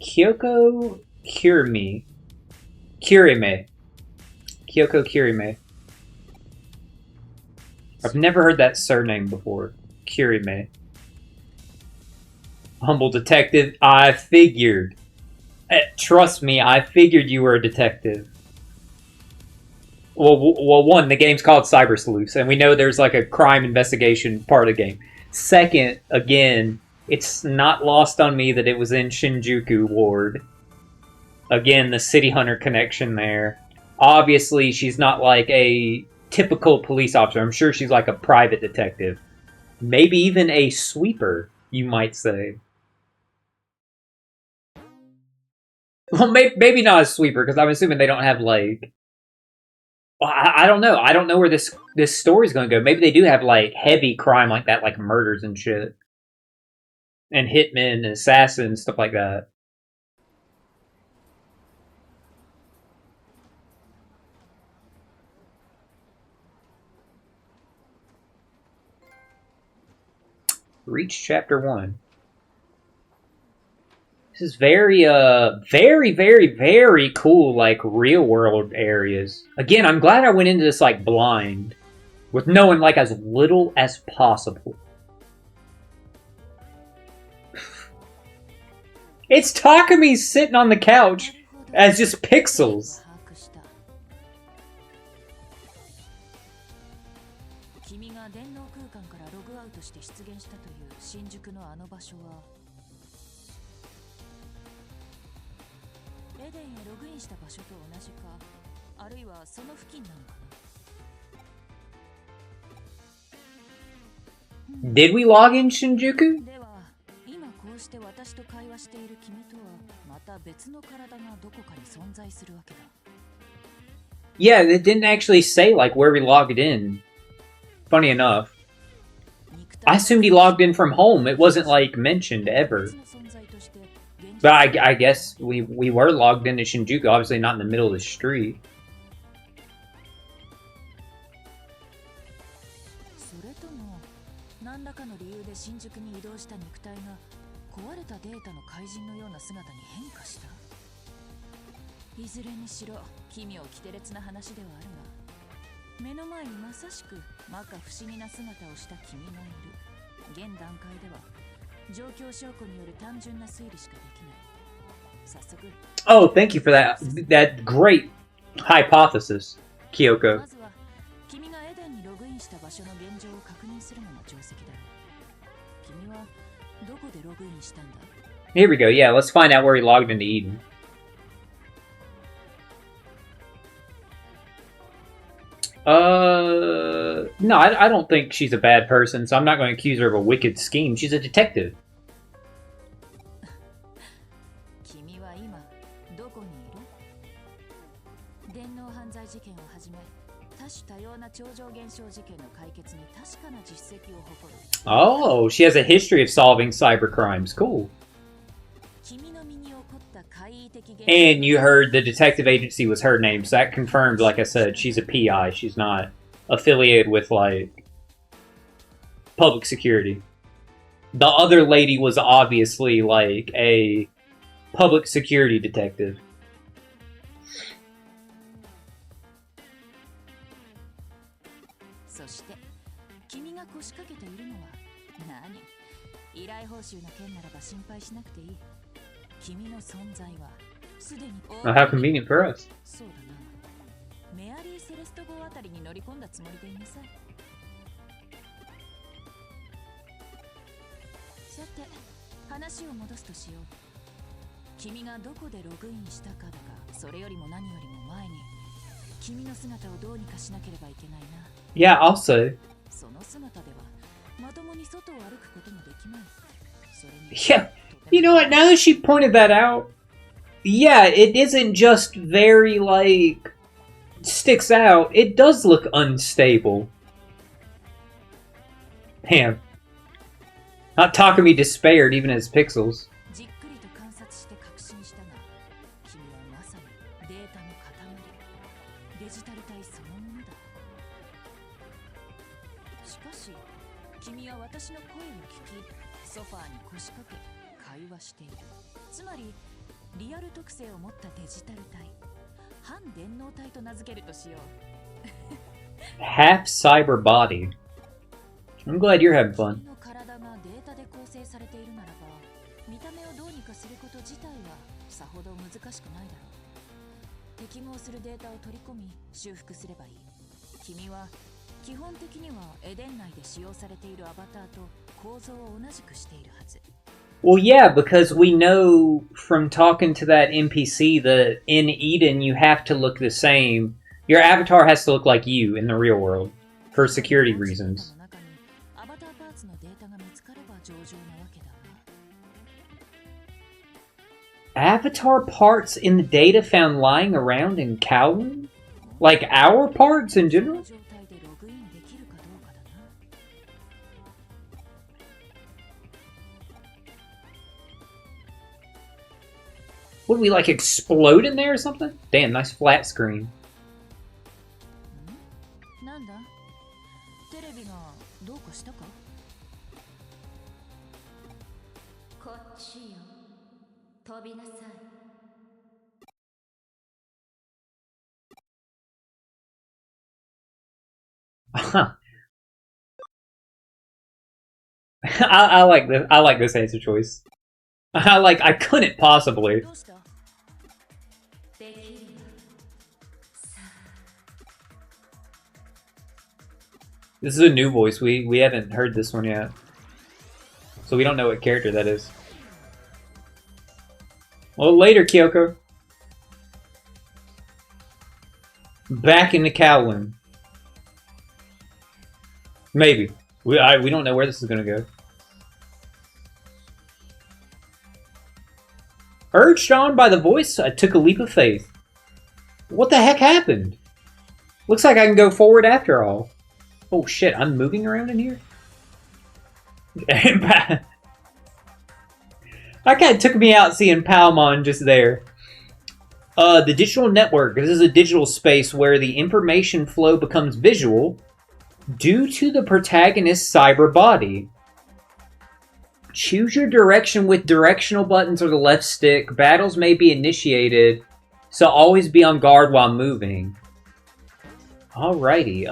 Kyoko Kirime. Kirime. Kyoko Kirime. I've never heard that surname before. Kirime. Humble detective. I figured. Trust me, I figured you were a detective. Well, one, the game's called Cyber Sleuth, and we know there's like a crime investigation part of the game. Second, again, it's not lost on me that it was in Shinjuku Ward. Again, the City Hunter connection there. Obviously, she's not like a typical police officer. I'm sure she's like a private detective. Maybe even a sweeper, you might say. Well, maybe not a sweeper, because I'm assuming they don't have, like... Well, I don't know. I don't know where this story's going to go. Maybe they do have, like, heavy crime like that, like murders and shit. And hitmen and assassins, stuff like that. Reach chapter 1. This is very, very cool, like, real-world areas. Again, I'm glad I went into this, like, blind. With knowing, like, as little as possible. It's Takumi sitting on the couch as just pixels. Did we log in Shinjuku? Yeah, it didn't actually say like where we logged in. Funny enough. I assumed he logged in from home. It wasn't like mentioned ever. But I guess we were logged into Shinjuku, obviously not in the middle of the street. Oh, thank you for that great hypothesis, Kyoko. Here we go. Yeah, let's find out where he logged into Eden. No, I don't think she's a bad person, so I'm not going to accuse her of a wicked scheme. She's a detective. Oh, she has a history of solving cyber crimes. Cool. And you heard the detective agency was her name, so that confirmed, like I said, she's a PI. She's not affiliated with, like, public security. The other lady was obviously, like, a public security detective. Oh, how convenient for us. Yeah, also. Yeah, you know what? Now that she pointed that out, yeah, it isn't just very, like, sticks out. It does look unstable. Damn. Not Takumi despaired even as pixels. Half cyber body. I'm glad you're having fun. Well, yeah, because we know from talking to that NPC that in Eden you have to look the same. Your avatar has to look like you in the real world for security reasons. Avatar parts in the data found lying around in Kowloon? Like our parts in general? Would we like explode in there or something? Damn, nice flat screen. I like this. I like this answer choice. I couldn't possibly. This is a new voice. We haven't heard this one yet, so we don't know what character that is. Well, later, Kyoko. Back in the Kowloon. Maybe. We don't know where this is gonna go. Urged on by the voice, I took a leap of faith. What the heck happened? Looks like I can go forward after all. Oh shit, I'm moving around in here? That kind of took me out seeing Palmon just there. The digital network. This is a digital space where the information flow becomes visual due to the protagonist's cyber body. Choose your direction with directional buttons or the left stick. Battles may be initiated, so always be on guard while moving. Alrighty,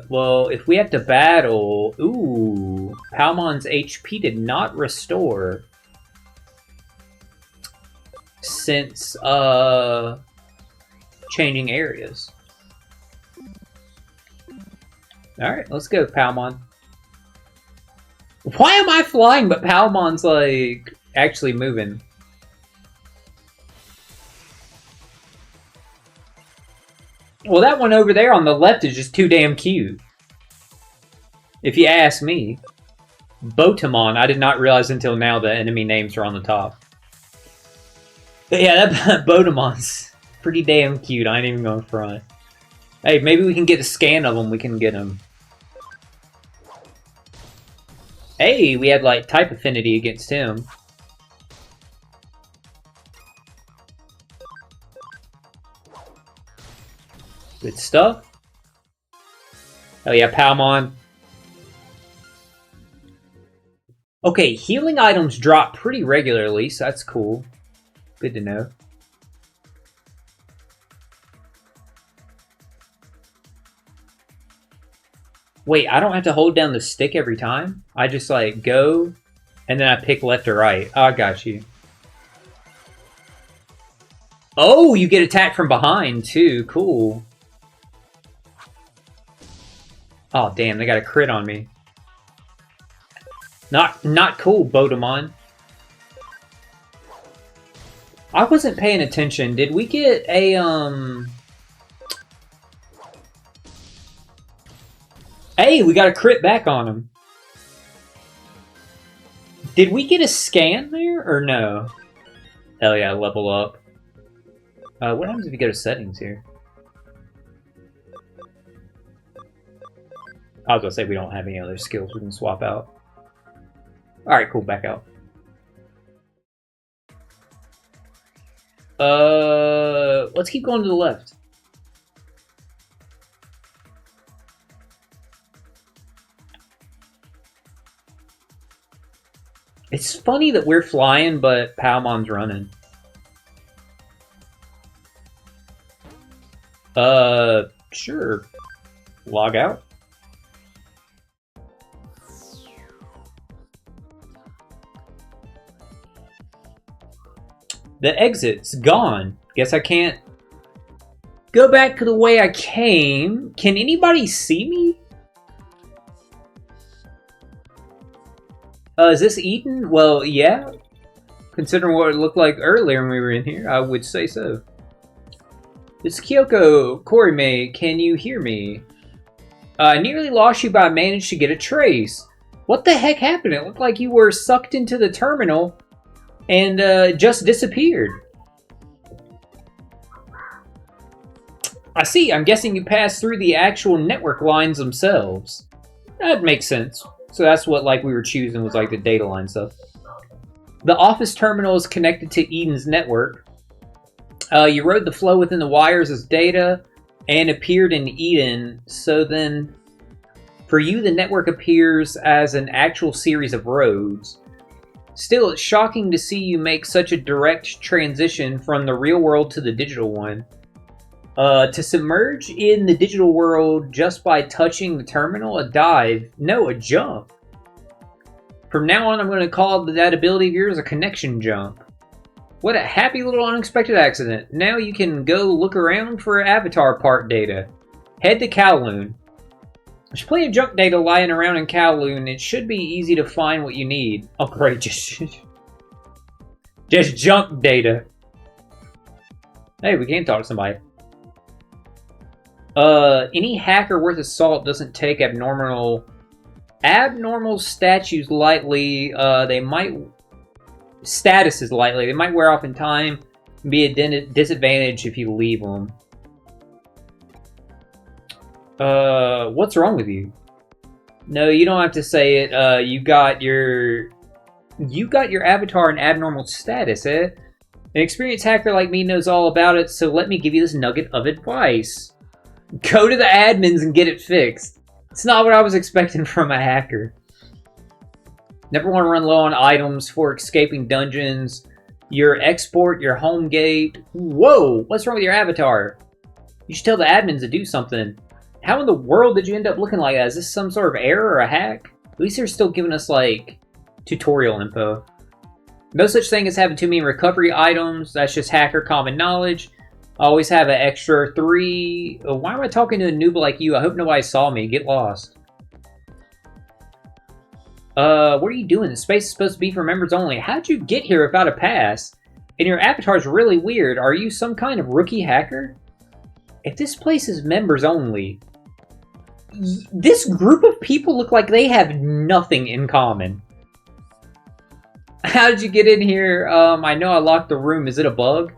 well, if we have to battle... Ooh, Palmon's HP did not restore. Since, changing areas. Alright, let's go, Palmon. Why am I flying but Palmon's, like, actually moving? Well, that one over there on the left is just too damn cute. If you ask me. Botamon, I did not realize until now the enemy names are on the top. But yeah, that Botamon's pretty damn cute. I ain't even going front. Hey, maybe we can get a scan of them. We can get them. Hey, we had like type affinity against him. Good stuff. Oh yeah, Palmon. Okay, healing items drop pretty regularly, so that's cool. Good to know. Wait, I don't have to hold down the stick every time? I just, like, go, and then I pick left or right. Oh, I got you. Oh, you get attacked from behind, too. Cool. Oh, damn, they got a crit on me. Not cool, Botamon. I wasn't paying attention. Did we get a, Hey, we got a crit back on him. Did we get a scan there, or no? Hell yeah, level up. What happens if you go to settings here? I was gonna say we don't have any other skills we can swap out. Alright, cool, back out. Let's keep going to the left. It's funny that we're flying, but Palmon's running. Sure. Log out. The exit's gone. Guess I can't go back to the way I came. Can anybody see me? Is this Eden? Well, yeah. Considering what it looked like earlier when we were in here, I would say so. It's Kyoko. Korime, can you hear me? I nearly lost you, but I managed to get a trace. What the heck happened? It looked like you were sucked into the terminal and just disappeared. I see. I'm guessing you passed through the actual network lines themselves. That makes sense. So that's what like we were choosing was like the data line stuff. The office terminal is connected to Eden's network. You rode the flow within the wires as data and appeared in Eden. So then for you, the network appears as an actual series of roads. Still, it's shocking to see you make such a direct transition from the real world to the digital one. To submerge in the digital world just by touching the terminal, a dive. No, a jump. From now on, I'm going to call that ability of yours a connection jump. What a happy little unexpected accident. Now you can go look around for avatar part data. Head to Kowloon. There's plenty of junk data lying around in Kowloon. It should be easy to find what you need. Oh great, just junk data. Hey, we can talk to somebody. Any hacker worth of salt doesn't take abnormal statues lightly. They might statuses lightly. They might wear off in time and be a disadvantage if you leave them. What's wrong with you? No, you don't have to say it. You got your avatar an abnormal status, eh? An experienced hacker like me knows all about it, so let me give you this nugget of advice. Go to the admins and get it fixed. It's not what I was expecting from a hacker. Never want to run low on items for escaping dungeons. Your export, your home gate. Whoa, what's wrong with your avatar? You should tell the admins to do something. How in the world did you end up looking like that? Is this some sort of error or a hack? At least they're still giving us, like, tutorial info. No such thing as having too many recovery items. That's just hacker common knowledge. I always have an extra 3... Oh, why am I talking to a noob like you? I hope nobody saw me. Get lost. What are you doing? The space is supposed to be for members only. How'd you get here without a pass? And your avatar's really weird. Are you some kind of rookie hacker? If this place is members only... This group of people look like they have nothing in common. How did you get in here? I know I locked the room. Is it a bug?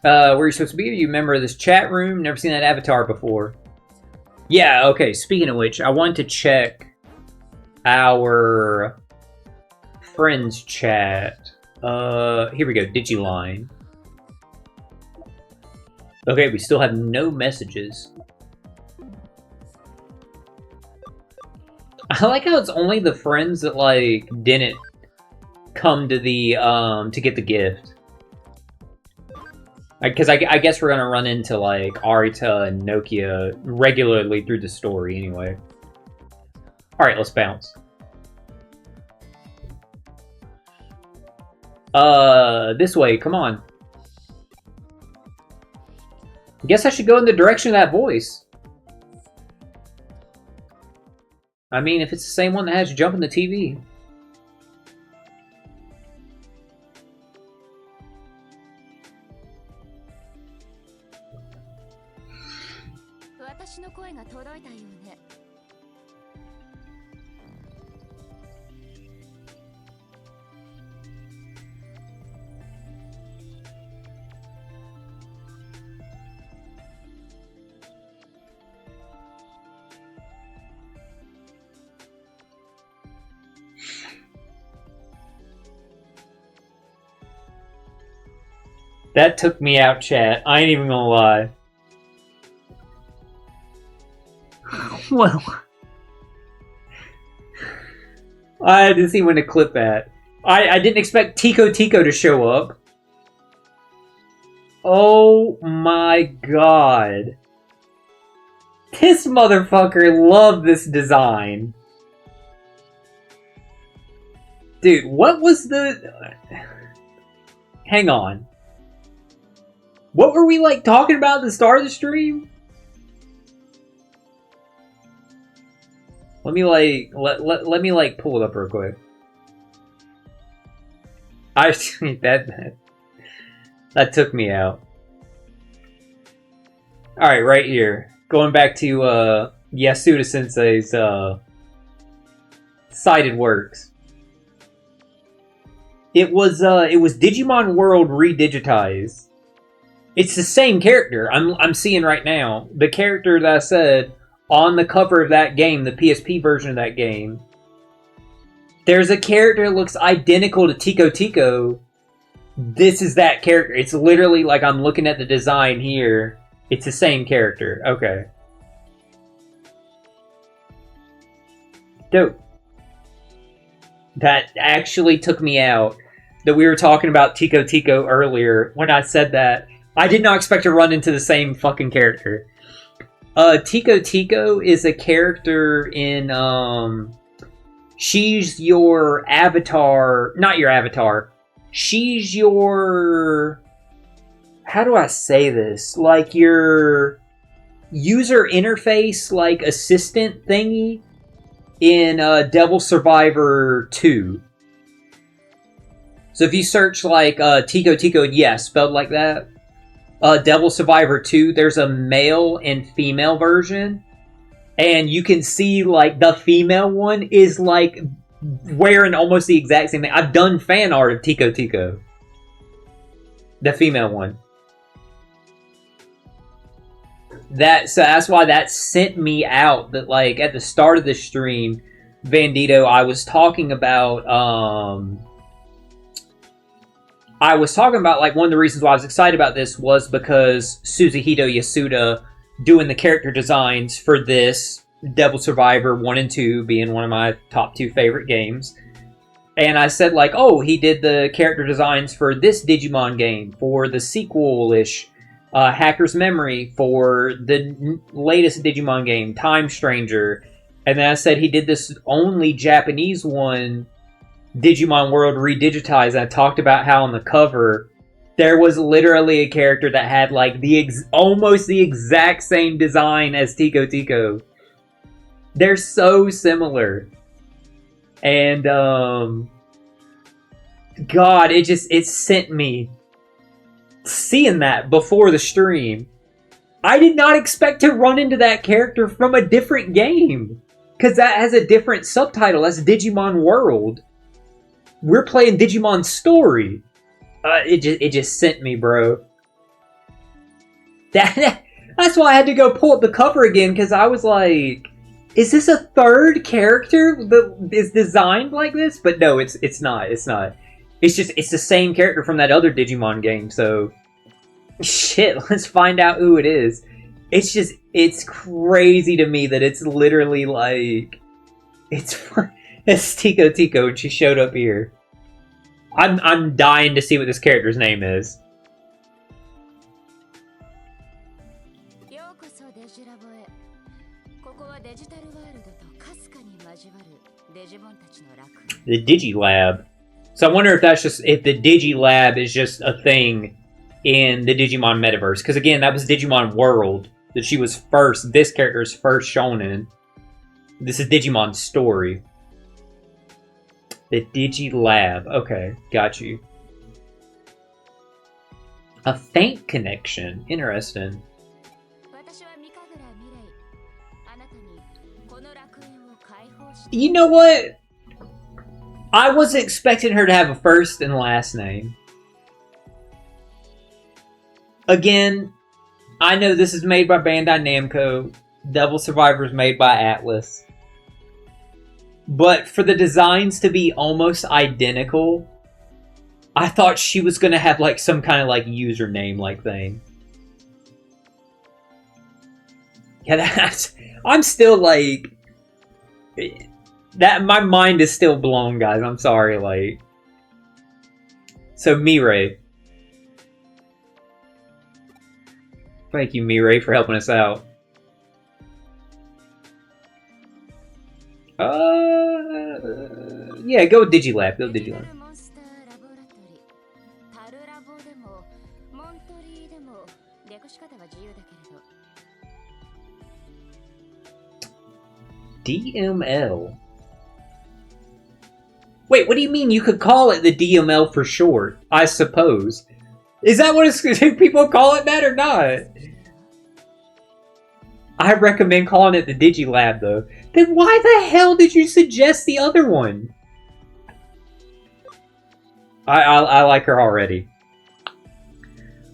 Where are you supposed to be? Are you a member of this chat room? Never seen that avatar before. Yeah, okay. Speaking of which, I wanted to check our friends chat. Here we go. Digiline. Okay, we still have no messages. I like how it's only the friends that, like, didn't come to the, to get the gift. Because I guess we're gonna run into, like, Arita and Nokia regularly through the story anyway. Alright, let's bounce. This way, come on. I guess I should go in the direction of that voice. I mean, if it's the same one that has you jumping the TV. That took me out, chat. I ain't even gonna lie. Well, I had to see when to clip that. I didn't expect Tico to show up. Oh my god. This motherfucker loved this design. Dude, what was the... Hang on. What were we, like, talking about at the start of the stream? Let me, like, let me, like, pull it up real quick. That took me out. Alright, right here. Going back to, Yasuda Sensei's, cited works. It was Digimon World redigitized. It's the same character I'm seeing right now. The character that I said on the cover of that game, the PSP version of that game. There's a character that looks identical to Tico. This is that character. It's literally like I'm looking at the design here. It's the same character. Okay. Dope. That actually took me out. That we were talking about Tico earlier when I said that. I did not expect to run into the same fucking character. Tico is a character in, she's your avatar, not your avatar. She's your, how do I say this? Like your user interface, like assistant thingy in Devil Survivor 2. So if you search like Tico, yes, spelled like that. Devil Survivor 2, there's a male and female version. And you can see, like, the female one is, like, wearing almost the exact same thing. I've done fan art of Tico Tico, the female one. So that's why that sent me out. That like at the start of the stream, Bandito, I was talking about like one of the reasons why I was excited about this was because Suzuhito Yasuda doing the character designs for this Devil Survivor 1 and 2 being one of my top 2 favorite games. And I said like, oh, he did the character designs for this Digimon game, for the sequel-ish Hacker's Memory, for the latest Digimon game, Time Stranger. And then I said he did this only Japanese one, Digimon World Redigitized. And I talked about how on the cover there was literally a character that had like almost the exact same design as Tico Tico. They're so similar. And God, it sent me seeing that before the stream. I did not expect to run into that character from a different game, because that has a different subtitle. That's Digimon World. We're playing Digimon Story. It just sent me, bro. That's why I had to go pull up the cover again, because I was like, is this a third character that is designed like this? But no, it's not. It's not. It's the same character from that other Digimon game. So, shit, let's find out who it is. It's crazy to me that it's literally like, it's Tico Tico, and she showed up here. I'm dying to see what this character's name is. The Digilab. So I wonder if the Digilab is just a thing in the Digimon metaverse. Because again, that was Digimon World that she was first. This character is first shown in. This is Digimon Story. The Digilab. Okay, got you. A faint connection. Interesting. You know what? I wasn't expecting her to have a first and last name. Again, I know this is made by Bandai Namco. Devil Survivor is made by Atlas. But for the designs to be almost identical, I thought she was going to have like some kind of like username like thing. Yeah, I'm still like... my mind is still blown, guys. I'm sorry, like... So, Mirai. Thank you, Mirai, for helping us out. Yeah, go Digilab. Go Digilab. DML. Wait, what do you mean you could call it the DML for short? I suppose. Is that what people call it that or not? I recommend calling it the Digilab, though. Then why the hell did you suggest the other one? I like her already.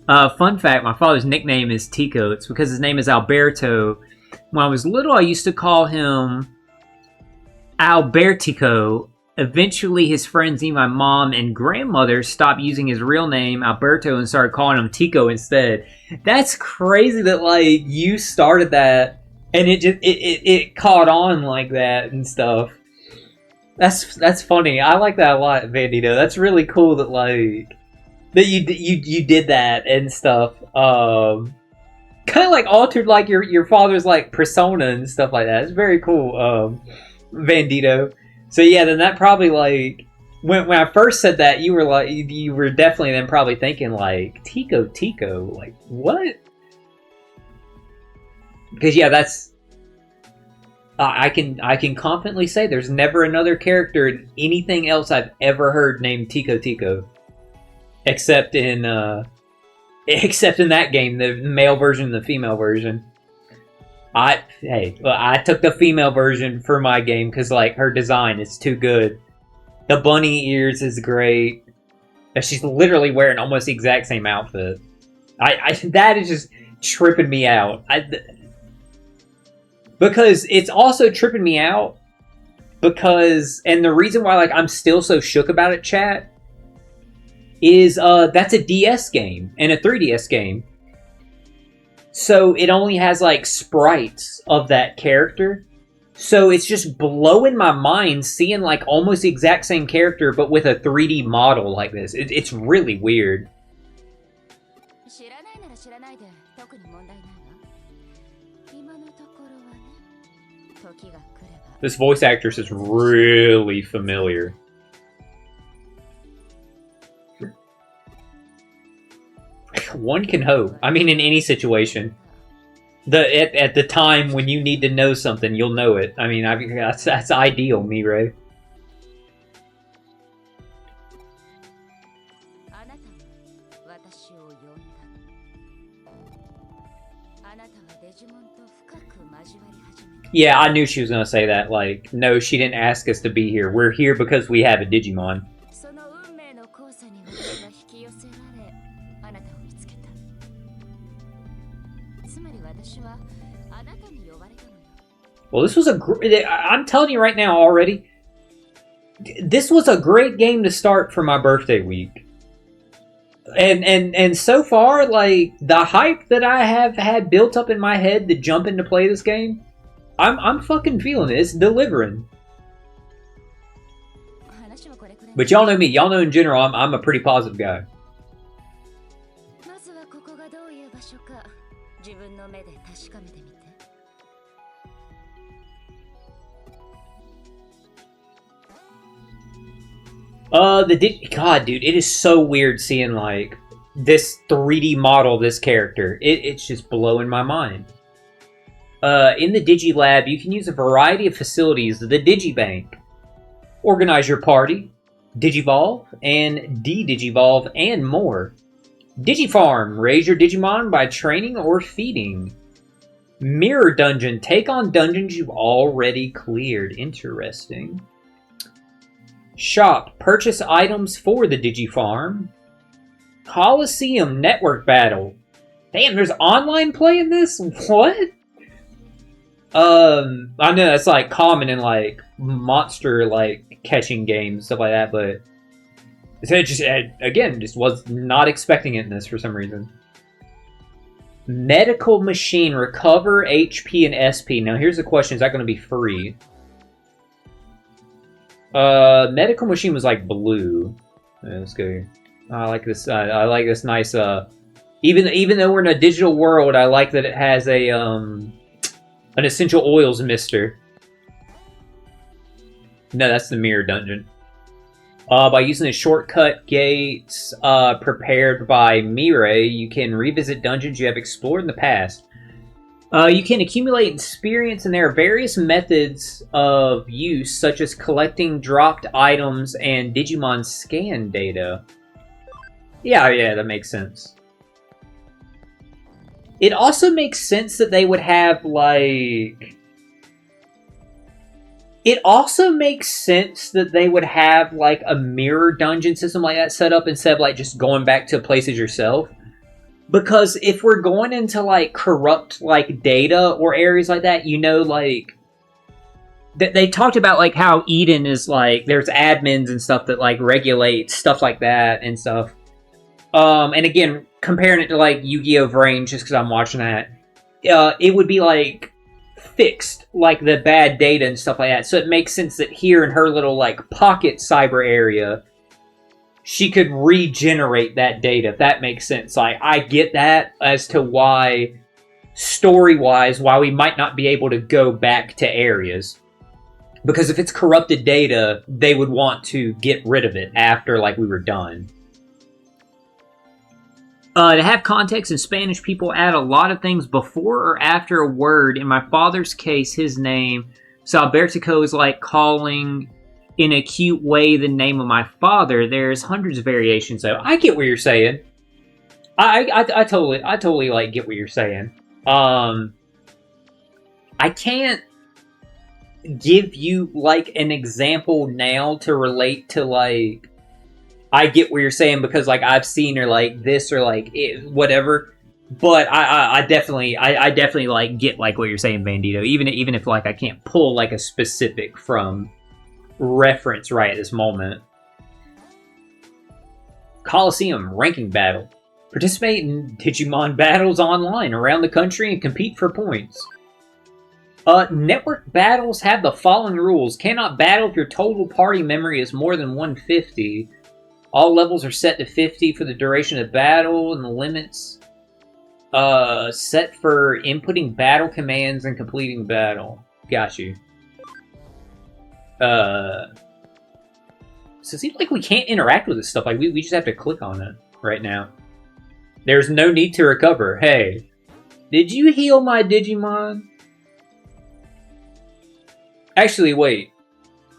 Fun fact, my father's nickname is Tico. It's because his name is Alberto. When I was little, I used to call him Albertico. Eventually, his friends, me, my mom, and grandmother stopped using his real name, Alberto, and started calling him Tico instead. That's crazy that, like, you started that, and it caught on like that and stuff. That's funny. I like that a lot, Bandito. That's really cool that, like, that you did that and stuff. Kind of, like, altered, like, your father's, like, persona and stuff like that. It's very cool, Bandito. So yeah, then that probably like when I first said that, you were definitely then probably thinking like Tico, like what? Because yeah, that's I can confidently say there's never another character in anything else I've ever heard named Tico, except in that game, the male version and the female version. I took the female version for my game because like her design is too good. The bunny ears is great. She's literally wearing almost the exact same outfit. That is just tripping me out. Because it's also tripping me out because, and the reason why like I'm still so shook about it, chat, is that's a DS game and a 3DS game. So it only has like sprites of that character. So it's just blowing my mind seeing like almost the exact same character but with a 3D model like this. It's really weird. This voice actress is really familiar. One can hope. I mean, in any situation. At the time when you need to know something, you'll know it. I mean, that's ideal, Mirai. Yeah, I knew she was gonna say that. Like, no, she didn't ask us to be here. We're here because we have a Digimon. Well, this was I'm telling you right now already, this was a great game to start for my birthday week. And so far, like, the hype that I have had built up in my head to jump in to play this game, I'm fucking feeling it. It's delivering. But y'all know me. Y'all know in general, I'm a pretty positive guy. God, dude, it is so weird seeing, like, this 3D model, this character. It's just blowing my mind. In the Digilab, you can use a variety of facilities. The Digibank. Organize your party. Digivolve and de-Digivolve and more. Digifarm. Raise your Digimon by training or feeding. Mirror Dungeon. Take on dungeons you've already cleared. Interesting. Shop. Purchase items for the Digifarm. Coliseum Network Battle. Damn, there's online play in this? What? I know that's like common in like monster like catching games, stuff like that, but it just again just was not expecting it in this for some reason. Medical machine, recover HP and SP. Now here's the question: is that going to be free? Medical machine was like blue. Let's go here. I like this. I like this nice. Even though we're in a digital world, I like that it has a an essential oils mister. No, that's the mirror dungeon. By using the shortcut gates prepared by Mirai, you can revisit dungeons you have explored in the past. You can accumulate experience, and there are various methods of use, such as collecting dropped items and Digimon scan data. Yeah, that makes sense. It also makes sense that they would have, like... It also makes sense that they would have, like, a mirror dungeon system like that set up instead of, like, just going back to places yourself. Because if we're going into, like, corrupt, like, data or areas like that, you know, like... They talked about, like, how Eden is, like, there's admins and stuff that, like, regulate stuff like that and stuff. And again, comparing it to, like, Yu-Gi-Oh! Vrain, just because I'm watching that, it would be, like, fixed, like, the bad data and stuff like that. So it makes sense that here in her little, like, pocket cyber area, she could regenerate that data, if that makes sense. Like, I get that as to why, story-wise, why we might not be able to go back to areas. Because if it's corrupted data, they would want to get rid of it after, like, we were done. To have context in Spanish, people add a lot of things before or after a word. In my father's case, his name, so Albertico is like calling in a cute way the name of my father. There's hundreds of variations, though. I get what you're saying. I totally like get what you're saying. I can't give you like an example now to relate to like I get what you're saying because like I've seen her like this or like whatever, but I definitely I definitely like get like what you're saying, Bandito. Even if like I can't pull like a specific from reference right at this moment. Coliseum ranking battle. Participate in Digimon battles online around the country and compete for points. Network battles have the following rules. Cannot battle if your total party memory is more than 150. All levels are set to 50 for the duration of the battle, and the limits set for inputting battle commands and completing battle. Got you. So it seems like we can't interact with this stuff. Like, we just have to click on it right now. There's no need to recover. Hey, did you heal my Digimon? Actually, wait.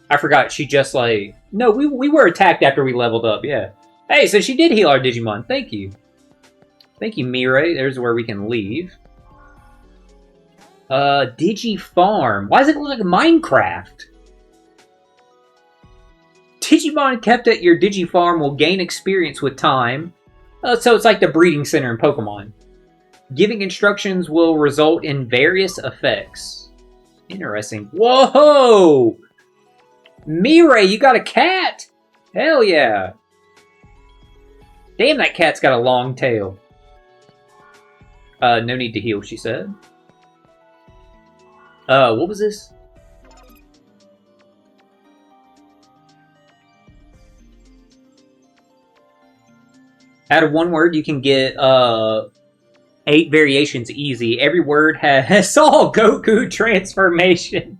I forgot. She just like... No, we were attacked after we leveled up, yeah. Hey, so she did heal our Digimon. Thank you. Thank you, Mirai. There's where we can leave. Digi Farm. Why does it look like Minecraft? Digimon kept at your Digi Farm will gain experience with time. So it's like the breeding center in Pokemon. Giving instructions will result in various effects. Interesting. Whoa! Mirai, you got a cat? Hell yeah. Damn, that cat's got a long tail. No need to heal, she said. What was this? Out of one word, you can get, 8 variations easy. Every word has all Goku transformations.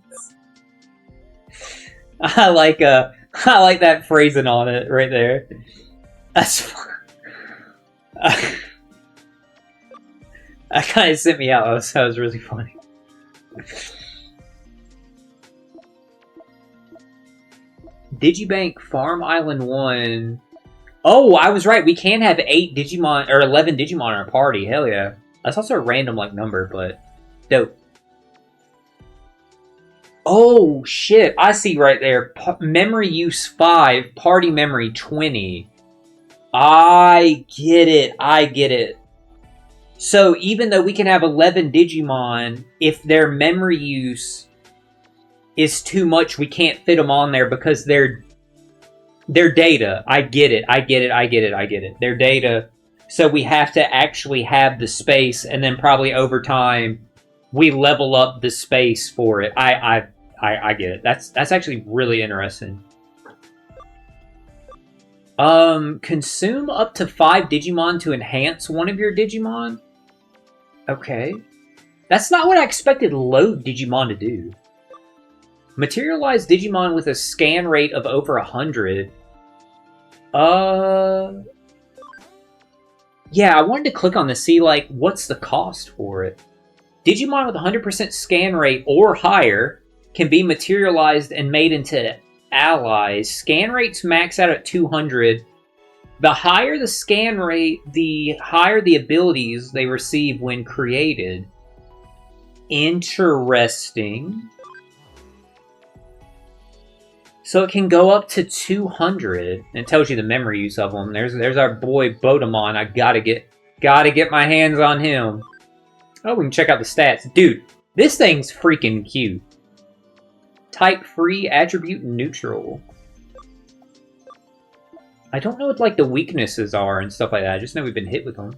I like that phrasing on it right there. That's fun. That kind of sent me out. That was really funny. Digibank Farm Island 1. Oh, I was right. We can have 8 Digimon, or 11 Digimon in our party. Hell yeah. That's also a random, like, number, but dope. Oh, shit. I see right there. Memory use 5, party memory 20. I get it. So, even though we can have 11 Digimon, if their memory use is too much, we can't fit them on there because they're data. I get it. They're data. So we have to actually have the space, and then probably over time, we level up the space for it. I get it. That's actually really interesting. Consume up to 5 Digimon to enhance one of your Digimon? Okay. That's not what I expected Load Digimon to do. Materialize Digimon with a scan rate of over 100. Yeah, I wanted to click on this, see, like, what's the cost for it. Digimon with 100% scan rate or higher can be materialized and made into allies. Scan rates max out at 200. The higher the scan rate, the higher the abilities they receive when created. Interesting. So it can go up to 200. And it tells you the memory use of them. There's our boy Bodemon. I gotta get my hands on him. Oh, we can check out the stats. Dude, this thing's freaking cute. Type free, attribute neutral. I don't know what like the weaknesses are and stuff like that. I just know we've been hit with them.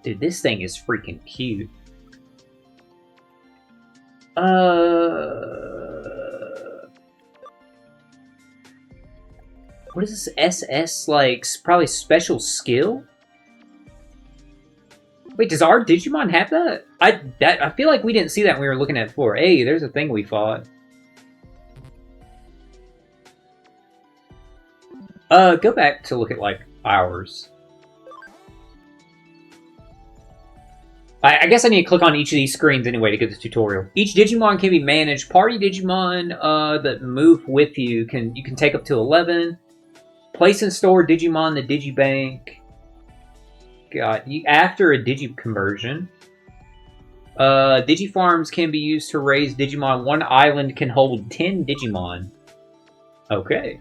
Dude, this thing is freaking cute. What is this SS, like, probably special skill? Wait, does our Digimon have that? I feel like we didn't see that when we were looking at it before. Hey, there's a thing we fought. Go back to look at, like, ours. I guess I need to click on each of these screens anyway to get the tutorial. Each Digimon can be managed. Party Digimon that move with you can take up to 11. Place and store Digimon in the Digibank. God, after a Digi conversion. Digifarms can be used to raise Digimon. One island can hold 10 Digimon. Okay.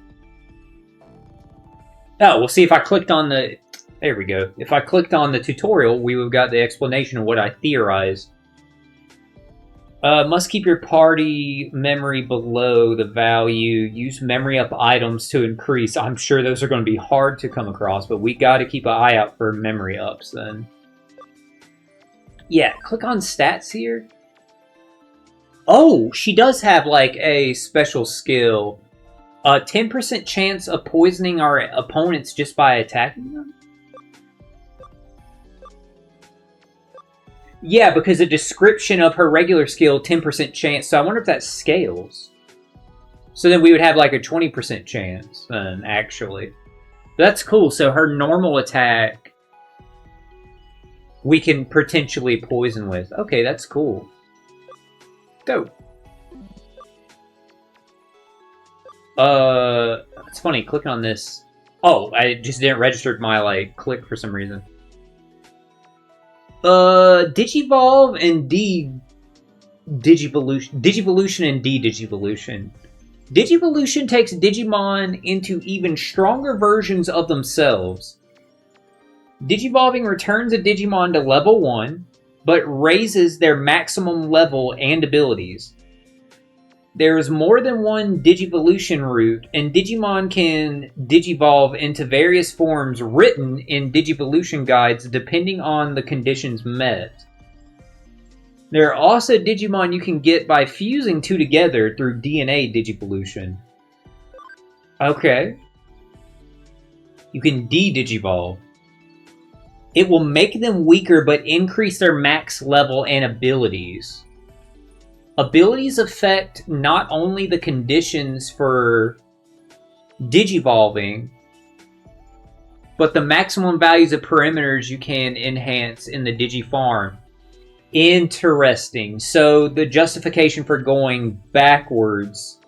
Oh, we'll see if I clicked on the... There we go. If I clicked on the tutorial, we would have got the explanation of what I theorized. Must keep your party memory below the value. Use memory up items to increase. I'm sure those are going to be hard to come across, but we got to keep an eye out for memory ups then. Yeah, click on stats here. Oh, she does have like a special skill. 10% chance of poisoning our opponents just by attacking them? Yeah, because the description of her regular skill, 10% chance. So I wonder if that scales. So then we would have like a 20% chance then, actually. That's cool. So her normal attack, we can potentially poison with. Okay, that's cool. Go. It's funny, clicking on this. Oh, I just didn't register my, like, click for some reason. Digivolve and Digivolution. Digivolution and Digivolution. Digivolution takes Digimon into even stronger versions of themselves. Digivolving returns a Digimon to level 1, but raises their maximum level and abilities. There is more than one Digivolution route, and Digimon can Digivolve into various forms written in Digivolution guides depending on the conditions met. There are also Digimon you can get by fusing two together through DNA Digivolution. Okay. You can de-Digivolve. It will make them weaker but increase their max level and abilities. Abilities affect not only the conditions for digivolving, but the maximum values of parameters you can enhance in the digifarm. Interesting. So the justification for going backwards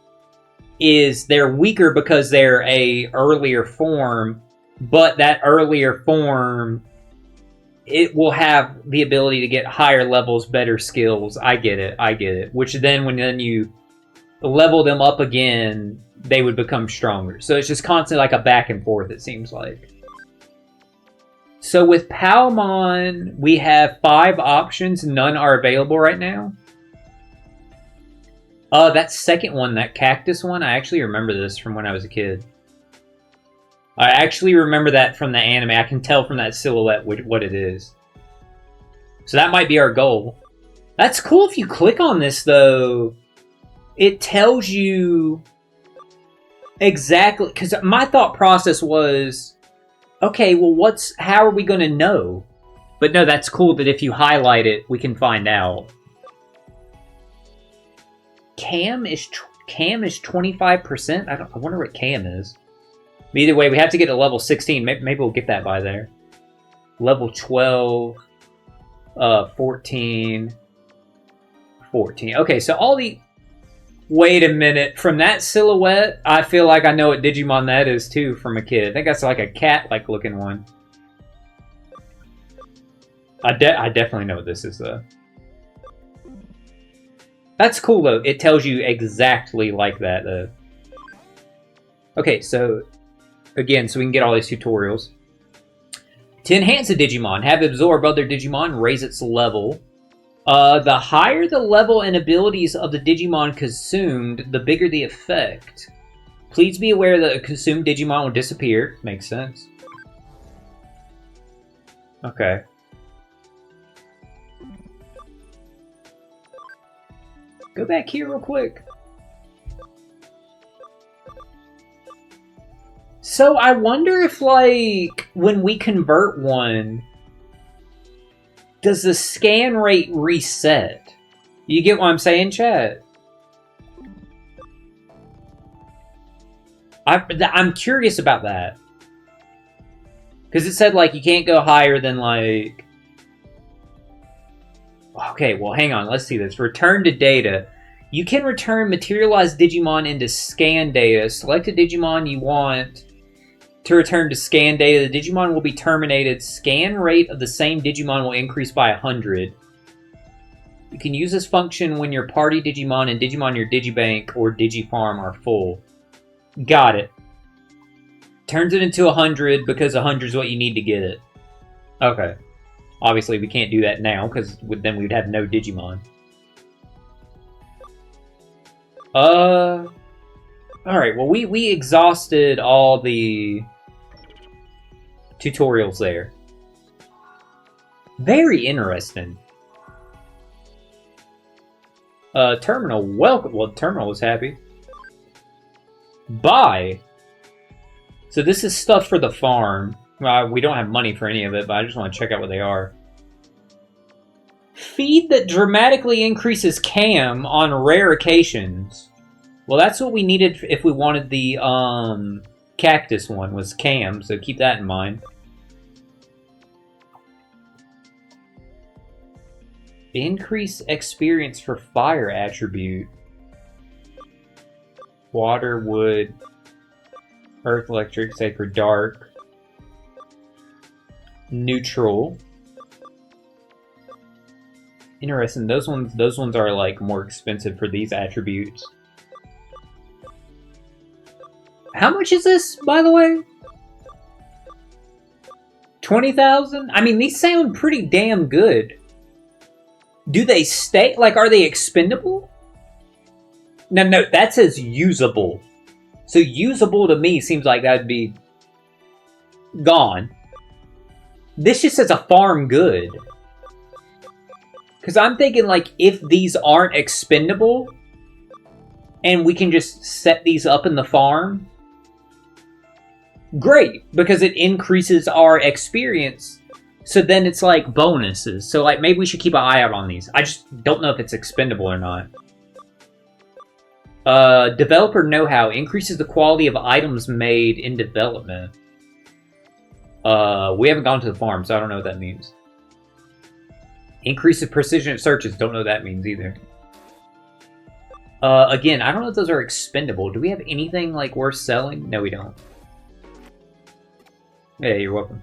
is they're weaker because they're a earlier form, but that earlier form, it will have the ability to get higher levels, better skills. I get it. Which then, when then you level them up again, they would become stronger. So it's just constantly like a back and forth, it seems like. So with Palmon, we have 5 options. None are available right now. That second one, that cactus one, I actually remember this from when I was a kid. I actually remember that from the anime. I can tell from that silhouette what it is. So that might be our goal. That's cool if you click on this, though. It tells you exactly... Because my thought process was, okay, well, how are we going to know? But no, that's cool that if you highlight it, we can find out. Cam is 25%? I wonder what Cam is. But either way, we have to get to level 16. Maybe we'll get that by there. Level 12, 14, 14. Okay, so all the... Wait a minute. From that silhouette, I feel like I know what Digimon that is, too, from a kid. I think that's like a cat-like looking one. I definitely know what this is, though. That's cool, though. It tells you exactly like that, though. Okay, so... Again, so we can get all these tutorials. To enhance a Digimon, have it absorb other Digimon, raise its level. The higher the level and abilities of the Digimon consumed, the bigger the effect. Please be aware that a consumed Digimon will disappear. Makes sense. Okay. Go back here real quick. So I wonder if, like, when we convert one, does the scan rate reset? You get what I'm saying, chat? I'm curious about that. Because it said, like, you can't go higher than, like... Okay, well, hang on. Let's see this. Return to data. You can return materialized Digimon into scan data. Select a Digimon you want to return to scan data. The Digimon will be terminated. Scan rate of the same Digimon will increase by 100. You can use this function when your party Digimon and Digimon your Digibank or Digifarm are full. Got it. Turns it into 100 because 100 is what you need to get it. Okay. Obviously, we can't do that now because then we'd have no Digimon. Alright, well, we exhausted all the tutorials there. Very interesting. Terminal, welcome. Well, Terminal was happy. Buy. So this is stuff for the farm. We don't have money for any of it, but I just want to check out what they are. Feed that dramatically increases cam on rare occasions. Well, that's what we needed if we wanted the cactus one, was cam, so keep that in mind. Increase experience for fire attribute. Water, wood, earth, electric, sacred, dark. Neutral. Interesting. Those ones are like more expensive for these attributes. How much is this, by the way? 20,000? I mean, these sound pretty damn good. Do they stay? Like, are they expendable? No, that says usable. So usable to me seems like that'd be gone. This just says a farm good. Because I'm thinking, like, if these aren't expendable, and we can just set these up in the farm, great, because it increases our experience. So then it's like bonuses. So like maybe we should keep an eye out on these. I just don't know if it's expendable or not. Developer know-how increases the quality of items made in development. We haven't gone to the farm, so I don't know what that means. Increases precision of searches. Don't know what that means either. Again, I don't know if those are expendable. Do we have anything like worth selling? No, we don't. Hey, you're welcome.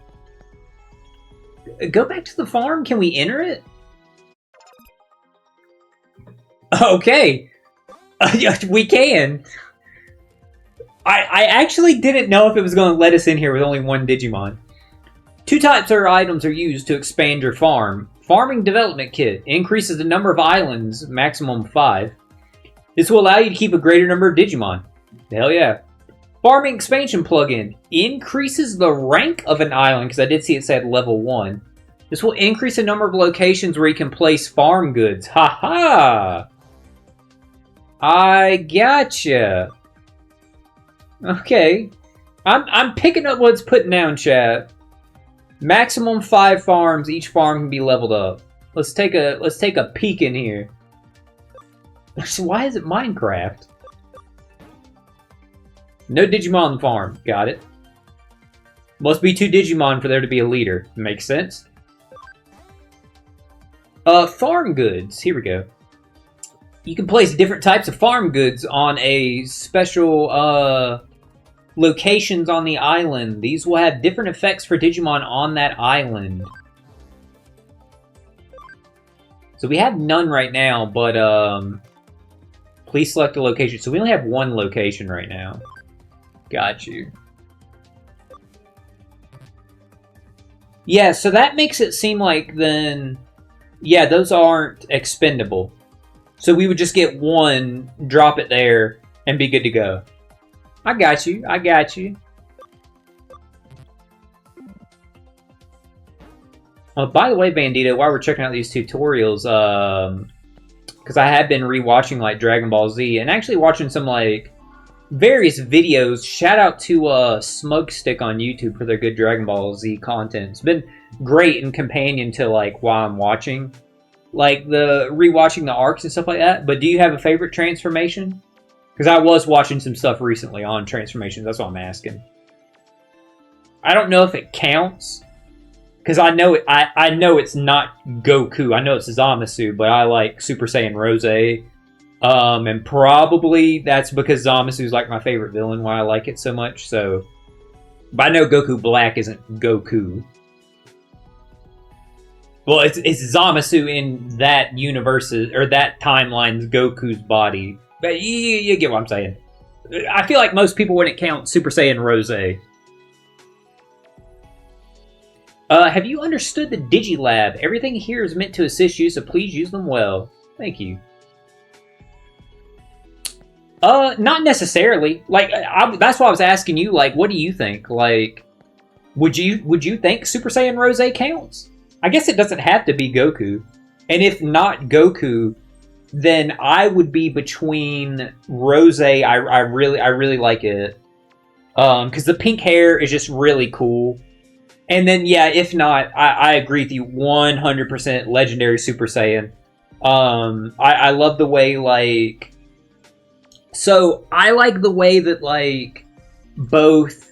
Go back to the farm? Can we enter it? Okay. We can. I actually didn't know if it was going to let us in here with only one Digimon. 2 types of items are used to expand your farm. Farming Development Kit increases the number of islands, maximum 5. This will allow you to keep a greater number of Digimon. Hell yeah. Farming Expansion Plugin increases the rank of an island, because I did see it said level 1. This will increase the number of locations where you can place farm goods. Haha! I gotcha. Okay. I'm picking up what's putting down, chat. Maximum 5 farms. Each farm can be leveled up. Let's take a peek in here. Why is it Minecraft? No Digimon on the farm. Got it. Must be 2 Digimon for there to be a leader. Makes sense. Farm goods. Here we go. You can place different types of farm goods on a special, locations on the island. These will have different effects for Digimon on that island. So we have none right now, but, please select a location. So we only have 1 location right now. Got you. Yeah, so that makes it seem like then... Yeah, those aren't expendable. So we would just get 1, drop it there, and be good to go. I got you. I got you. By the way, Bandito, while we're checking out these tutorials, because I have been rewatching, like, Dragon Ball Z, and actually watching some, like, various videos. Shout out to Smugstick on YouTube for their good Dragon Ball Z content. It's been great and companion to, like, while I'm watching. Like, rewatching the arcs and stuff like that. But do you have a favorite transformation? Because I was watching some stuff recently on transformations. That's what I'm asking. I don't know if it counts. Because I know it's not Goku. I know it's Zamasu, but I like Super Saiyan Rose. And probably that's because Zamasu's like my favorite villain, why I like it so much. So, but I know Goku Black isn't Goku. Well, it's Zamasu in that universe or that timeline's Goku's body. But you get what I'm saying. I feel like most people wouldn't count Super Saiyan Rose. Have you understood the Digilab? Everything here is meant to assist you, so please use them well. Thank you. Not necessarily. Like, that's why I was asking you. Like, what do you think? Like, would you think Super Saiyan Rose counts? I guess it doesn't have to be Goku, and if not Goku, then I would be between Rose. I really like it. Because the pink hair is just really cool. And then, yeah, if not, I agree with you 100%. Legendary Super Saiyan. I love the way, like... So, I like the way that, like, both...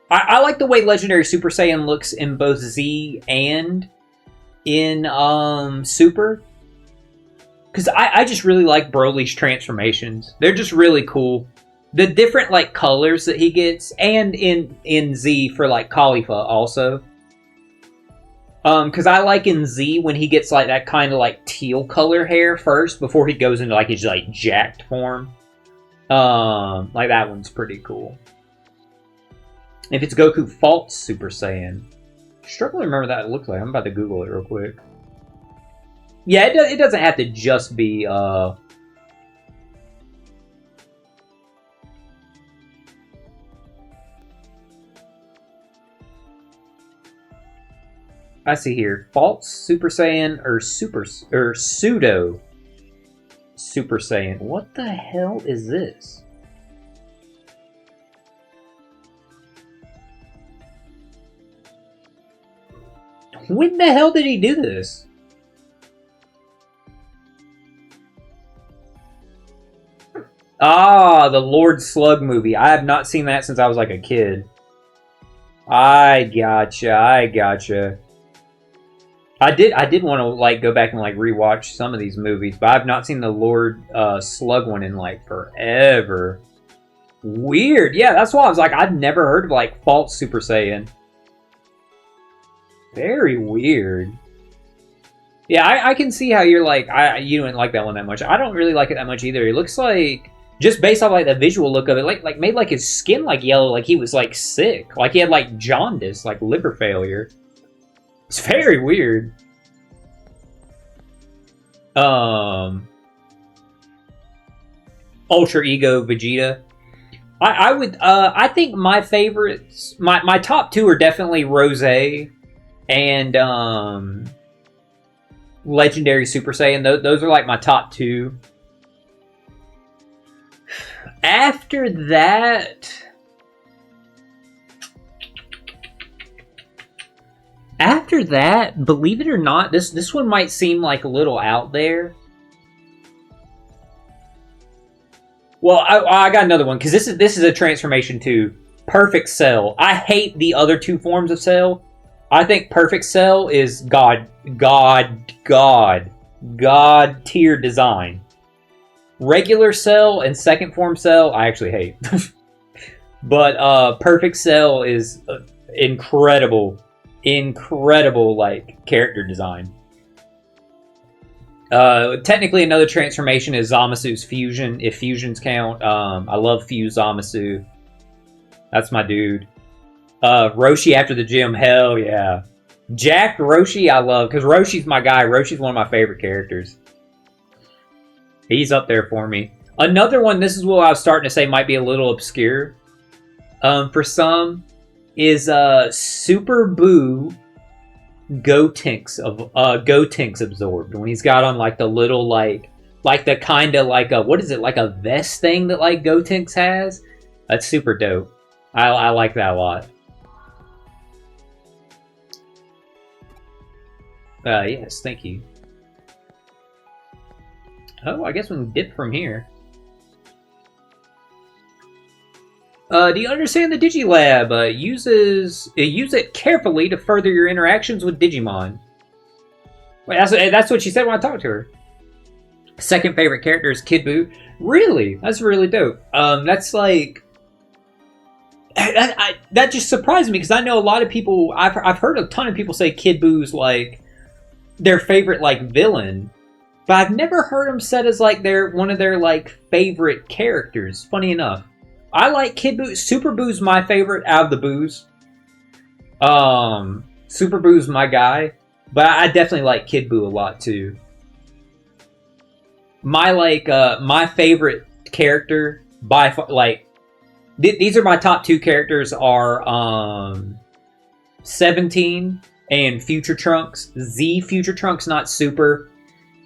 I like the way Legendary Super Saiyan looks in both Z and in, Super. Because I just really like Broly's transformations. They're just really cool. The different, like, colors that he gets, and in Z for, like, Khalifa also. Because I like in Z when he gets, like, that kind of, like, teal color hair first before he goes into, like, his, like, jacked form. Like, that one's pretty cool. If it's Goku False Super Saiyan. Struggle to remember that it looks like. I'm about to Google it real quick. Yeah, it doesn't have to just be, I see here. False Super Saiyan or Pseudo Super Saiyan. What the hell is this? When the hell did he do this? Ah, the Lord Slug movie. I have not seen that since I was like a kid. I gotcha. I did want to like go back and like rewatch some of these movies, but I've not seen the Lord Slug one in like forever. Weird. Yeah, that's why I was like, I've never heard of like False Super Saiyan. Very weird. Yeah, I can see how you're like, you didn't like that one that much. I don't really like it that much either. It looks like, just based off like the visual look of it, like made like his skin like yellow, like he was like sick, like he had like jaundice, like liver failure. It's very weird. Ultra Ego Vegeta. I would I think my favorites, my top two are definitely Rose and Legendary Super Saiyan. Those are like my top two. After that, believe it or not, this one might seem like a little out there. Well, I got another one because this is a transformation too. Perfect Cell. I hate the other two forms of Cell. I think Perfect Cell is God tier design. Regular Cell and second form Cell, I actually hate. But Perfect Cell is incredible like character design. Technically another transformation is Zamasu's fusion, if fusions count. I love Fuse Zamasu. That's my dude. Roshi after the gym, hell yeah. Jack Roshi I love, because Roshi's my guy. Roshi's one of my favorite characters. He's up there for me. Another one, this is what I was starting to say might be a little obscure. For some, is Super Boo Gotenks absorbed. When he's got on like the little like the kind of like a, what is it, like a vest thing that like Gotenks has? That's super dope. I like that a lot. Yes, thank you. Oh, I guess we can dip from here. Do you understand the Digilab? Use it carefully to further your interactions with Digimon. Wait, that's what she said when I talked to her. Second favorite character is Kid Buu. Really? That's really dope. That's like... That just surprised me, because I know a lot of people... I've heard a ton of people say Kid Buu's like their favorite like villain, but I've never heard them said as like their one of their like favorite characters. Funny enough, I like Kid Buu. Super Boo's my favorite out of the Boos. Super Boo's my guy, but I definitely like Kid Buu a lot too. My favorite character by like these are my top two characters are 17 and Future Trunks. Z Future Trunks, not Super.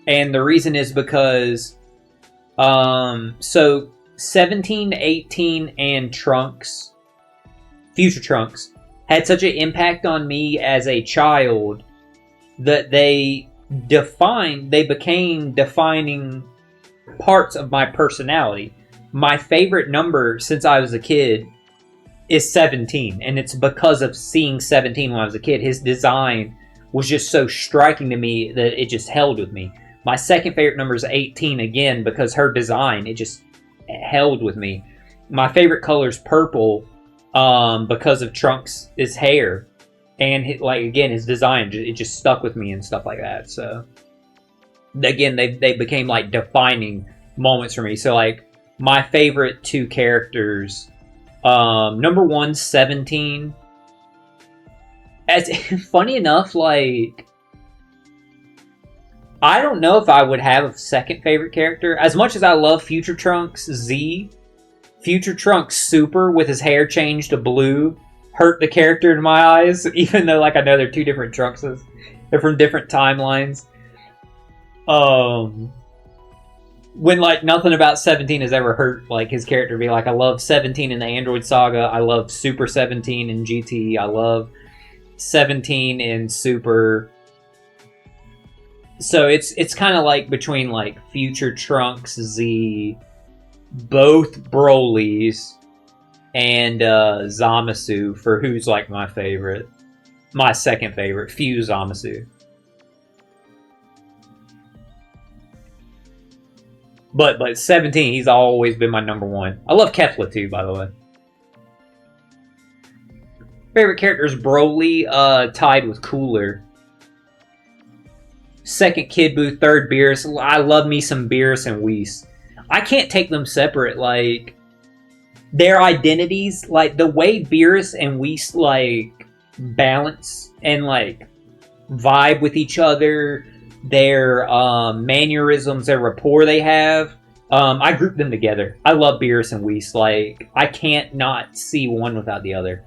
And the reason is because so 17, 18, and Trunks, Future Trunks, had such an impact on me as a child that they became defining parts of my personality. My favorite number since I was a kid is 17, and it's because of seeing 17 when I was a kid. His design was just so striking to me that it just held with me. My second favorite number is 18, again, because her design, it just held with me. My favorite color is purple because of Trunks' hair. And, like, again, his design, it just stuck with me and stuff like that. So, again, they became, like, defining moments for me. So, like, my favorite two characters, number one, 17. As funny enough, like, I don't know if I would have a second favorite character. As much as I love Future Trunks Z, Future Trunks Super with his hair changed to blue hurt the character in my eyes, even though like I know they're two different Trunkses. They're from different timelines. When like nothing about 17 has ever hurt like his character be like, I love 17 in the Android Saga, I love Super 17 in GT, I love 17 in Super. So it's kind of like between like Future Trunks Z, both Brolys, and Zamasu for who's like my favorite. My second favorite, Fuse Zamasu. But 17, he's always been my number one. I love Kefla too, by the way. Favorite character is Broly, tied with Cooler. Second Kid Buu, third Beerus. I love me some Beerus and Whis. I can't take them separate. Like, their identities, like, the way Beerus and Whis, like, balance and, like, vibe with each other, their mannerisms, their rapport they have, I group them together. I love Beerus and Whis. Like, I can't not see one without the other.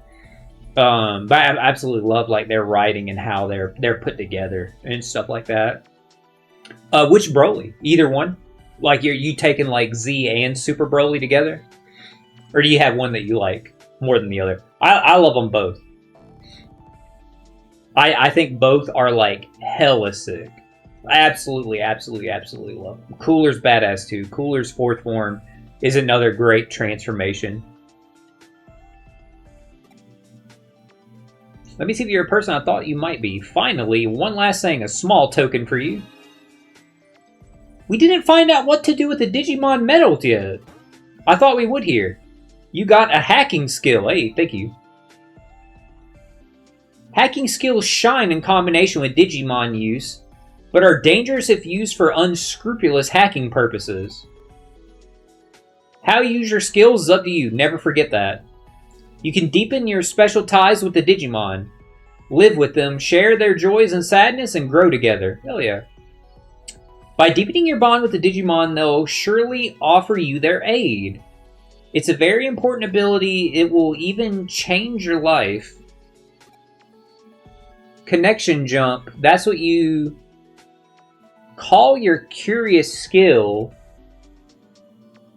But I absolutely love like their writing and how they're put together and stuff like that. Which Broly? Either one? Like you taking like Z and Super Broly together, or do you have one that you like more than the other? I love them both. I think both are like hella sick. I absolutely love them. Cooler's badass too. Cooler's fourth form is another great transformation. Let me see if you're a person I thought you might be. Finally, one last thing, a small token for you. We didn't find out what to do with the Digimon medals yet. I thought we would here. You got a hacking skill. Hey, thank you. Hacking skills shine in combination with Digimon use, but are dangerous if used for unscrupulous hacking purposes. How you use your skills is up to you. Never forget that. You can deepen your special ties with the Digimon. Live with them, share their joys and sadness, and grow together. Hell yeah. By deepening your bond with the Digimon, they'll surely offer you their aid. It's a very important ability. It will even change your life. Connection jump. That's what you call your curious skill.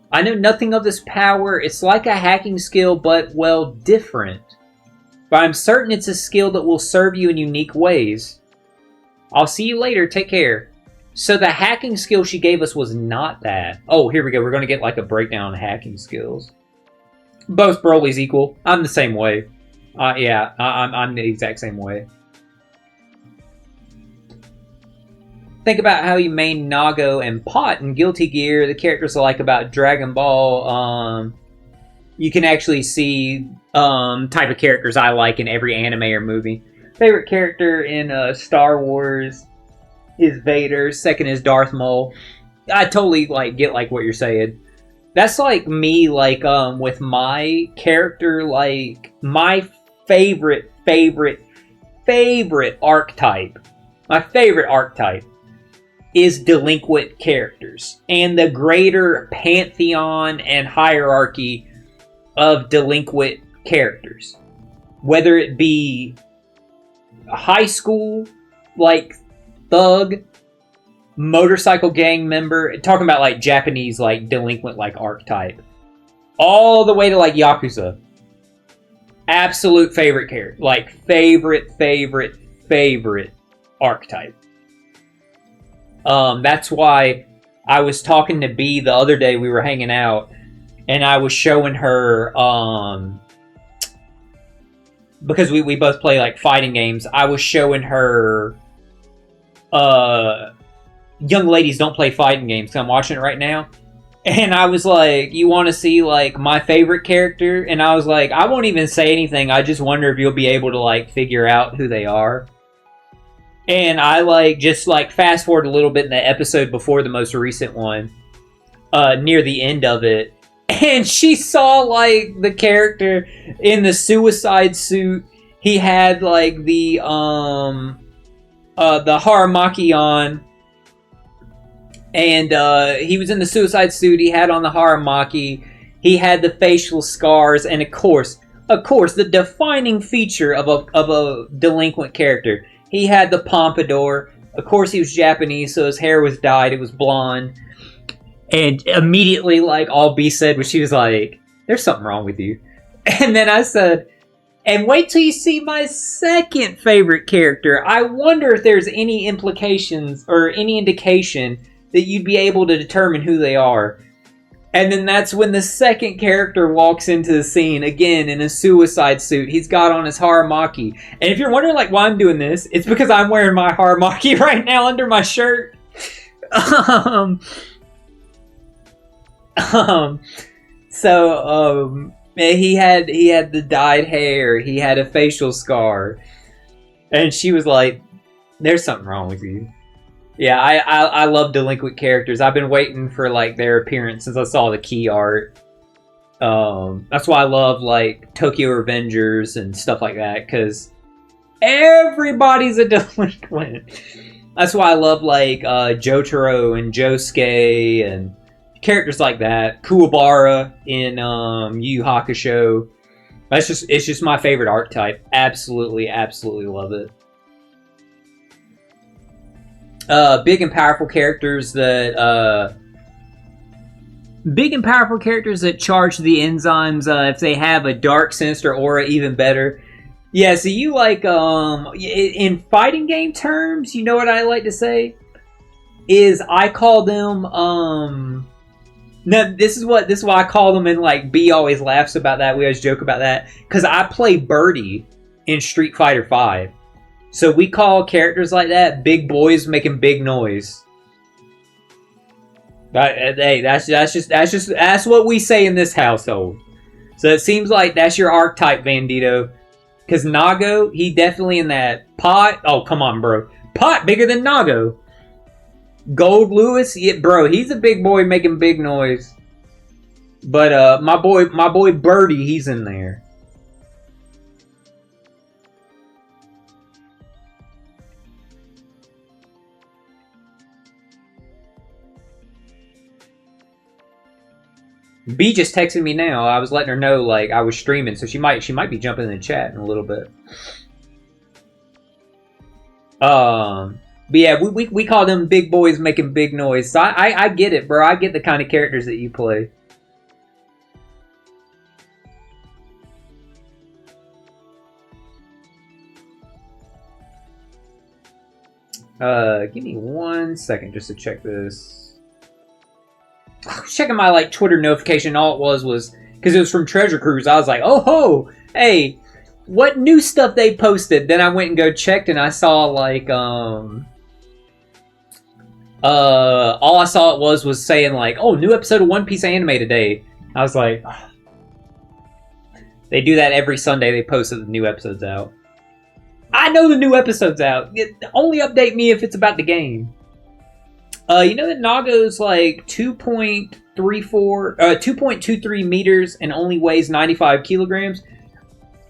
I know nothing of this power. It's like a hacking skill, but, well, different. But I'm certain it's a skill that will serve you in unique ways. I'll see you later. Take care. So the hacking skill she gave us was not that. Oh, here we go. We're going to get like a breakdown on hacking skills. Both Broly's equal. I'm the same way. Yeah, I'm the exact same way. Think about how you main Nago and Pot in Guilty Gear. The characters I like about Dragon Ball. You can actually see type of characters I like in every anime or movie. Favorite character in Star Wars. is Vader. Second is Darth Maul. I totally like get like what you're saying. That's like me, like with my character, like my favorite archetype. My favorite archetype is delinquent characters and the greater pantheon and hierarchy of delinquent characters. Whether it be a high school, like thug, motorcycle gang member, talking about like Japanese like delinquent like archetype, all the way to like Yakuza. Absolute favorite character, like favorite archetype. That's why I was talking to B the other day. We were hanging out, and I was showing her because we both play like fighting games. I was showing her Young Ladies Don't Play Fighting Games. So I'm watching it right now. And I was like, you want to see like my favorite character? And I was like, I won't even say anything. I just wonder if you'll be able to like figure out who they are. And I like just like fast forward a little bit in the episode before the most recent one, near the end of it. And she saw like the character in the suicide suit. He had like the Haramaki on. And he was in the suicide suit. He had on the Haramaki. He had the facial scars, and of course, the defining feature of a delinquent character. He had the pompadour. Of course, he was Japanese, so his hair was dyed. It was blonde. And immediately, like all B said, was she was like, "There's something wrong with you." And then I said, "And wait till you see my second favorite character. I wonder if there's any implications or any indication that you'd be able to determine who they are." And then that's when the second character walks into the scene, again in a suicide suit. He's got on his Haramaki. And if you're wondering like why I'm doing this, it's because I'm wearing my Haramaki right now under my shirt. He had the dyed hair, he had a facial scar. And she was like, "There's something wrong with you." Yeah, I love delinquent characters. I've been waiting for like their appearance since I saw the key art. That's why I love like Tokyo Revengers and stuff like that, because everybody's a delinquent. That's why I love like Jotaro and Josuke and characters like that. Kuwabara in Yu Yu Hakusho. It's just my favorite archetype. Absolutely love it. Big and powerful characters that charge the enzymes. If they have a dark, sinister aura, even better. Yeah, so you like in fighting game terms, you know what I like to say is I call them no, this is why I call them, and like B always laughs about that. We always joke about that because I play Birdie in Street Fighter V. So we call characters like that big boys making big noise. Hey, that's what we say in this household. So it seems like that's your archetype, Vandito. Because Nago, he definitely in that pot. Oh, come on, bro. Pot bigger than Nago. Gold Lewis, yeah, bro, he's a big boy making big noise. But my boy Birdie, he's in there. B just texted me now. I was letting her know like I was streaming, so she might be jumping in the chat in a little bit. But yeah, we call them big boys making big noise. So I get it, bro. I get the kind of characters that you play. Give me 1 second just to check this. I was checking my like Twitter notification. All it was because it was from Treasure Cruise. I was like, oh ho, hey, what new stuff they posted? Then I went and go checked, and I saw like all I saw it was saying like, oh, new episode of One Piece anime today. I was like, they do that every Sunday. They post the new episodes out. I know the new episode's out. Only update me if it's about the game. You know that Naga's like 2.23 meters and only weighs 95 kilograms?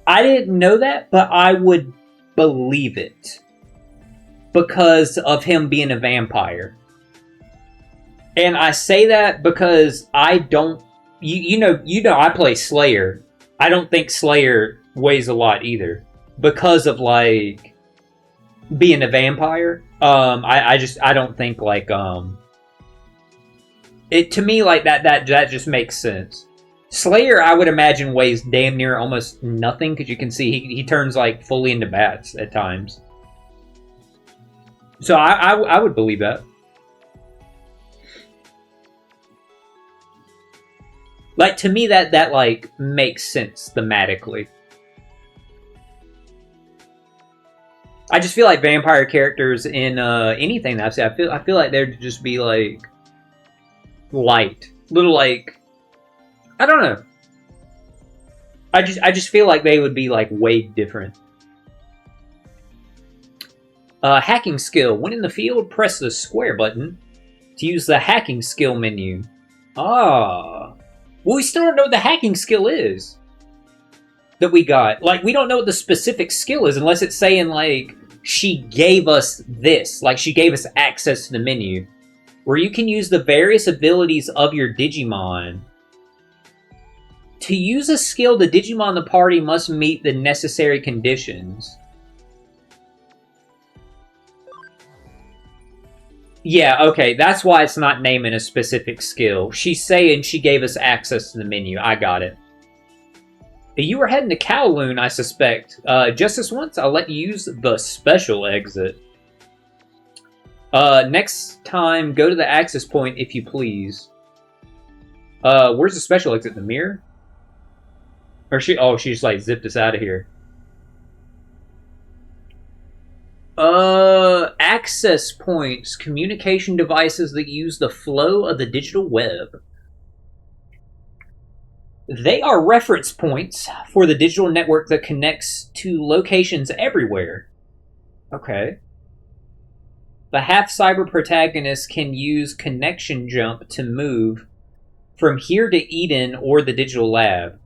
I didn't know that, but I would believe it. Because of him being a vampire. And I say that because I don't... You know, I play Slayer. I don't think Slayer weighs a lot either. Because of, like, being a vampire. I don't think, like, it, to me, like, that just makes sense. Slayer, I would imagine, weighs damn near almost nothing, because you can see he turns, like, fully into bats at times. So I would believe that. Like, to me, that like, makes sense thematically. I just feel like vampire characters in anything that I've seen, I feel like they'd just be like light, little like I don't know. I just feel like they would be like way different. Hacking skill. When in the field, press the square button to use the hacking skill menu. Ah, well, we still don't know what the hacking skill is that we got. Like, we don't know what the specific skill is unless it's saying, like, she gave us this. Like, she gave us access to the menu. Where you can use the various abilities of your Digimon. To use a skill, the Digimon in the party must meet the necessary conditions. Yeah, okay, that's why it's not naming a specific skill. She's saying she gave us access to the menu. I got it. You were heading to Kowloon, I suspect. Just this once, I'll let you use the special exit. Next time, go to the access point if you please. Where's the special exit? The mirror? Or she just like zipped us out of here. Access points. Communication devices that use the flow of the digital web. They are reference points for the digital network that connects to locations everywhere. Okay. The half-cyber protagonist can use connection jump to move from here to Eden or the digital lab.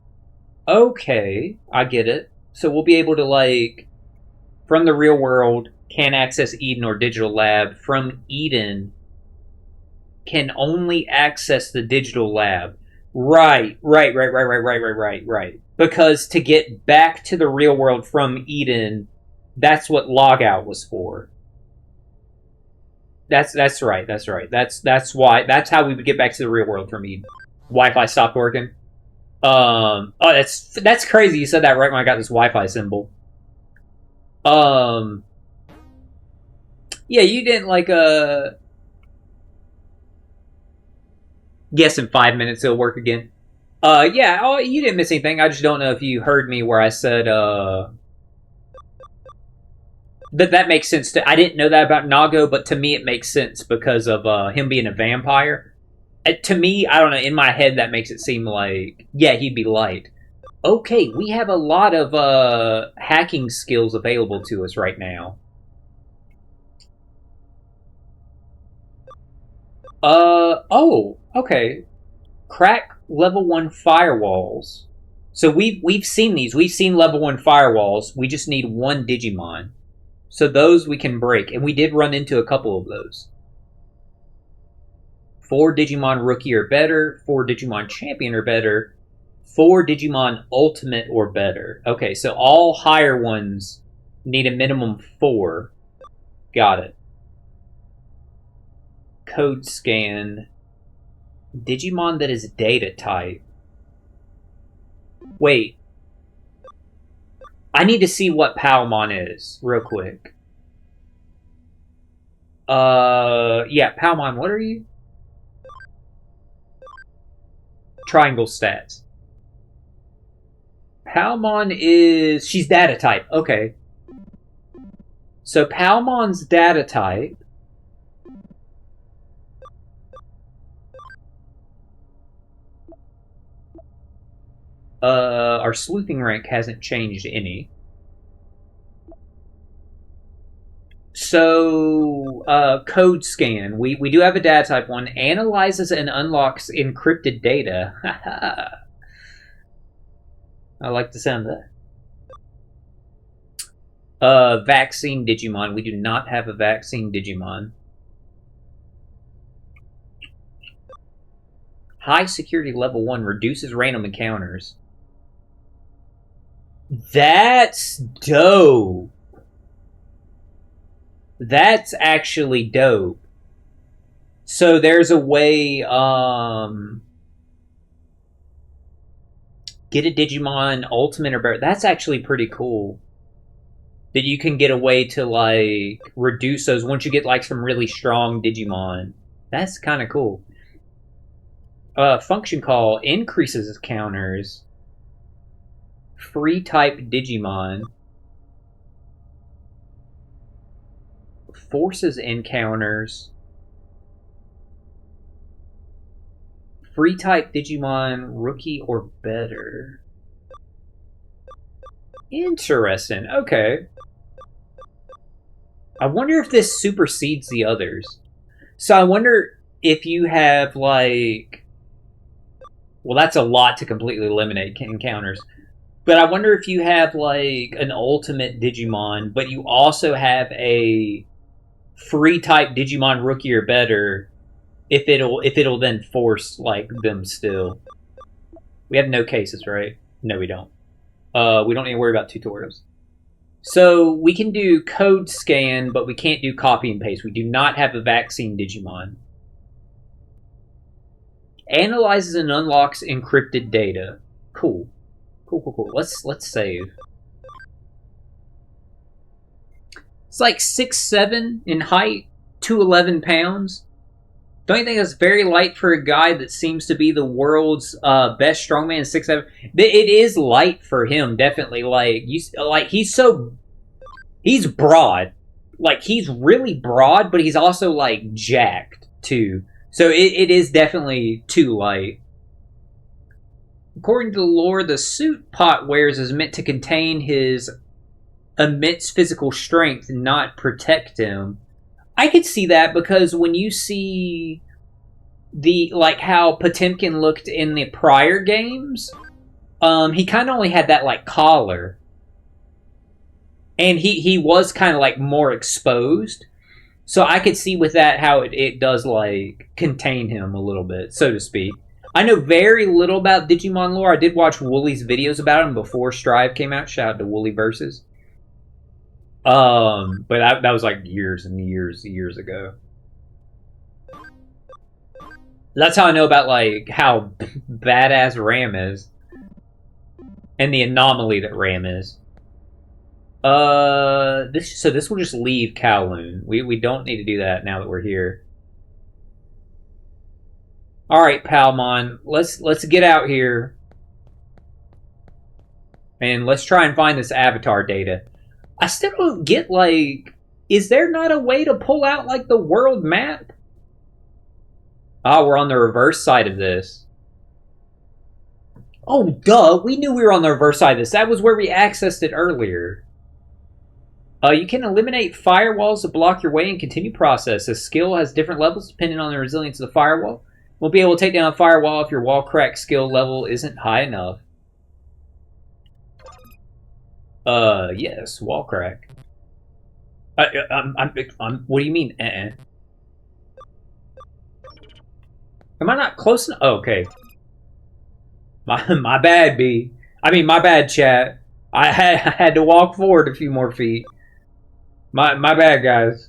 Okay, I get it. So we'll be able to, like, from the real world, can access Eden or digital lab. From Eden, can only access the digital lab. Right. Because to get back to the real world from Eden, that's what logout was for. That's right. That's why. That's how we would get back to the real world from Eden. Wi-Fi stopped working. Oh, that's crazy. You said that right when I got this Wi-Fi symbol. Yeah, you didn't like guess in 5 minutes it'll work again. Yeah, oh, you didn't miss anything. I just don't know if you heard me where I said that makes sense. I didn't know that about Nago, but to me it makes sense because of him being a vampire. To me, I don't know, in my head that makes it seem like, yeah, he'd be light. Okay, we have a lot of hacking skills available to us right now. Oh, okay. Crack level 1 firewalls. So we've seen these. We've seen level 1 firewalls. We just need one Digimon. So those we can break, and we did run into a couple of those. 4 Digimon Rookie or better, 4 Digimon Champion or better, 4 Digimon Ultimate or better. Okay, so all higher ones need a minimum 4. Got it. Code scan. Digimon that is data type. Wait. I need to see what Palmon is, real quick. Yeah, Palmon, what are you? Triangle stats. Palmon is... she's data type. Okay. So Palmon's data type... our sleuthing rank hasn't changed any. So, code scan. We do have a data type one. Analyzes and unlocks encrypted data. I like the sound of that. Vaccine Digimon. We do not have a vaccine Digimon. High security level 1 reduces random encounters. That's dope. That's actually dope. So there's a way, get a Digimon Ultimate or better. That's actually pretty cool. That you can get a way to, like, reduce those once you get, like, some really strong Digimon. That's kind of cool. Function call increases counters. Free type Digimon. Forces encounters. Free type Digimon, rookie or better. Interesting. Okay. I wonder if this supersedes the others. So I wonder if you have, like... Well, that's a lot to completely eliminate encounters. But I wonder if you have, like, an ultimate Digimon, but you also have a free type Digimon rookie or better, if it'll then force, like, them still. We have no cases, right? No, we don't. We don't need to worry about tutorials. So we can do code scan, but we can't do copy and paste. We do not have a vaccine Digimon. Analyzes and unlocks encrypted data. Cool. Cool. Let's save. It's like 6'7" in height, 211 pounds. Don't you think that's very light for a guy that seems to be the world's best strongman? 6'7". It is light for him, definitely. He's broad. Like, he's really broad, but he's also, like, jacked too. So it is definitely too light. According to the lore, the suit Pot wears is meant to contain his immense physical strength and not protect him. I could see that because when you see how Potemkin looked in the prior games, he kind of only had that, like, collar. And he was kind of, like, more exposed. So I could see with that how it does, like, contain him a little bit, so to speak. I know very little about Digimon lore. I did watch Wooly's videos about him before Strive came out. Shout out to Wooly Versus. But that was like years and years ago. That's how I know about, like, how badass Ram is. And the anomaly that Ram is. This will just leave Kowloon. We don't need to do that now that we're here. Alright, Palmon. Let's get out here. And let's try and find this avatar data. I still don't get, like... Is there not a way to pull out, like, the world map? Ah, we're on the reverse side of this. Oh, duh! We knew we were on the reverse side of this. That was where we accessed it earlier. You can eliminate firewalls to block your way and continue process. This skill has different levels depending on the resilience of the firewall. Won't be able to take down a firewall if your wall crack skill level isn't high enough. Yes, wall crack. What do you mean, Am I not close enough? Oh, okay. My bad, B. My bad, chat. I had to walk forward a few more feet. My bad, guys.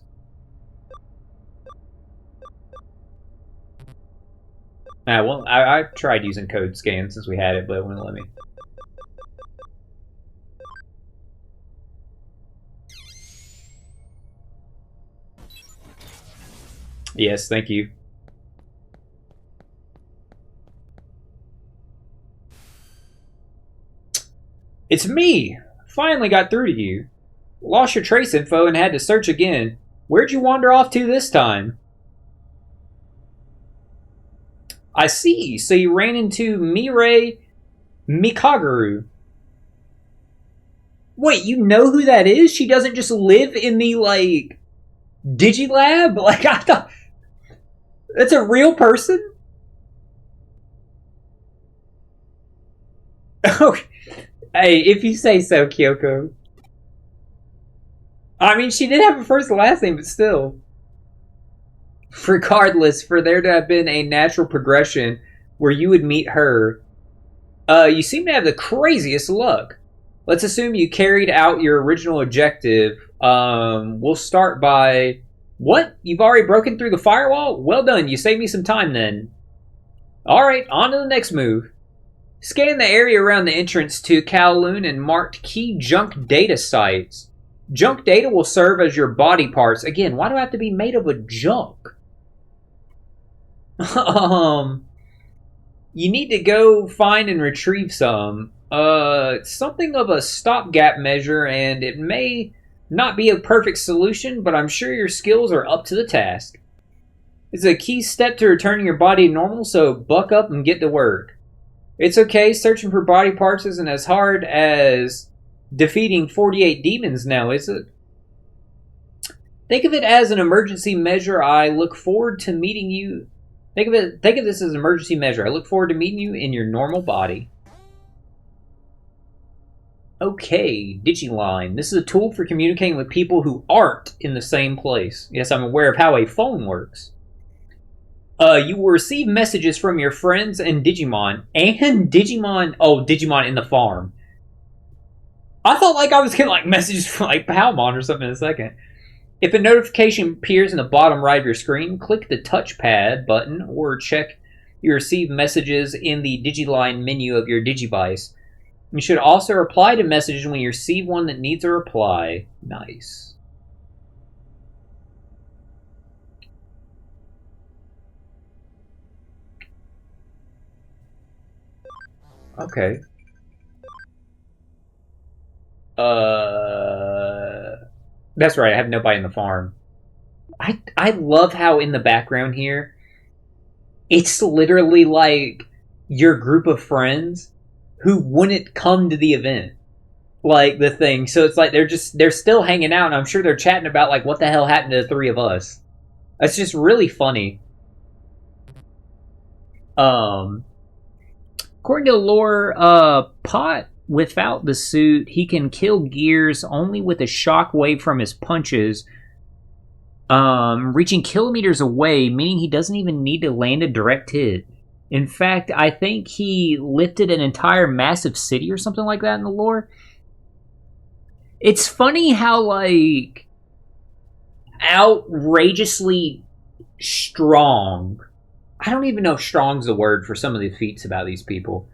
Well, I tried using code scan since we had it, but it wouldn't let me. Yes, thank you. It's me! Finally got through to you. Lost your trace info and had to search again. Where'd you wander off to this time? I see. So you ran into Mirai Mikaguru. Wait, you know who that is? She doesn't just live in the, like, Digilab? Like, I thought that's a real person? Oh, hey, if you say so, Kyoko. I mean, she did have a first and last name, but still. Regardless, for there to have been a natural progression where you would meet her, you seem to have the craziest luck. Let's assume you carried out your original objective. We'll start by... What? You've already broken through the firewall? Well done, you saved me some time then. Alright, on to the next move. Scan the area around the entrance to Kowloon and marked key junk data sites. Junk data will serve as your body parts. Again, why do I have to be made of a junk? You need to go find and retrieve some. Something of a stopgap measure, and it may not be a perfect solution, but I'm sure your skills are up to the task. It's a key step to returning your body to normal, so buck up and get to work. It's okay, searching for body parts isn't as hard as defeating 48 demons now, is it? Think of it as an emergency measure. I look forward to meeting you. Think of this as an emergency measure. I look forward to meeting you in your normal body. Okay, Digiline. This is a tool for communicating with people who aren't in the same place. Yes, I'm aware of how a phone works. You will receive messages from your friends and Digimon. And Digimon... Oh, Digimon in the farm. I thought I was getting messages from Palmon or something in a second. If a notification appears in the bottom right of your screen, click the touchpad button or check you receive messages in the Digiline menu of your Digivice. You should also reply to messages when you receive one that needs a reply. Nice. Okay. That's right, I have nobody in the farm. I love how in the background here, it's literally like your group of friends who wouldn't come to the event. Like the thing. So it's like they're still hanging out, and I'm sure they're chatting about what the hell happened to the three of us. That's just really funny. According to lore, Pot, without the suit, he can kill gears only with a shockwave from his punches, reaching kilometers away, meaning he doesn't even need to land a direct hit. In fact, I think he lifted an entire massive city or something like that in the lore. It's funny how, outrageously strong... I don't even know if strong's the word for some of the feats about these people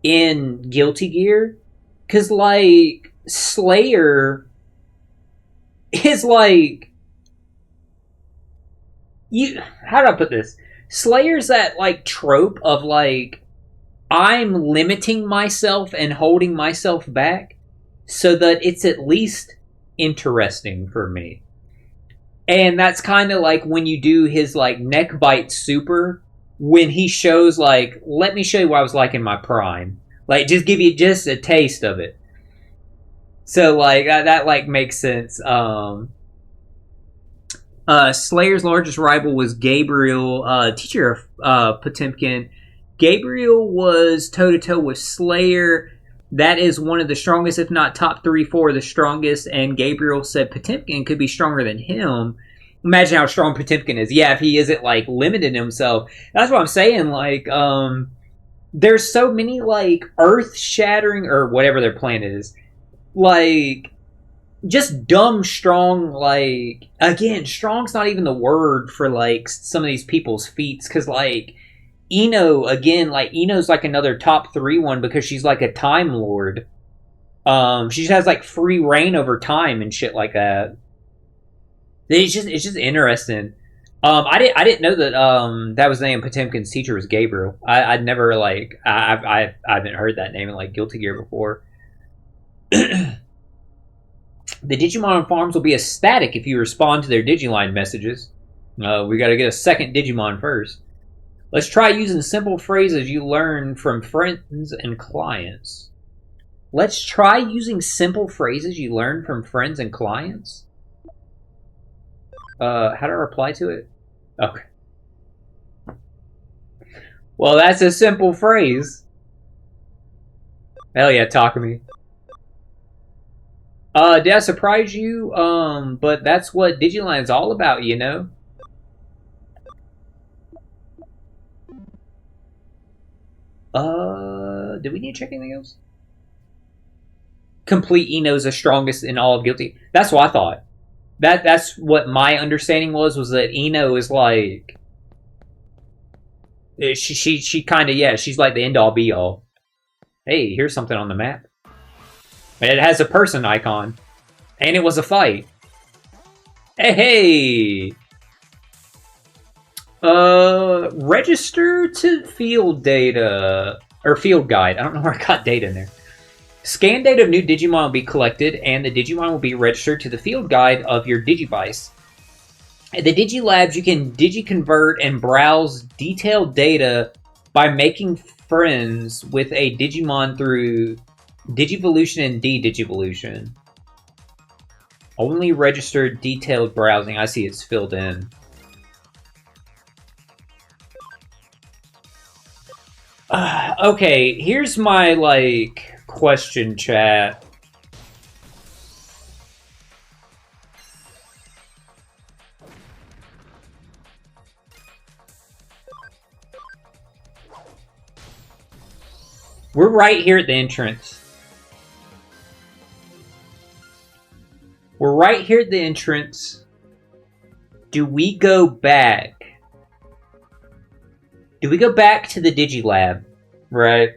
in Guilty Gear, because Slayer is how do I put this? Slayer's that trope of I'm limiting myself and holding myself back so that it's at least interesting for me. And that's kind of when you do his neck bite super, when he shows let me show you what I was like in my prime, just give you just a taste of it. So that makes sense. Slayer's largest rival was Gabriel, teacher of Potemkin. Gabriel was toe to toe with Slayer. That is one of the strongest, if not top 3-4 of the strongest. And Gabriel said Potemkin could be stronger than him. Imagine how strong Potemkin is. Yeah, if he isn't limiting himself. That's what I'm saying. There's so many earth shattering, or whatever their plan is. Just dumb strong. Again, strong's not even the word for some of these people's feats, because Ino, again, Ino's another top 3 one because she's a time lord. She just has free reign over time and shit like that. It's just interesting. I didn't know that that was the name of Potemkin's teacher was Gabriel. I'd never I haven't heard that name in Guilty Gear before. The Digimon on farms will be ecstatic if you respond to their Digiline messages. We got to get a second Digimon first. Let's try using simple phrases you learn from friends and clients. Let's try using simple phrases you learn from friends and clients? How do I reply to it? Okay. Well, that's a simple phrase. Hell yeah, talk to me. Did I surprise you? But that's what Digiland's all about, you know? Do we need to check anything else? Complete Eno's the strongest in all of Guilty. That's what I thought. That's what my understanding was that Eno is like she kind of, yeah, she's like the end all be all. Hey, here's something on the map. It has a person icon, and it was a fight. Hey, register to field data or field guide. I don't know where I got data in there. Scan data of new Digimon will be collected, and the Digimon will be registered to the field guide of your Digivice. At the Digilabs, you can Digiconvert and browse detailed data by making friends with a Digimon through Digivolution and De-Digivolution. Only registered detailed browsing. I see it's filled in. Okay, here's my, like, question, chat. We're right here at the entrance. We're right here at the entrance. Do we go back? Do we go back to the Digilab? Right.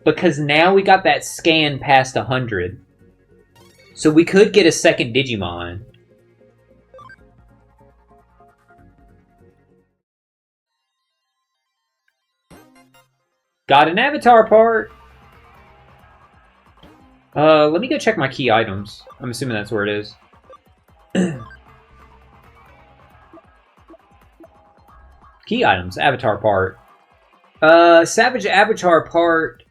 Because now we got that scan past 100. So we could get a second Digimon. Got an avatar part. Let me go check my key items. I'm assuming that's where it is. Key items, avatar part. Savage avatar part.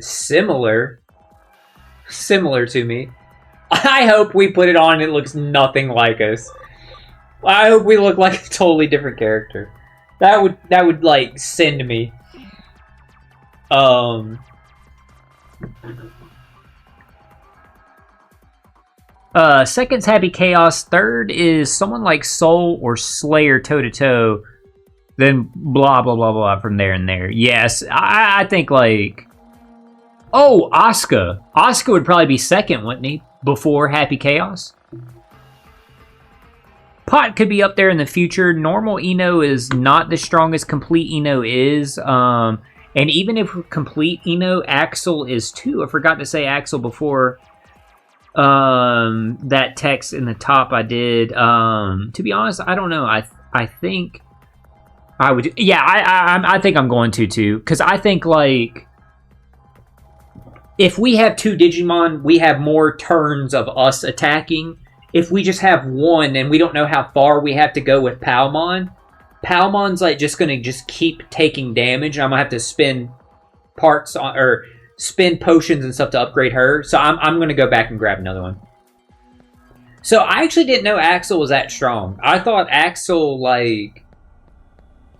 Similar to me. I hope we put it on and it looks nothing like us. I hope we look like a totally different character. That would like send me. Second's Happy Chaos. Third is someone like Soul or Slayer toe to toe. Then blah blah blah blah from there and there. Yes, I think like. Oh, Asuka. Asuka would probably be second, wouldn't he? Before Happy Chaos. Pot could be up there in the future. Normal Eno is not the strongest. Complete Eno is. And even if Complete Eno, Axel is too. I forgot to say Axel before. That text in the top I did. To be honest, I don't know. I think I would. Yeah, I think I'm going to too. Because I think like. If we have two Digimon, we have more turns of us attacking. If we just have one and we don't know how far we have to go with Palmon, Palmon's like just gonna just keep taking damage. I'm gonna have to spend parts on or spend potions and stuff to upgrade her. So I'm gonna go back and grab another one. So I actually didn't know Axel was that strong. I thought Axel like.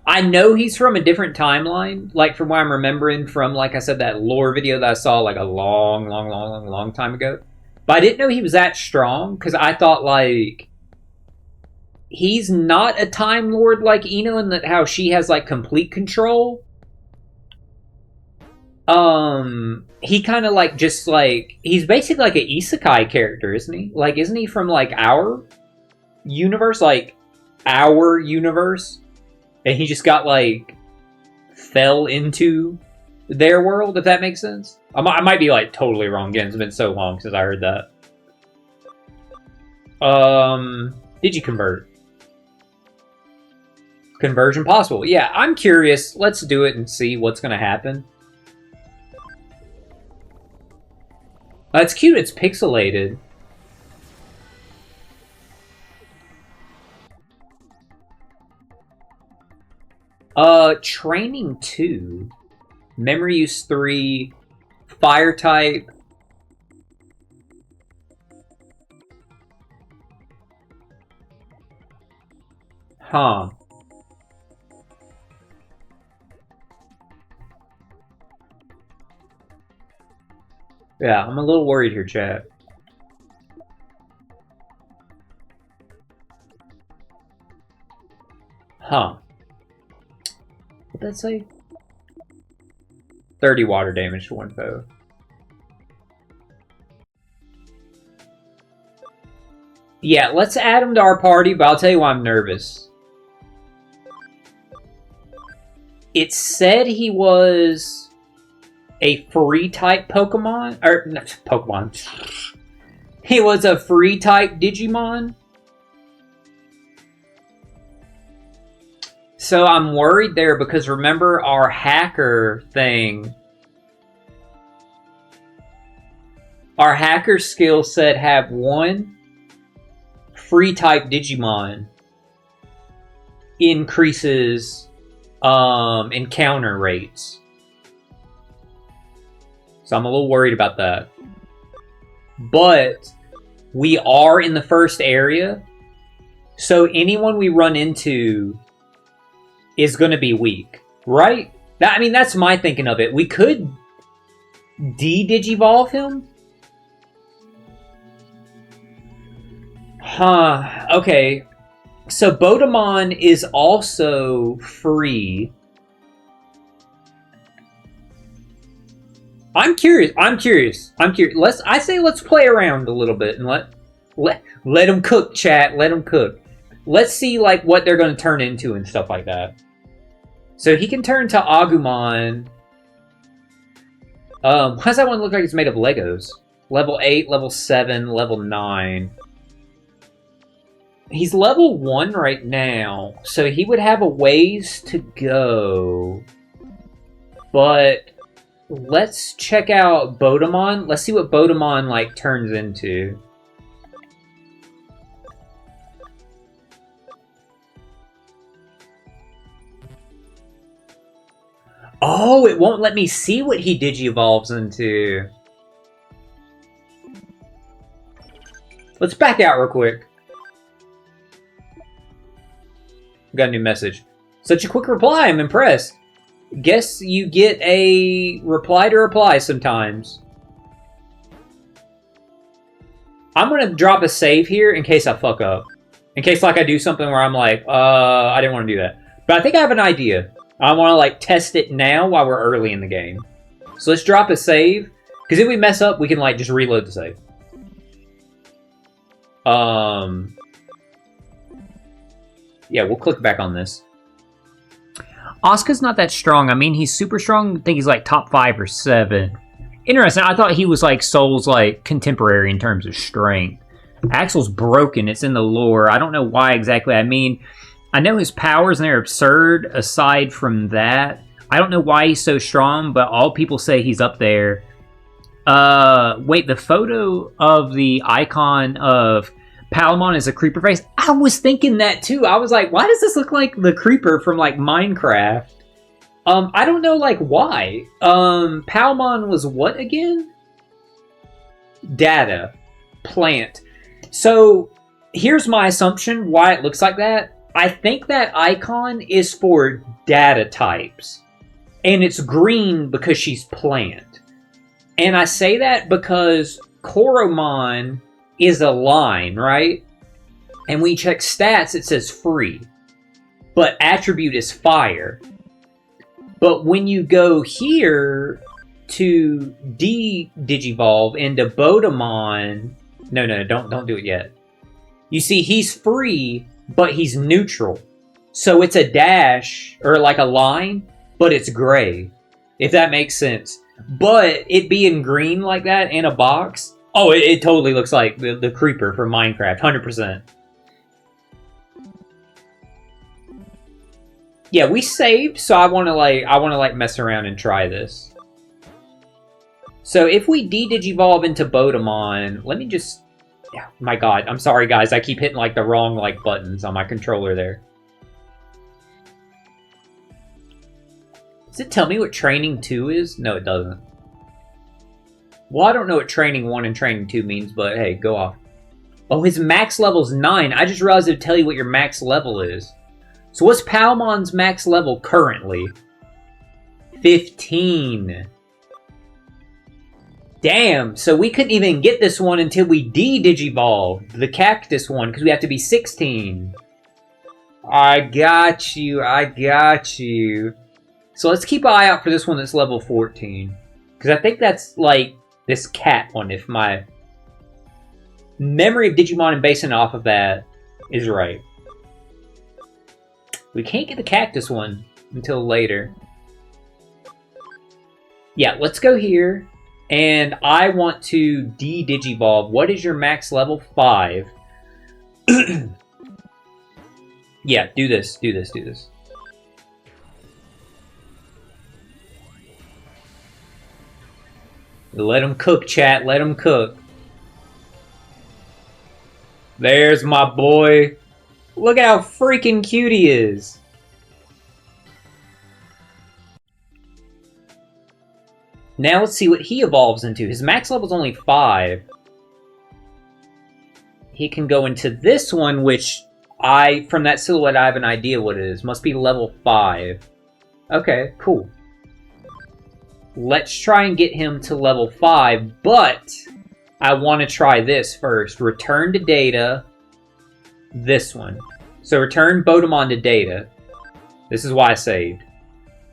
I know he's from a different timeline, like from what I'm remembering from, like I said, that lore video that I saw like a long time ago. But I didn't know he was that strong, because I thought, like, he's not a Time Lord like Eno in that how she has, like, complete control. He kind of, like, just, like, he's basically like an isekai character, isn't he? Like, isn't he from, like, our universe? Like, our universe? And he just got, like, fell into their world, if that makes sense. I might be, like, totally wrong again. It's been so long since I heard that. Did you convert? Conversion possible. Yeah, I'm curious. Let's do it and see what's going to happen. It's cute. It's pixelated. Training 2, memory use 3, Fire type. Huh. Yeah, I'm a little worried here, chat. Huh. What'd that say? 30 water damage to one foe. Yeah, let's add him to our party, but I'll tell you why I'm nervous. It said he was a free type Pokemon, or not Pokemon. He was a free type Digimon. So I'm worried there because remember our hacker thing. Our hacker skill set have one free type Digimon increases encounter rates. So I'm a little worried about that. But we are in the first area, so anyone we run into is going to be weak, right? I mean, that's my thinking of it. We could de-digivolve him. Huh, okay. So Bodemon is also free. I'm curious. Let's play around a little bit and let them cook, chat. Let them cook. Let's see like what they're going to turn into and stuff like that. So he can turn to Agumon. Why does that one look like it's made of Legos? Level 8, level 7, level 9. He's level 1 right now, so he would have a ways to go. But let's check out Bodemon. Let's see what Bodemon like turns into. Oh, it won't let me see what he Digivolves into. Let's back out real quick. Got a new message. Such a quick reply, I'm impressed. Guess you get a reply to reply sometimes. I'm gonna drop a save here in case I fuck up. In case like I do something where I'm like, I didn't want to do that. But I think I have an idea. I want to like test it now while we're early in the game. So let's drop a save. Because if we mess up, we can like just reload the save. Yeah, we'll click back on this. Asuka's not that strong. I mean, he's super strong. I think he's like top 5 or 7. Interesting. I thought he was like Soul's like contemporary in terms of strength. Axel's broken. It's in the lore. I don't know why exactly. I mean, I know his powers and they're absurd. Aside from that, I don't know why he's so strong, but all people say he's up there. Wait, the photo of the icon of Palamon is a creeper face. I was thinking that too. I was like, why does this look like the creeper from like Minecraft? I don't know like why. Palamon was what again? Data. Plant. So here's my assumption why it looks like that. I think that icon is for data types. And it's green because she's plant. And I say that because Koromon is a line, right? And when you check stats, it says free. But attribute is fire. But when you go here to Digivolve into Bodemon... No, don't do it yet. You see, he's free, but he's neutral. So it's a dash, or like a line, but it's gray. If that makes sense. But it being green like that in a box... Oh, it totally looks like the creeper from Minecraft, 100%. Yeah, we saved, so I want to mess around and try this. So if we de-digivolve into Bodemon, let me just... Yeah, my god, I'm sorry guys, I keep hitting like the wrong like buttons on my controller there. Does it tell me what training 2 is? No, it doesn't. Well, I don't know what training 1 and training 2 means, but hey, go off. Oh, his max level's 9. I just realized it'd tell you what your max level is. So what's Palmon's max level currently? 15. Damn, so we couldn't even get this one until we de-digivolved the cactus one, because we have to be 16. I got you, I got you. So let's keep an eye out for this one that's level 14. Because I think that's, like, this cat one, if my memory of Digimon and basing off of that is right. We can't get the cactus one until later. Yeah, let's go here. And I want to de-digivolve. What is your max level? 5. Yeah, do this, do this, do this. Let him cook, chat. Let him cook. There's my boy. Look at how freaking cute he is. Now let's see what he evolves into. His max level is only 5. He can go into this one, which from that silhouette, I have an idea what it is. Must be level 5. Okay, cool. Let's try and get him to level 5, but I want to try this first. Return to data. This one. So return Bodemon to data. This is why I saved.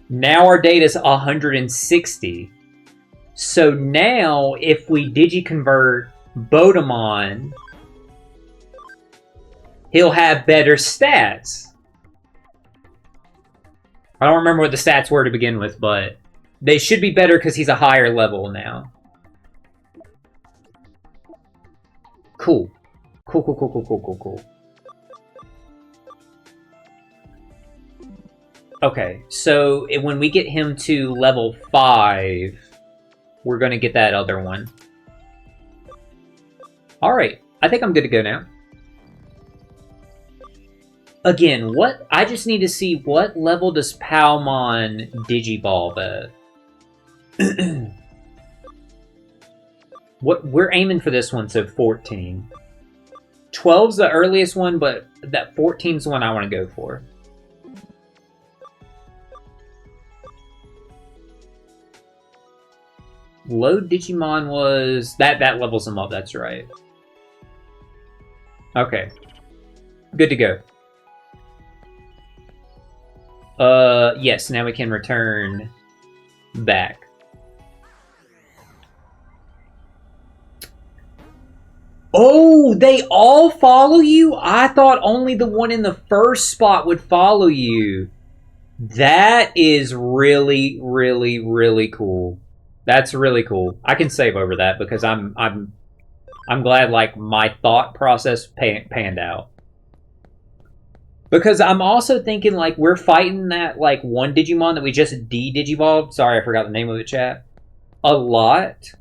Now our data is 160. So now, if we digiconvert Bodemon, he'll have better stats. I don't remember what the stats were to begin with, but they should be better because he's a higher level now. Cool. Cool, cool, cool, cool, cool, cool, cool. Okay, so when we get him to level 5... we're going to get that other one. Alright, I think I'm good to go now. Again, I just need to see what level does Palmon Digivolve at. We're aiming for this one, so 14. 12's the earliest one, but that 14's the one I want to go for. Load Digimon was... That levels them up, that's right. Okay. Good to go. Yes, now we can return back. Oh, they all follow you? I thought only the one in the first spot would follow you. That is really, really, really cool. That's really cool. I can save over that because I'm glad like my thought process panned out. Because I'm also thinking like we're fighting that like one Digimon that we just de-digivolved. Sorry, I forgot the name of the chat. A lot.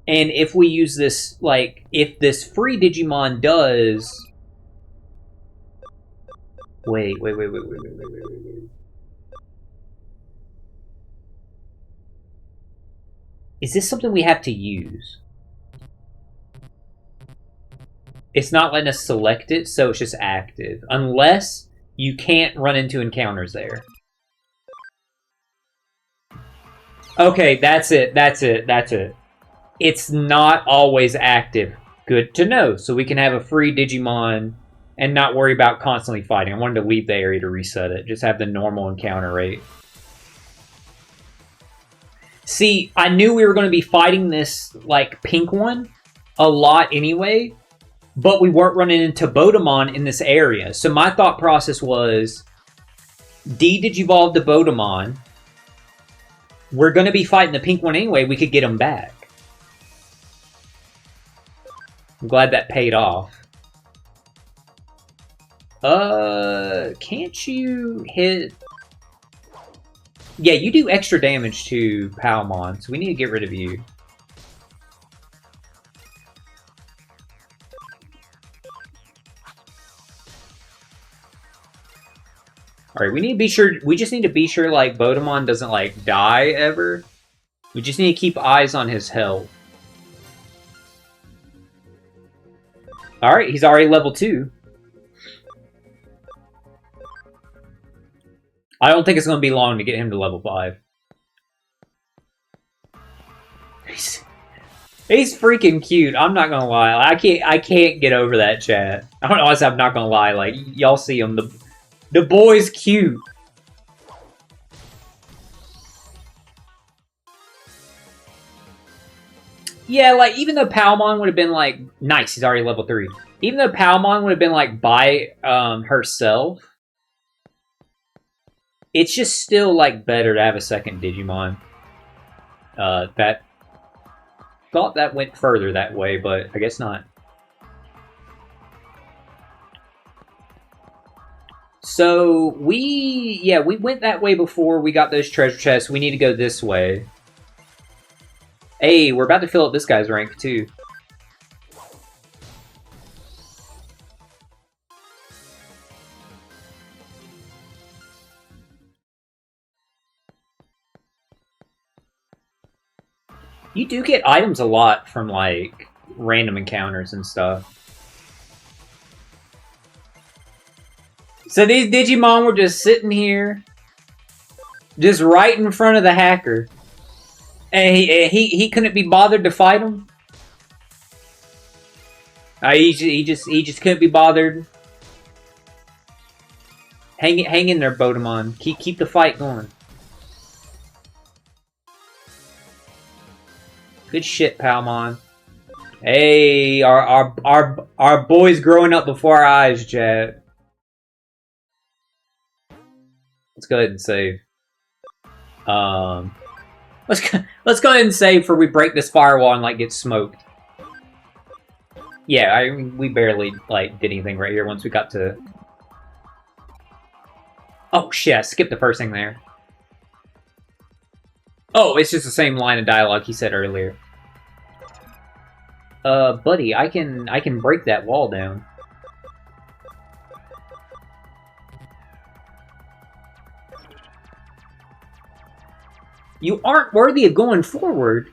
And if we use this, like, if this free Digimon does... Wait. Is this something we have to use? It's not letting us select it, so it's just active. Unless you can't run into encounters there. Okay, that's it. It's not always active. Good to know. So we can have a free Digimon and not worry about constantly fighting. I wanted to leave the area to reset it. Just have the normal encounter rate. See, I knew we were going to be fighting this, like, pink one a lot anyway, but we weren't running into Bodemon in this area. So my thought process was, de-digivolve the Bodemon. We're going to be fighting the pink one anyway. We could get him back. I'm glad that paid off. Can't you hit... Yeah, you do extra damage to Palmon, so we need to get rid of you. Alright, we need to be sure... We just need to be sure, like, Bodemon doesn't, like, die ever. We just need to keep eyes on his health. Alright, he's already level 2. I don't think it's going to be long to get him to level 5. He's freaking cute. I'm not gonna lie. I can't get over that chat. I don't know why I'm not gonna lie. Like, y'all see him. The boy's cute. Yeah, like, even though Palmon would have been like, nice, he's already level 3. Even though Palmon would have been like by herself, it's just still like better to have a second Digimon. That thought that went further that way, but I guess not. So we went that way before we got those treasure chests. We need to go this way. Hey, we're about to fill up this guy's rank too. You do get items a lot from, like, random encounters and stuff. So these Digimon were just sitting here, just right in front of the hacker. And he couldn't be bothered to fight him? He just couldn't be bothered. Hang in there, Bodemon. Keep the fight going. Good shit, Palmon. Hey, our boy's growing up before our eyes, chat. Let's go ahead and save. Let's go ahead and save before we break this firewall and like get smoked. Yeah, we barely like did anything right here once we got to. Oh shit! I skipped the first thing there. Oh, it's just the same line of dialogue he said earlier. Buddy, I can break that wall down. You aren't worthy of going forward.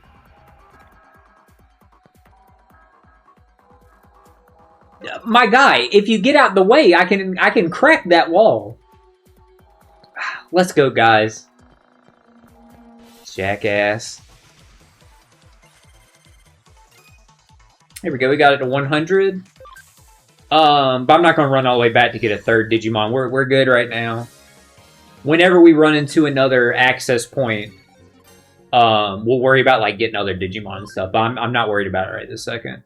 My guy, if you get out the way, I can crack that wall. Let's go, guys. Jackass. Here we go. We got it to 100. But I'm not going to run all the way back to get a third Digimon. We're good right now. Whenever we run into another access point, we'll worry about like getting other Digimon and stuff. But I'm not worried about it right this second.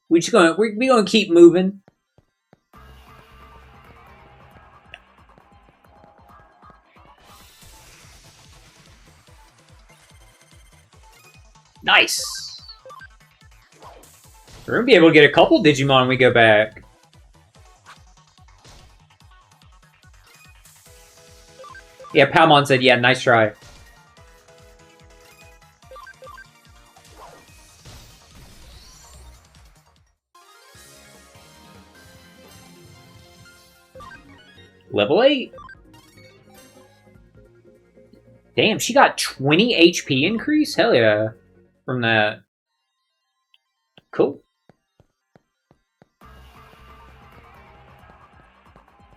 We're gonna keep moving. Nice. We're gonna be able to get a couple Digimon when we go back. Yeah, Palmon said, yeah, nice try. Level 8. Damn, she got 20 HP increase? Hell yeah. From that. Cool.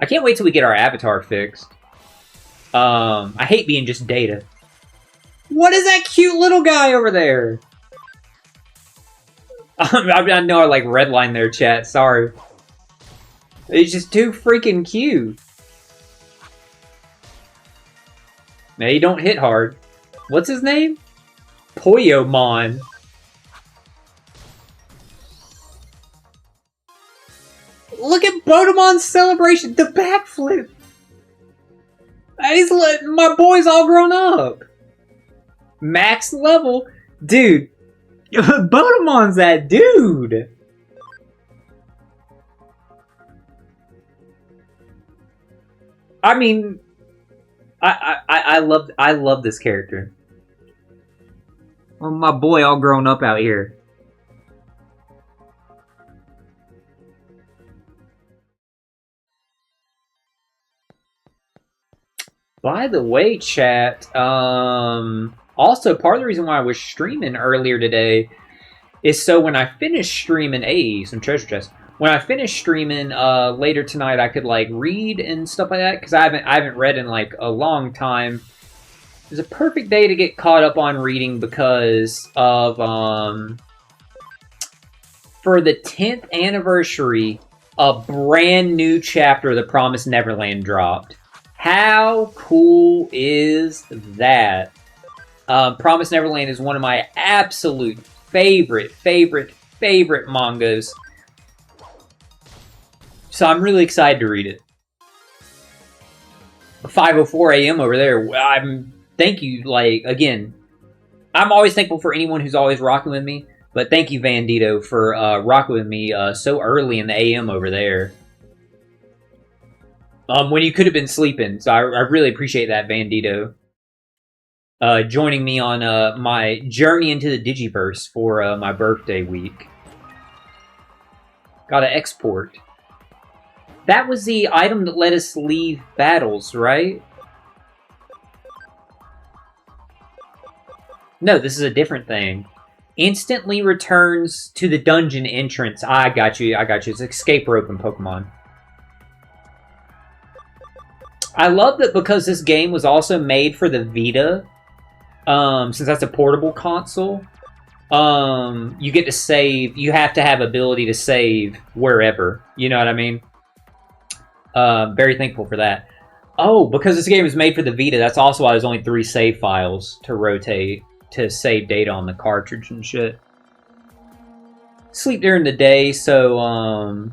I can't wait till we get our avatar fixed. I hate being just data. What is that cute little guy over there? I know I like redline their chat, sorry. It's just too freaking cute. Now you don't hit hard. What's his name? Poyomon. Look at Bodemon's celebration. The backflip. My boy's all grown up. Max level. Dude. Bodemon's that dude. I mean, I love this character. Oh, my boy all grown up out here. By the way, chat, also part of the reason why I was streaming earlier today is so when I finish streaming, some treasure chests. When I finish streaming later tonight, I could like read and stuff like that because I haven't read in like a long time. It's a perfect day to get caught up on reading because of for the 10th anniversary, a brand new chapter of The Promised Neverland dropped. How cool is that? Promised Neverland is one of my absolute favorite mangas. So I'm really excited to read it. 5:04 a.m. over there. Thank you. Like again, I'm always thankful for anyone who's always rocking with me. But thank you, Vandito, for rocking with me so early in the AM over there. When you could have been sleeping. So I really appreciate that, Vandito. Joining me on my journey into the Digiverse for my birthday week. Gotta export. That was the item that let us leave battles, right? No, this is a different thing. Instantly returns to the dungeon entrance. I got you. It's escape rope in Pokemon. I love that because this game was also made for the Vita, since that's a portable console, you get to save. You have to have ability to save wherever. You know what I mean? Very thankful for that. Oh, because this game was made for the Vita, that's also why there's only 3 save files to rotate to save data on the cartridge and shit. Sleep during the day, so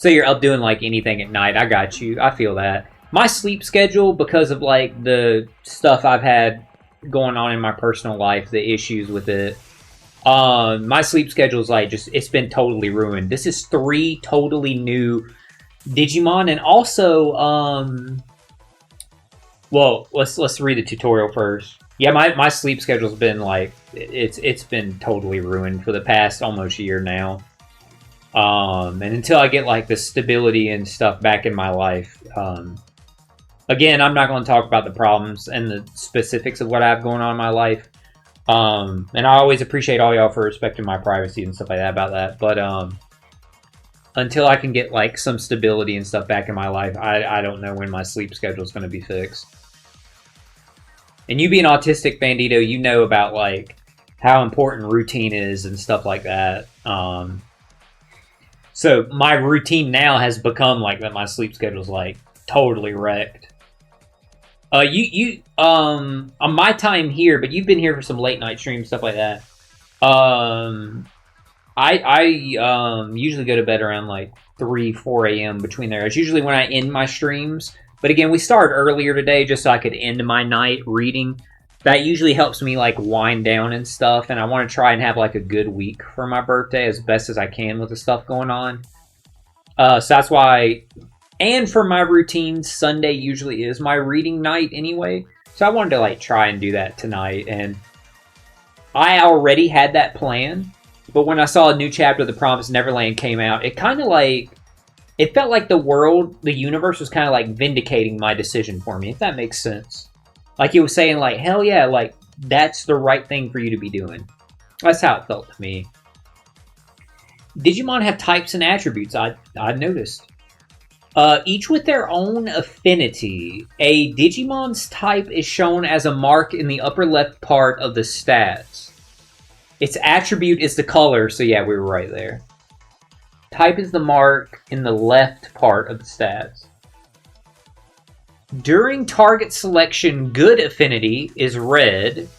you're up doing like anything at night. I got you. I feel that. My sleep schedule, because of like the stuff I've had going on in my personal life, the issues with it, my sleep schedule is like it's been totally ruined. This is 3 totally new Digimon, and also well, let's read the tutorial first. Yeah, my sleep schedule's been like it's been totally ruined for the past almost year now. And until I get like the stability and stuff back in my life, again, I'm not going to talk about the problems and the specifics of what I have going on in my life. And I always appreciate all y'all for respecting my privacy and stuff like that about that. But until I can get like some stability and stuff back in my life, I don't know when my sleep schedule is going to be fixed. And you being autistic, Bandito, you know about like how important routine is and stuff like that. So my routine now has become like that. My sleep schedule's like totally wrecked. On my time here, but you've been here for some late night streams, stuff like that. I usually go to bed around like 3-4 a.m. between there. It's usually when I end my streams. But again, we started earlier today just so I could end my night reading. That usually helps me like wind down and stuff. And I want to try and have like a good week for my birthday as best as I can with the stuff going on. So that's why. And for my routine, Sunday usually is my reading night anyway. So I wanted to like try and do that tonight. And I already had that plan. But when I saw a new chapter of The Promised Neverland came out, it kind of like... It felt like the universe was kind of like vindicating my decision for me, if that makes sense. Like it was saying like, hell yeah, like that's the right thing for you to be doing. That's how it felt to me. Digimon have types and attributes, I noticed. Each with their own affinity. A Digimon's type is shown as a mark in the upper left part of the stats. Its attribute is the color, so yeah, we were right there. Type is the mark in the left part of the stats. During target selection, good affinity is red.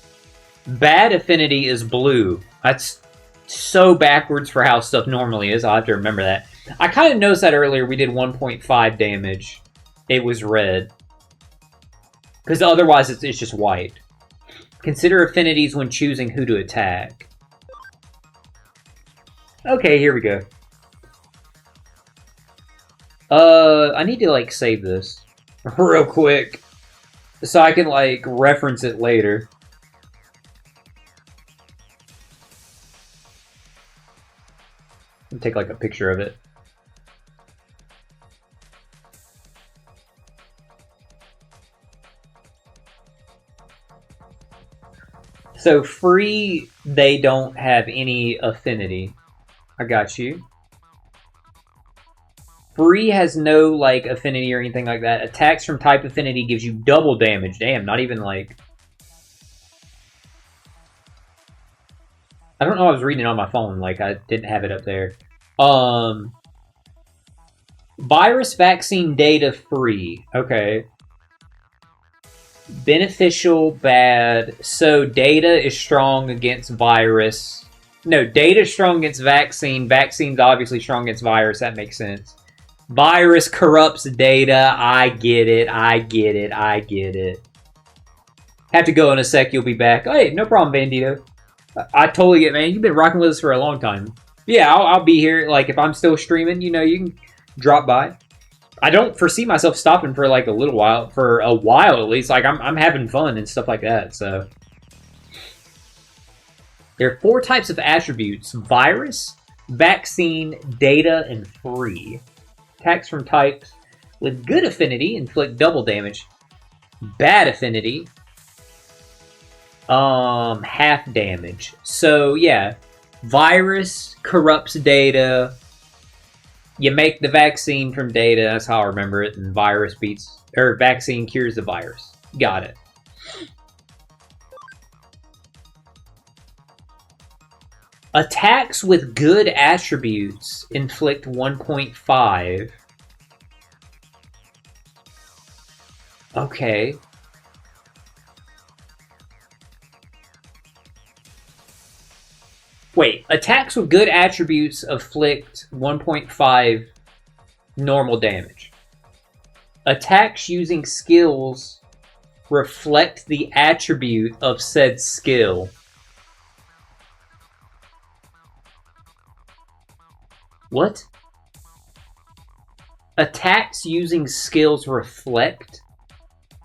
Bad affinity is blue. That's so backwards for how stuff normally is. I'll have to remember that. I kind of noticed that earlier. We did 1.5 damage. It was red. Because otherwise it's just white. Consider affinities when choosing who to attack. Okay, here we go. I need to, like, save this real quick so I can, like, reference it later. I'll take, like, a picture of it. So free, they don't have any affinity. I got you. Free has no like affinity or anything like that. Attacks from type affinity gives you double damage. Damn, not even like... I don't know, I was reading it on my phone, like I didn't have it up there. Virus vaccine data free. Okay. Beneficial, bad. So data is strong against virus. No, data is strong against vaccine. Vaccine's obviously strong against virus. That makes sense. Virus corrupts data. I get it. I get it. I get it. Have to go in a sec. You'll be back. Oh, hey, no problem, Bandito. I totally get it, man. You've been rocking with us for a long time. Yeah, I'll be here. Like, if I'm still streaming, you know, you can drop by. I don't foresee myself stopping for like a little while, for a while at least. Like I'm having fun and stuff like that. So there are 4 types of attributes: virus, vaccine, data, and free. Attacks from types with good affinity inflict double damage. Bad affinity, half damage. So yeah, virus corrupts data. You make the vaccine from data, that's how I remember it, and virus beats, or vaccine cures the virus. Got it. Attacks with good attributes inflict 1.5. Okay. Wait, attacks with good attributes inflict 1.5 normal damage. Attacks using skills reflect the attribute of said skill. What? Attacks using skills reflect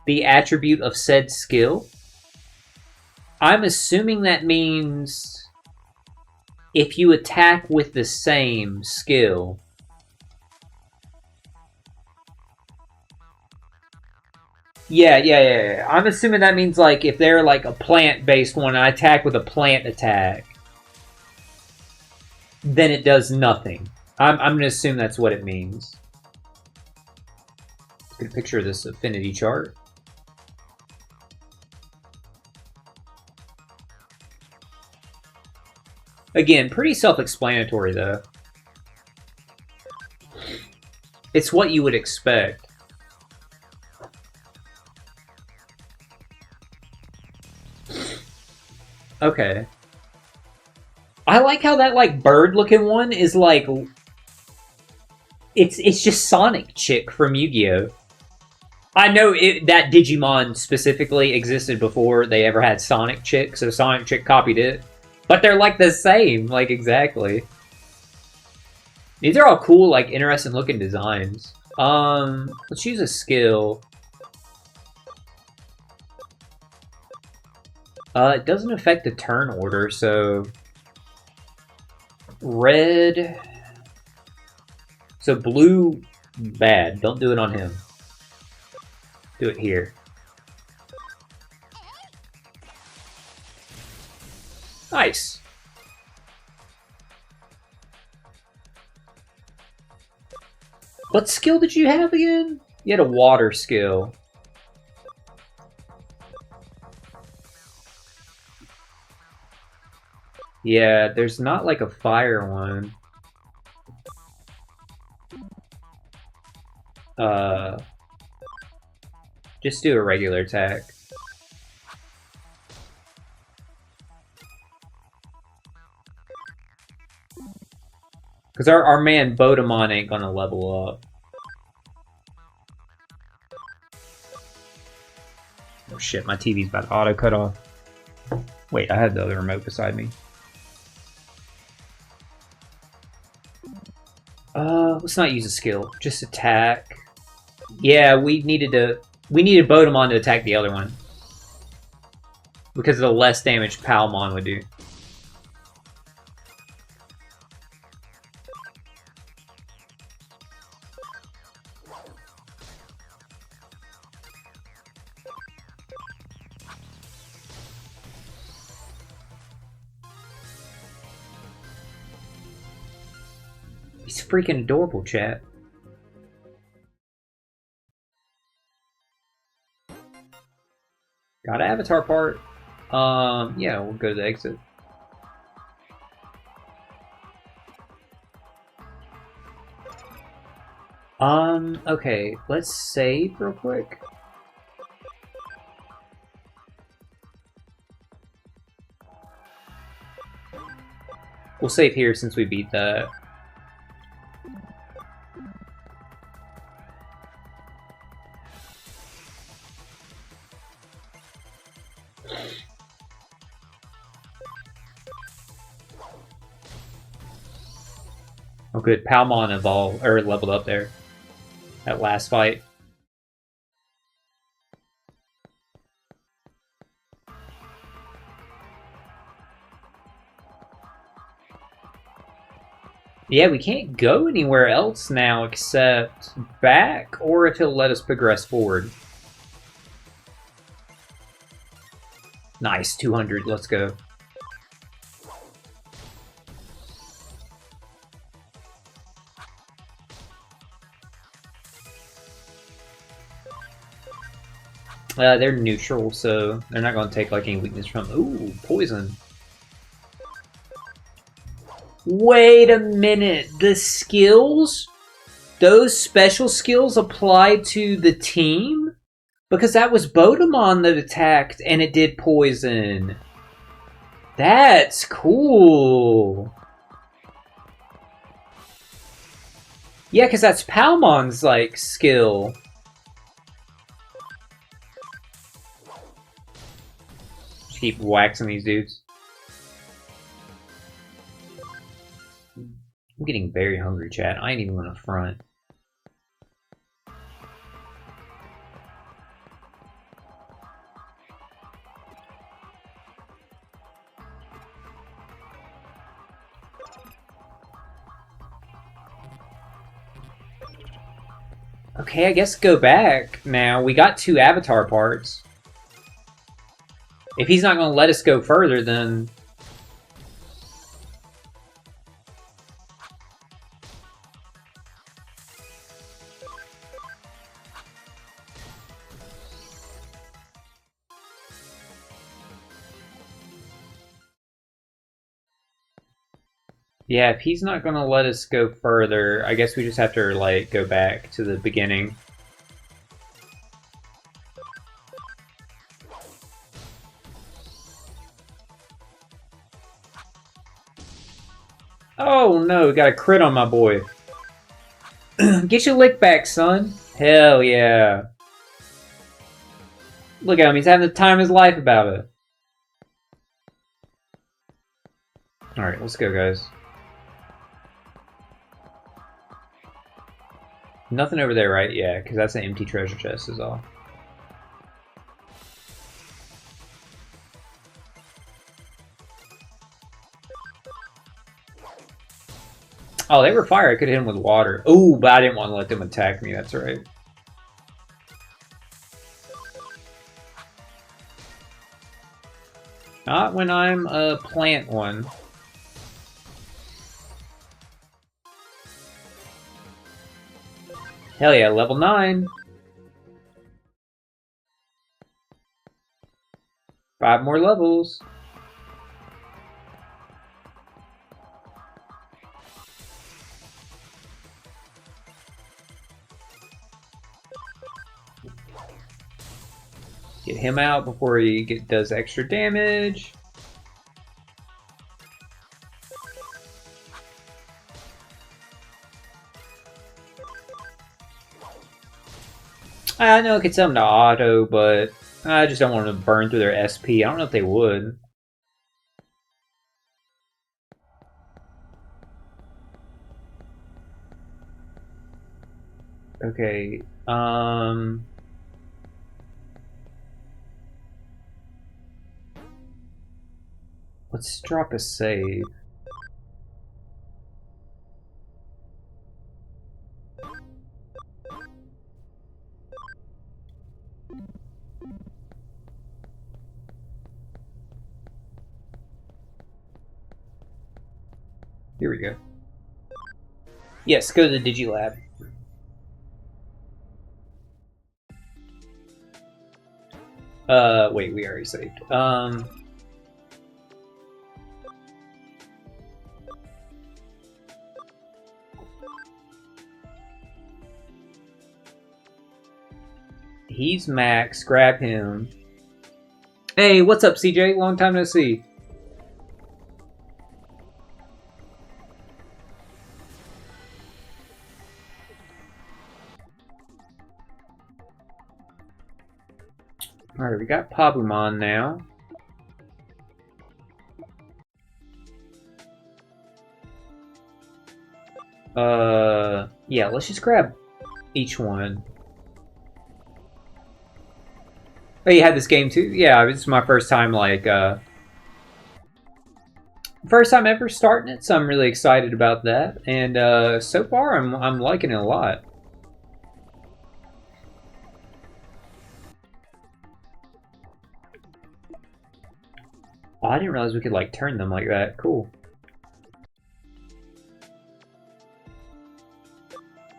the attribute of said skill? I'm assuming that means if you attack with the same skill. Yeah. I'm assuming that means like if they're like a plant-based one and I attack with a plant attack, then it does nothing. I'm going to assume that's what it means. Get a picture of this affinity chart. Again, pretty self-explanatory, though. It's what you would expect. Okay. I like how that, like, bird-looking one is, like... It's just Sonic Chick from Yu-Gi-Oh! I know that Digimon specifically existed before they ever had Sonic Chick, so Sonic Chick copied it. But they're like the same, like exactly. These are all cool, like interesting looking designs. Let's use a skill. It doesn't affect the turn order, so red. So blue, bad. Don't do it on him. Do it here. Nice. What skill did you have again? You had a water skill. Yeah, there's not like a fire one. Just do a regular attack. Because our man Bodemon ain't gonna level up. Oh shit, my TV's about to auto cut off. Wait, I had the other remote beside me. Let's not use a skill. Just attack. Yeah, we needed Bodemon to attack the other one. Because of the less damage Palmon would do. He's freaking adorable, chat. Got avatar part. Yeah, we'll go to the exit. Okay, let's save real quick. We'll save here since we beat that. Oh good, Palmon evolved, or leveled up there. That last fight. Yeah, we can't go anywhere else now except back, or if he'll let us progress forward. Nice, 200, let's go. They're neutral, so they're not going to take like any weakness from. Ooh, poison. Wait a minute, the skills? Those special skills apply to the team? Because that was Bodemon that attacked and it did poison. That's cool. Yeah, because that's Palmon's, like, skill. Just keep waxing these dudes. I'm getting very hungry, chat. I ain't even gonna front. Okay, I guess go back now. We got 2 avatar parts. If he's not gonna let us go further, then... Yeah, if he's not gonna let us go further, I guess we just have to, like, go back to the beginning. Oh no, got a crit on my boy. Get your lick back, son. Hell yeah. Look at him, he's having the time of his life about it. Alright, let's go, guys. Nothing over there, right? Yeah, because that's an empty treasure chest is all. Oh, they were fire. I could hit them with water. Ooh, but I didn't want to let them attack me. That's right. Not when I'm a plant one. Hell yeah, level 9. 5 more levels. Get him out before he does extra damage. I know it could tell them to auto, but I just don't want them to burn through their SP. I don't know if they would. Okay, let's drop a save. Here we go. Yes, go to the Digilab. Wait, we already saved. He's Max. Grab him. Hey, what's up, CJ? Long time no see. Alright, we got Pabumon now. Yeah, let's just grab each one. Oh, you had this game too? Yeah, this is my first time, like, first time ever starting it, so I'm really excited about that. And, so far, I'm liking it a lot. Oh, I didn't realize we could, like, turn them like that. Cool.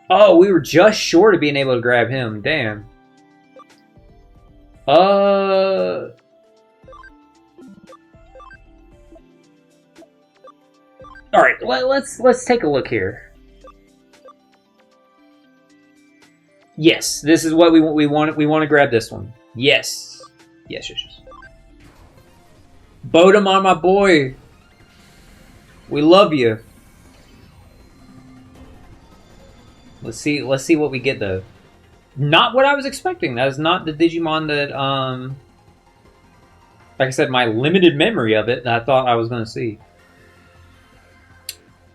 Oh, we were just short of being able to grab him. Damn. Alright, let's take a look here. Yes, this is what we want. We want to grab this one. Yes. Yes. Bodemon, my boy. We love you. Let's see what we get though. Not what I was expecting. That is not the Digimon that like I said, my limited memory of it that I thought I was gonna see.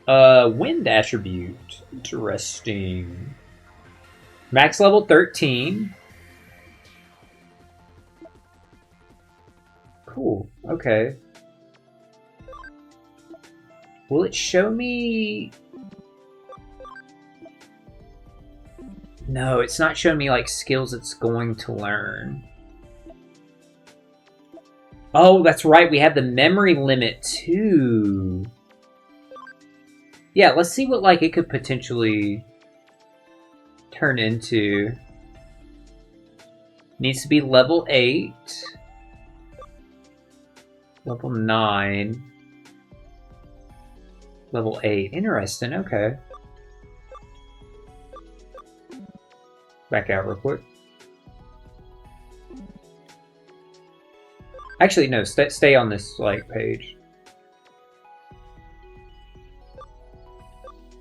Wind attribute. Interesting. Max level 13. Cool. Okay. Will it show me... No, it's not showing me, like, skills it's going to learn. Oh, that's right. We have the memory limit, too. Yeah, let's see what, like, it could potentially turn into. Needs to be level 8. Level 9. Level 8. Interesting, okay. Back out real quick. Actually, no, stay on this, like, page.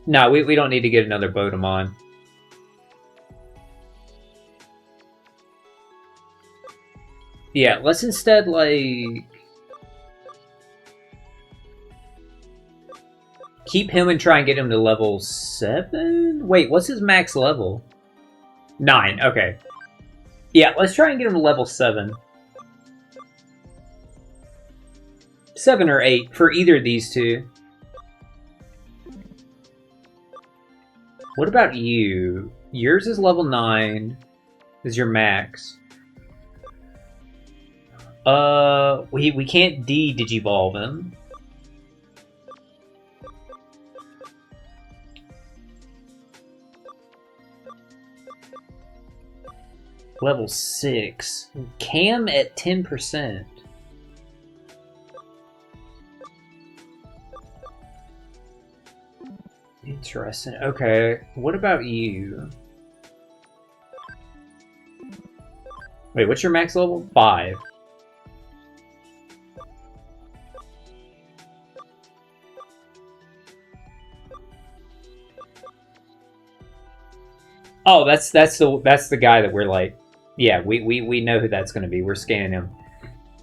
No, we don't need to get another Bodemon. Yeah, let's instead, like... keep him and try and get him to level 7? Wait, what's his max level? 9, okay. Yeah, let's try and get him to level 7. 7 or 8 for either of these two. What about you? Yours is level 9. Is your max. We can't digivolve him. Level 6. Cam at 10%. Interesting. Okay, what about you? Wait, what's your max level? 5. Oh, that's the guy that we're like, yeah, we know who that's going to be. We're scanning him.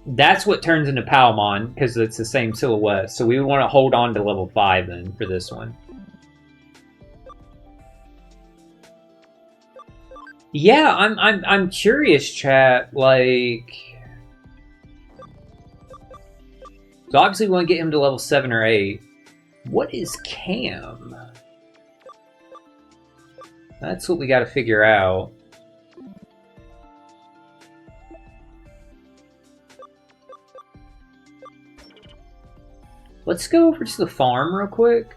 That's what turns into Palmon because it's the same silhouette. So we want to hold on to level 5 then for this one. Yeah, I'm curious, chat. Like, so obviously we want to get him to level 7 or 8. What is Cam? That's what we got to figure out. Let's go over to the farm real quick.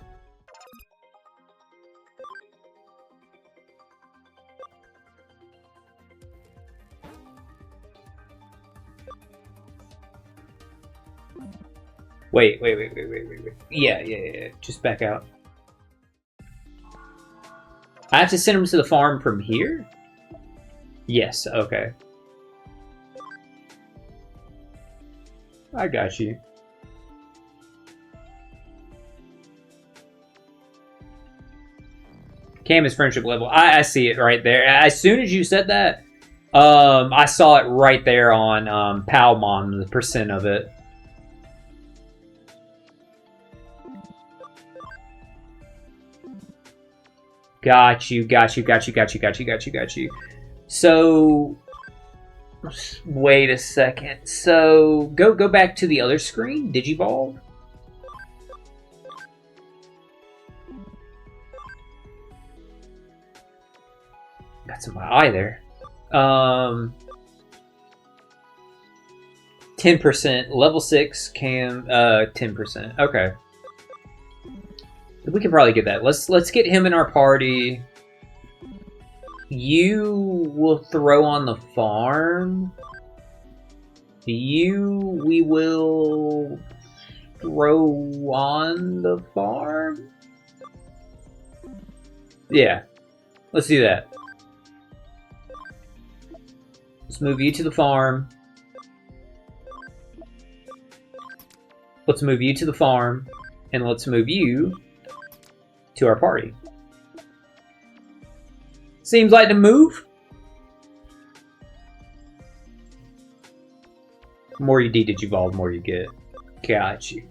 Wait. Yeah. Just back out. I have to send him to the farm from here? Yes, okay. I got you. Cam is friendship level. I see it right there. As soon as you said that, I saw it right there on Palmon, the percent of it. Got you. So, wait a second. So, go back to the other screen. Digivolve. Got some of my eye there. 10%. Level 6 Cam 10%. Okay. We can probably get that. Let's get him in our party. You will throw on the farm. We will throw on the farm. Yeah. Let's do that. Let's move you to the farm. Let's move you to the farm. And let's move you to our party. Seems like the move. The more you de-digivolve, the more you get. Got you.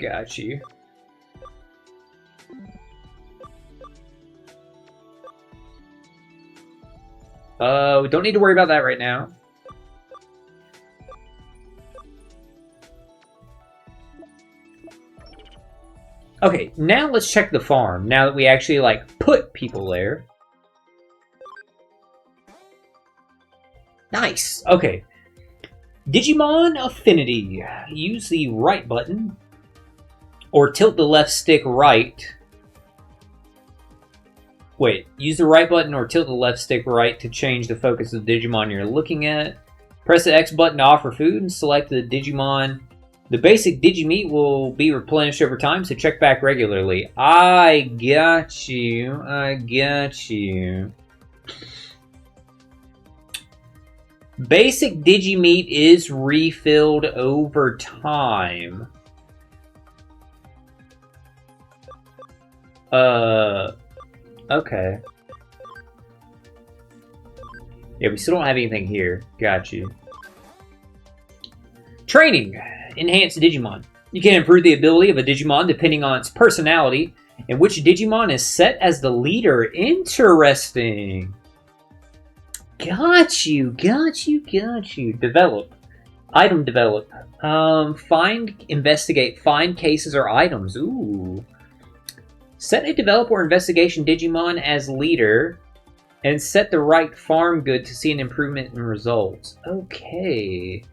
We don't need to worry about that right now. Okay, now let's check the farm. Now that we actually, like, put people there. Nice! Okay. Digimon Affinity. Use the right button. Or tilt the left stick right. Wait, use the right button or tilt the left stick right to change the focus of the Digimon you're looking at. Press the X button to offer food and select the Digimon. The basic Digimeat will be replenished over time, so check back regularly. I got you. Basic Digimeat is refilled over time. Okay. Yeah, we still don't have anything here. Got you. Training. Enhance Digimon. You can improve the ability of a Digimon depending on its personality and which Digimon is set as the leader. Interesting. Got you. Develop. Item develop. Find, investigate, find cases or items. Ooh. Set a develop or investigation Digimon as leader and set the right farm good to see an improvement in results. Okay.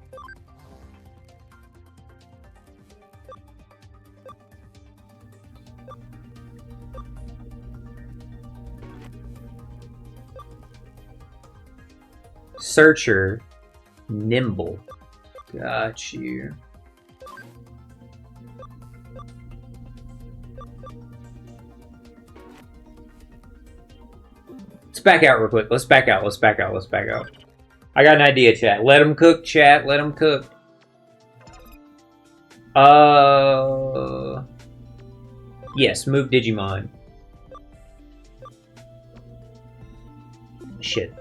Searcher, nimble. Got you. Let's back out real quick. Let's back out. I got an idea, chat. Let them cook, chat. Let them cook. Yes, move Digimon. Shit.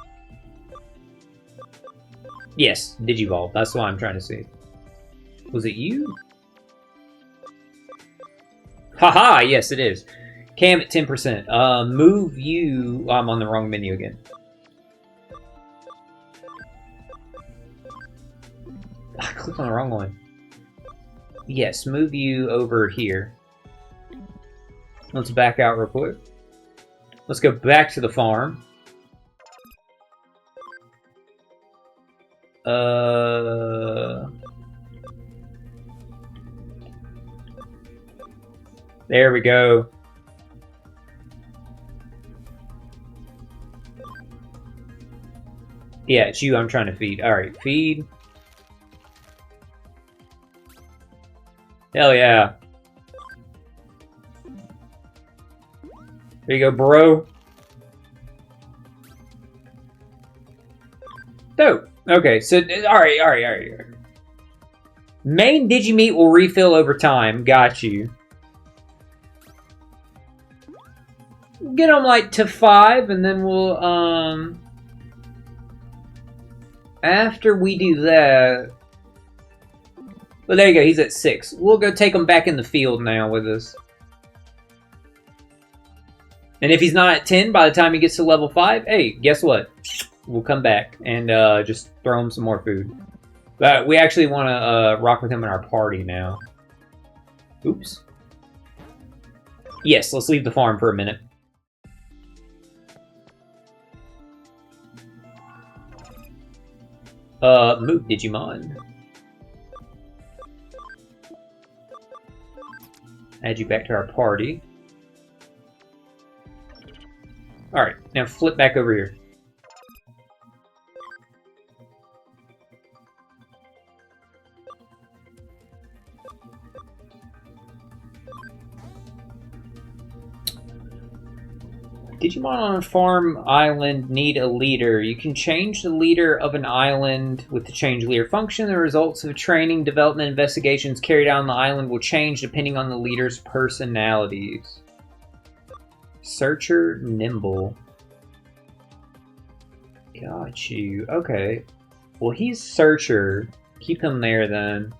Yes, Digivolve. That's what I'm trying to see. Was it you? Haha, yes it is. Cam at 10%. Move you... Oh, I'm on the wrong menu again. I clicked on the wrong one. Yes, move you over here. Let's back out real quick. Let's go back to the farm. There we go. Yeah, it's you I'm trying to feed. Alright, feed. Hell yeah. There you go, bro. Dope. Okay, so, alright. Main Digimeat will refill over time. Got you. Get them, like, to 5, and then we'll, after we do that... Well, there you go, he's at 6. We'll go take him back in the field now with us. And if he's not at 10 by the time he gets to level 5, hey, guess what? We'll come back and just throw him some more food. But we actually want to rock with him in our party now. Oops. Yes, let's leave the farm for a minute. Move Digimon. Add you back to our party. Alright, now flip back over here. Digimon on a farm island need a leader. You can change the leader of an island with the change leader function. The results of training, development, investigations carried out on the island will change depending on the leader's personalities. Searcher, Nimble. Got you. Okay. Well, he's Searcher. Keep him there then.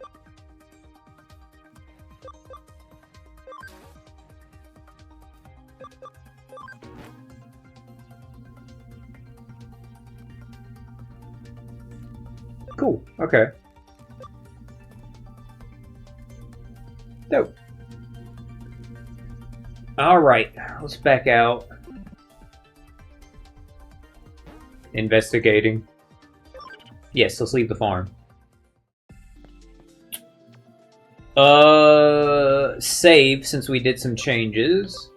Cool. Okay. Dope. Alright, let's back out. Investigating. Yes, let's leave the farm. Save, since we did some changes.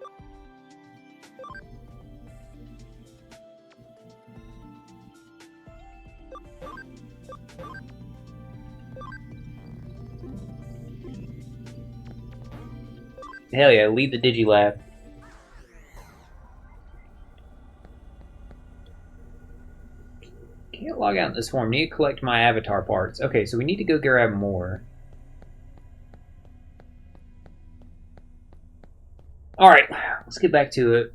Hell yeah, leave the Digilab. Can't log out in this form. Need to collect my avatar parts. Okay, so we need to go grab more. Alright, let's get back to it.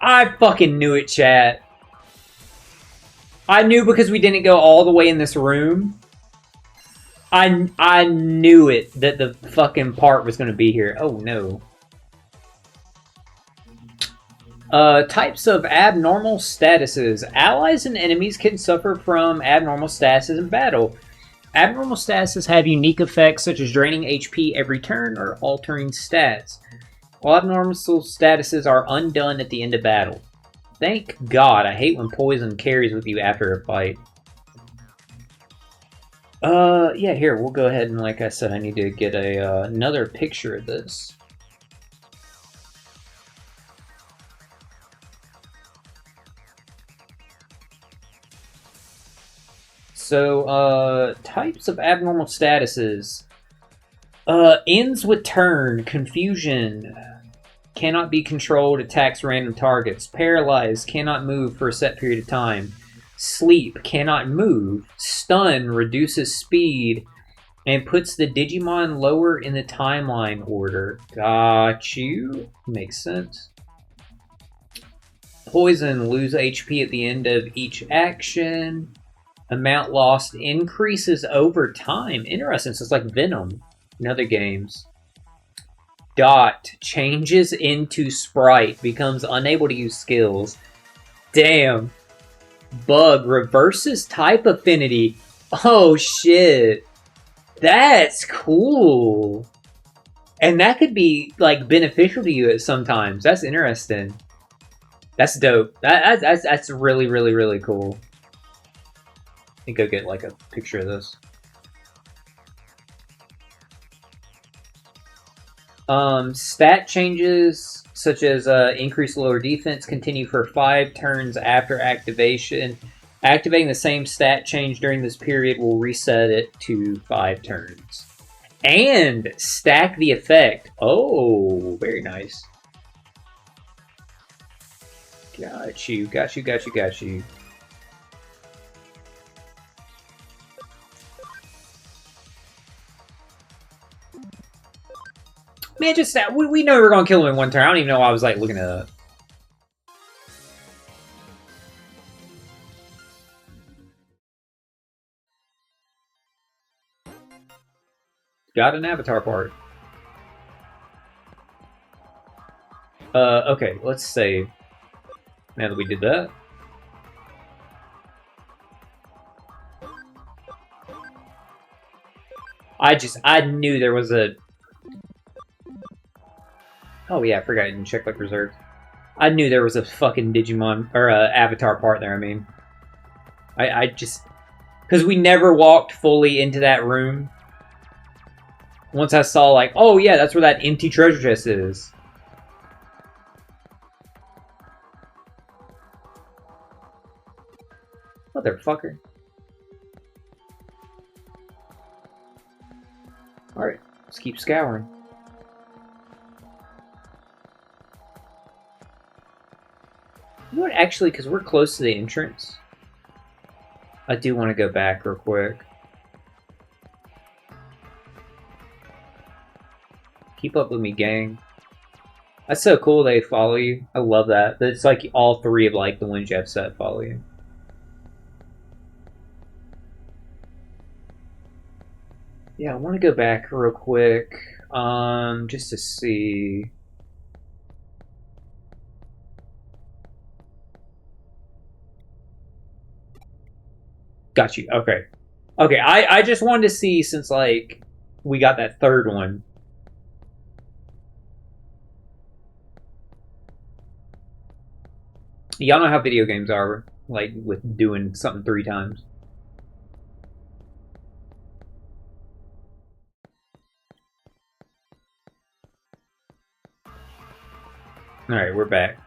I fucking knew it, chat. I knew because we didn't go all the way in this room. I knew it that the fucking part was going to be here. Oh no. Types of abnormal statuses. Allies and enemies can suffer from abnormal statuses in battle. Abnormal statuses have unique effects such as draining HP every turn or altering stats. While abnormal statuses are undone at the end of battle. Thank God, I hate when poison carries with you after a fight. Yeah, here, we'll go ahead and, like I said, I need to get a another picture of this. So, types of abnormal statuses. Ends with turn, confusion, cannot be controlled, attacks random targets, paralyzed, cannot move for a set period of time, sleep, cannot move, stun, reduces speed, and puts the Digimon lower in the timeline order. Got you. Makes sense. Poison, lose HP at the end of each action. Amount lost increases over time. Interesting, so it's like Venom in other games. Dot, changes into sprite, becomes unable to use skills. Damn. Bug, reverses type affinity. Oh shit. That's cool. And that could be, like, beneficial to you at sometimes. That's interesting. That's dope. That's really, really, really cool. Let me go get like a picture of this. Stat changes such as increased lower defense continue for 5 turns after activation. Activating the same stat change during this period will reset it to 5 turns. And stack the effect. Oh, very nice. Got you, got you, got you, got you. Man, just that we know we were gonna kill him in one turn. I don't even know why I was like looking at that. Got an avatar part. Okay, let's save. Now that we did that. I knew there was a... Oh yeah, I forgot I didn't check like reserves. I knew there was a fucking Digimon, or avatar part there, I mean. I just... Because we never walked fully into that room. Once I saw like, oh yeah, that's where that empty treasure chest is. Motherfucker. Alright, let's keep scouring. You know what, actually, because we're close to the entrance, I do want to go back real quick. Keep up with me, gang. That's so cool they follow you. I love that. It's like all 3 of like the ones you have set follow you. Yeah, I want to go back real quick, just to see. Got you. Okay. Okay, I just wanted to see since like we got that 3rd one. Y'all know how video games are, like with doing something 3 times. Alright, we're back.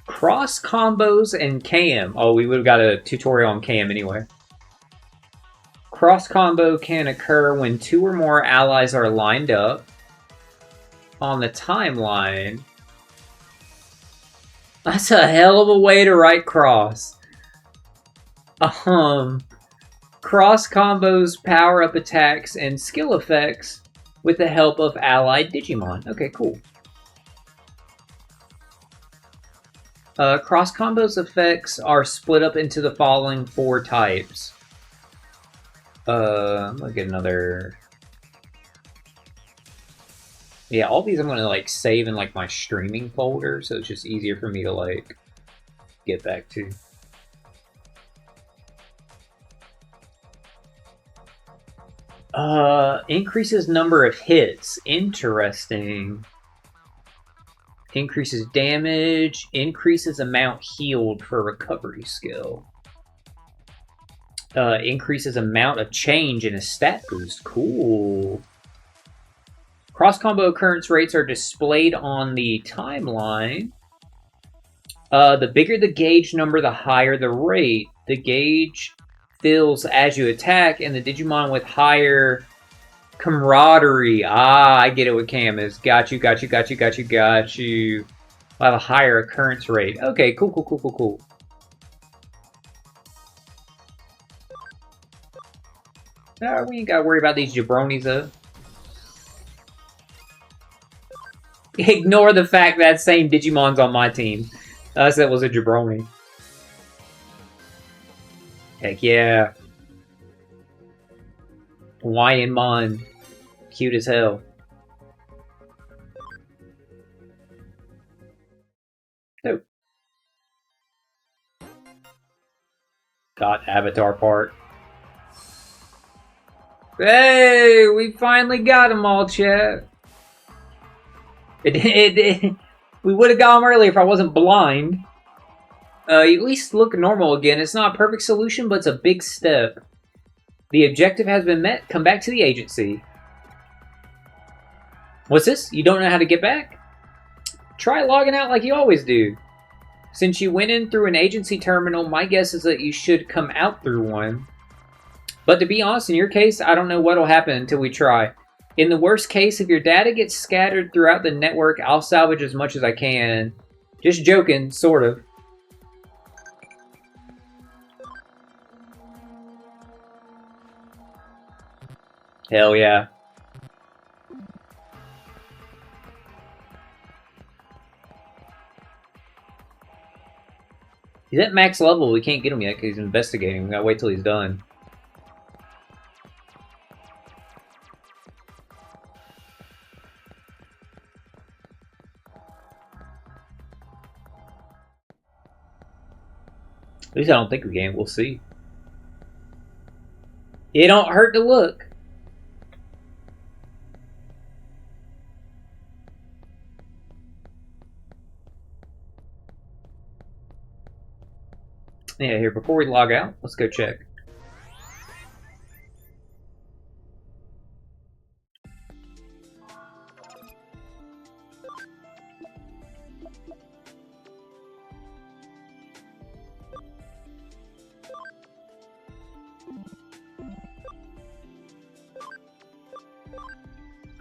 Cross combos and cam. Oh, we would have got a tutorial on cam anyway. Cross combo can occur when 2 or more allies are lined up on the timeline. That's a hell of a way to write cross. Cross combos power up attacks and skill effects with the help of allied Digimon. Okay, cool. Cross combos effects are split up into the following 4 types. I'm gonna get another... Yeah, all these I'm gonna like save in like my streaming folder, so it's just easier for me to like get back to. Increases number of hits. Interesting. Increases damage. Increases amount healed for recovery skill. Increases amount of change in a stat boost. Cool. Cross combo occurrence rates are displayed on the timeline. The bigger the gauge number, the higher the rate. The gauge fills as you attack, and the Digimon with higher camaraderie. Ah, I get it what Cam is. Got you, got you, got you, got you, got you. Will have a higher occurrence rate. Okay, cool, cool, cool, cool, cool. We ain't gotta worry about these jabronis, though. Ignore the fact that same Digimon's on my team. I said it was a jabroni. Heck yeah. Hawaiian Mon. Cute as hell. Dot avatar part. Hey, we finally got them all, chat. We would have got them earlier if I wasn't blind. You at least look normal again. It's not a perfect solution, but it's a big step. The objective has been met. Come back to the agency. What's this? You don't know how to get back? Try logging out like you always do. Since you went in through an agency terminal, my guess is that you should come out through one. But to be honest, in your case, I don't know what'll happen until we try. In the worst case, if your data gets scattered throughout the network, I'll salvage as much as I can. Just joking, sort of. Hell yeah. He's at max level. We can't get him yet because he's investigating. We gotta wait till he's done. At least I don't think we can. We'll see. It don't hurt to look. Yeah, here, before we log out, let's go check.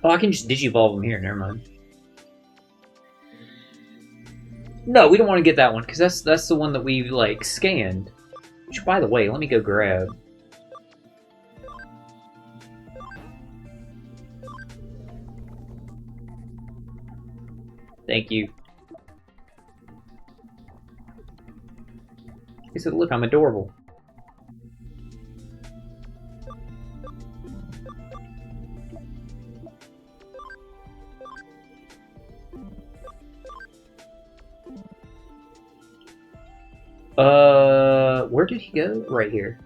Oh, I can just digivolve them here. Never mind. No, we don't want to get that one because that's the one that we like scanned. Which, by the way, let me go grab. Thank you. He said, "Look, I'm adorable." Where did he go? Right here.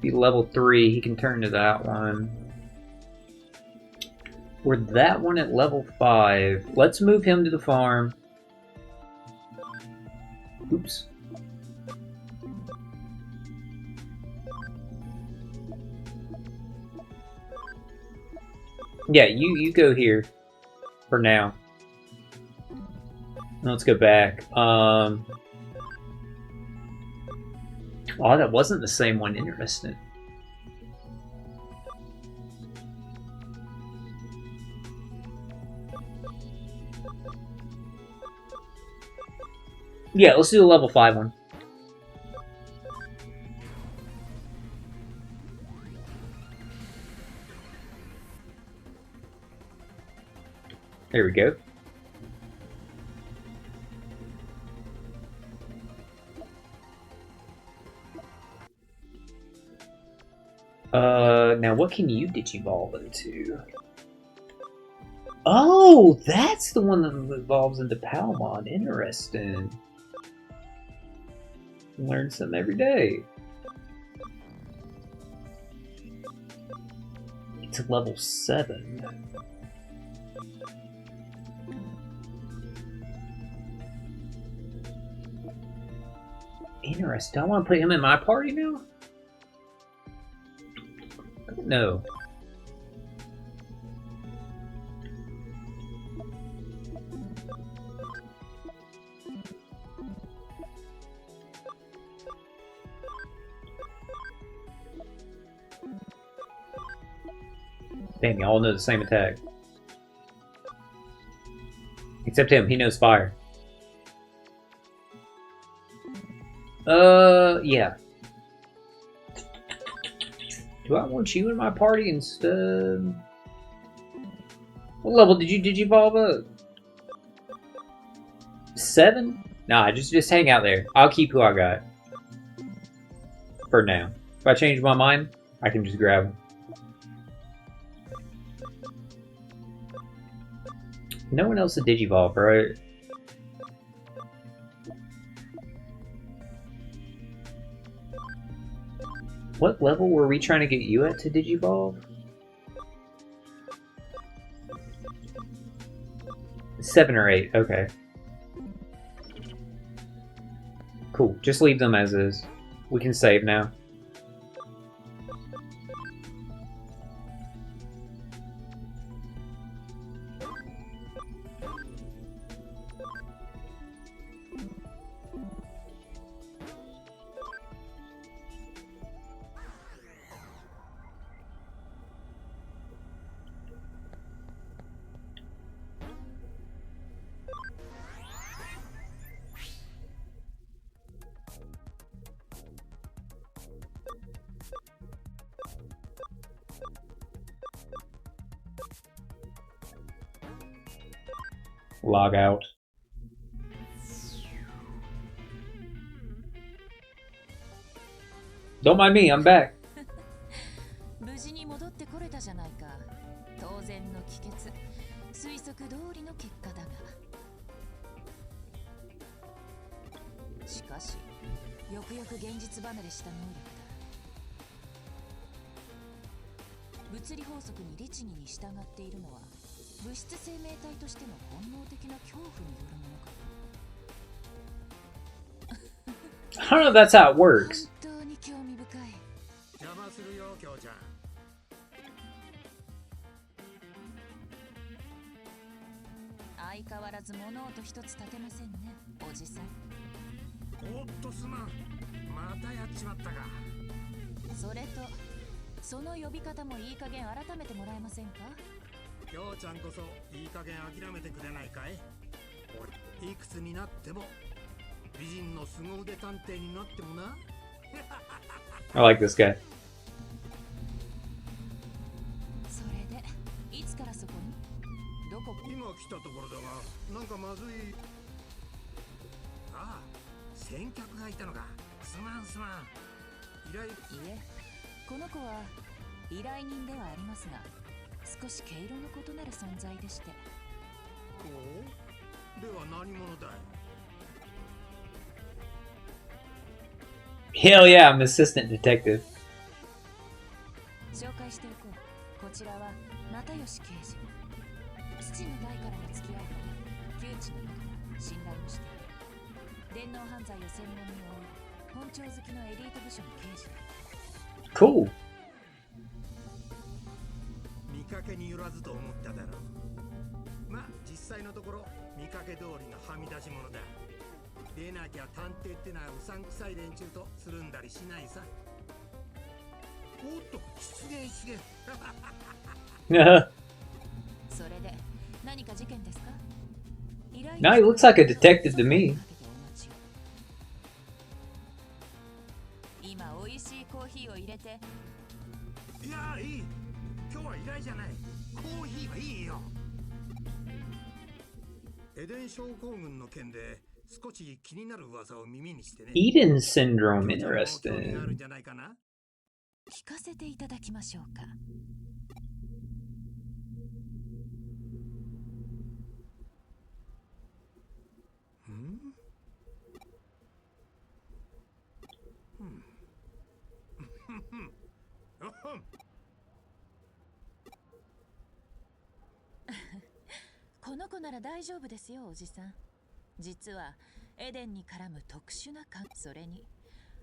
Be level 3, he can turn to that one. Or that one at level 5. Let's move him to the farm. Oops. Yeah, you go here. For now. Let's go back. Oh, that wasn't the same one. Interesting. Yeah, let's do the level 5 one. There we go. Now what can you digivolve into? Oh, that's the one that evolves into Palmon. Interesting. Learn something every day. It's level 7. Interesting. I want to put him in my party now? No. Damn, y'all know the same attack. Except him, he knows fire. Yeah. Do I want you in my party instead? What level did you digivolve up? 7? Nah, just hang out there. I'll keep who I got. For now. If I change my mind, I can just grab him. No one else to digivolve, right? What level were we trying to get you at to Digivolve? 7 or 8, okay. Cool, just leave them as is. We can save now. Log out. Don't mind me, I'm back. 無事に戻ってこれたじゃないか。当然の帰結、推測通りの結果だが。しかし、よくよく現実離れした能力だ。物理法則に律儀に従っているのは、物質生命体としての本能的な恐怖によるものか。I don't know if that's how it works. 本当に興味深い。邪魔するよ、きょうちゃん。相変わらず物音一つ立てませんね、おじさん。おっとすまん。またやっちまったか。それと、その呼び方もいい加減改めてもらえませんか？きょうちゃんこそいい加減諦めてくれないかい？俺、いくつになっても美人の凄腕探偵になってもな。I like this guy. それで、いつからそこに？どこ？今来たところだが、なんかまずい。ああ、先客がいたのか。すまんすまん。依頼。いえ、この子は依頼人ではありますが、少し毛色の異なる存在でして。おお、では何者だいHell yeah, I'm assistant detective. 紹介しておこう。こちらは又吉刑事。父の代からの付き合いで旧知の仲間、信頼もしている。電脳犯罪を専門に追う本庁好きのエリート部署の刑事だ。Cool. 見かけによらずと思っただろう。まあ実際のところ見かけ通りのはみ出し者だ。でなきゃ探偵ってのはうさんくさい連中とつるんだりしないさ。おっと出現出現。それで何か事件ですか？ No, he looks like a detective to me. 今美味しいコーヒーを入れて。いやいい。今日は依頼じゃない。コーヒーはいいよ。エデン症候群の件で少し気になる噂を耳にしてね。Eden syndrome 興味あ interesting. るんじゃないかな。聞かせていただきましょうか。この子なら大丈夫ですよ、おじさん。実はエデンに絡む特殊な感、それに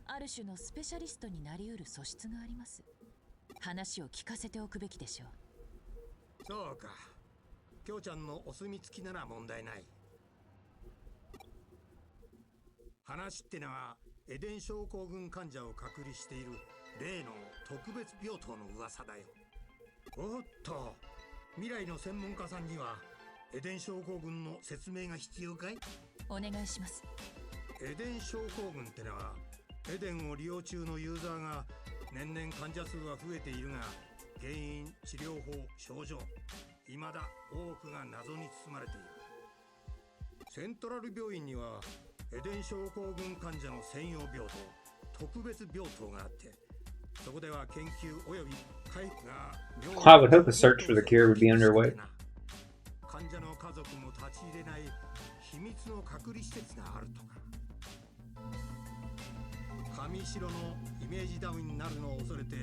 ある種のスペシャリストになりうる素質があります。話を聞かせておくべきでしょう。そうか。きょうちゃんのお墨付きなら問題ない。話ってのはエデン症候群患者を隔離している例の特別病棟の噂だよ。おっと、未来の専門家さんにはエデン症候群の説明が必要かい？お願いします。エデン症候群ってのはエデンを利用中のユーザーが年々患者数は増えているが、原因、治療法、症状、未だ多くが謎に包まれている。セントラル病院にはエデン症候群患者の専用病棟、特別病棟があって、そこでは研究および回復が I would hope a search for the cure would be underway. 患者の家族も立ち入れない秘密の隔離施設があるとか。上城のイメージダウンになるのを恐れて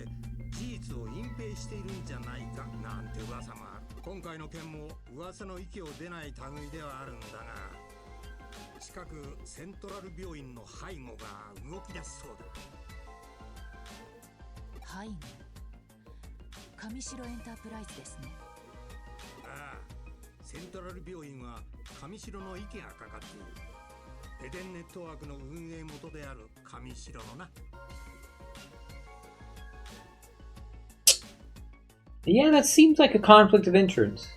事実を隠蔽しているんじゃないかなんて噂もある。今回の件も噂の息を出ない類ではあるんだが、近くセントラル病院の背後が動き出しそうだ。背後、上白エンタープライズですね。ああ、セントラル病院は上白の息がかかっている。エデンネットワークの運営元である上白のな。Yeah, that seems like a conflict of interest.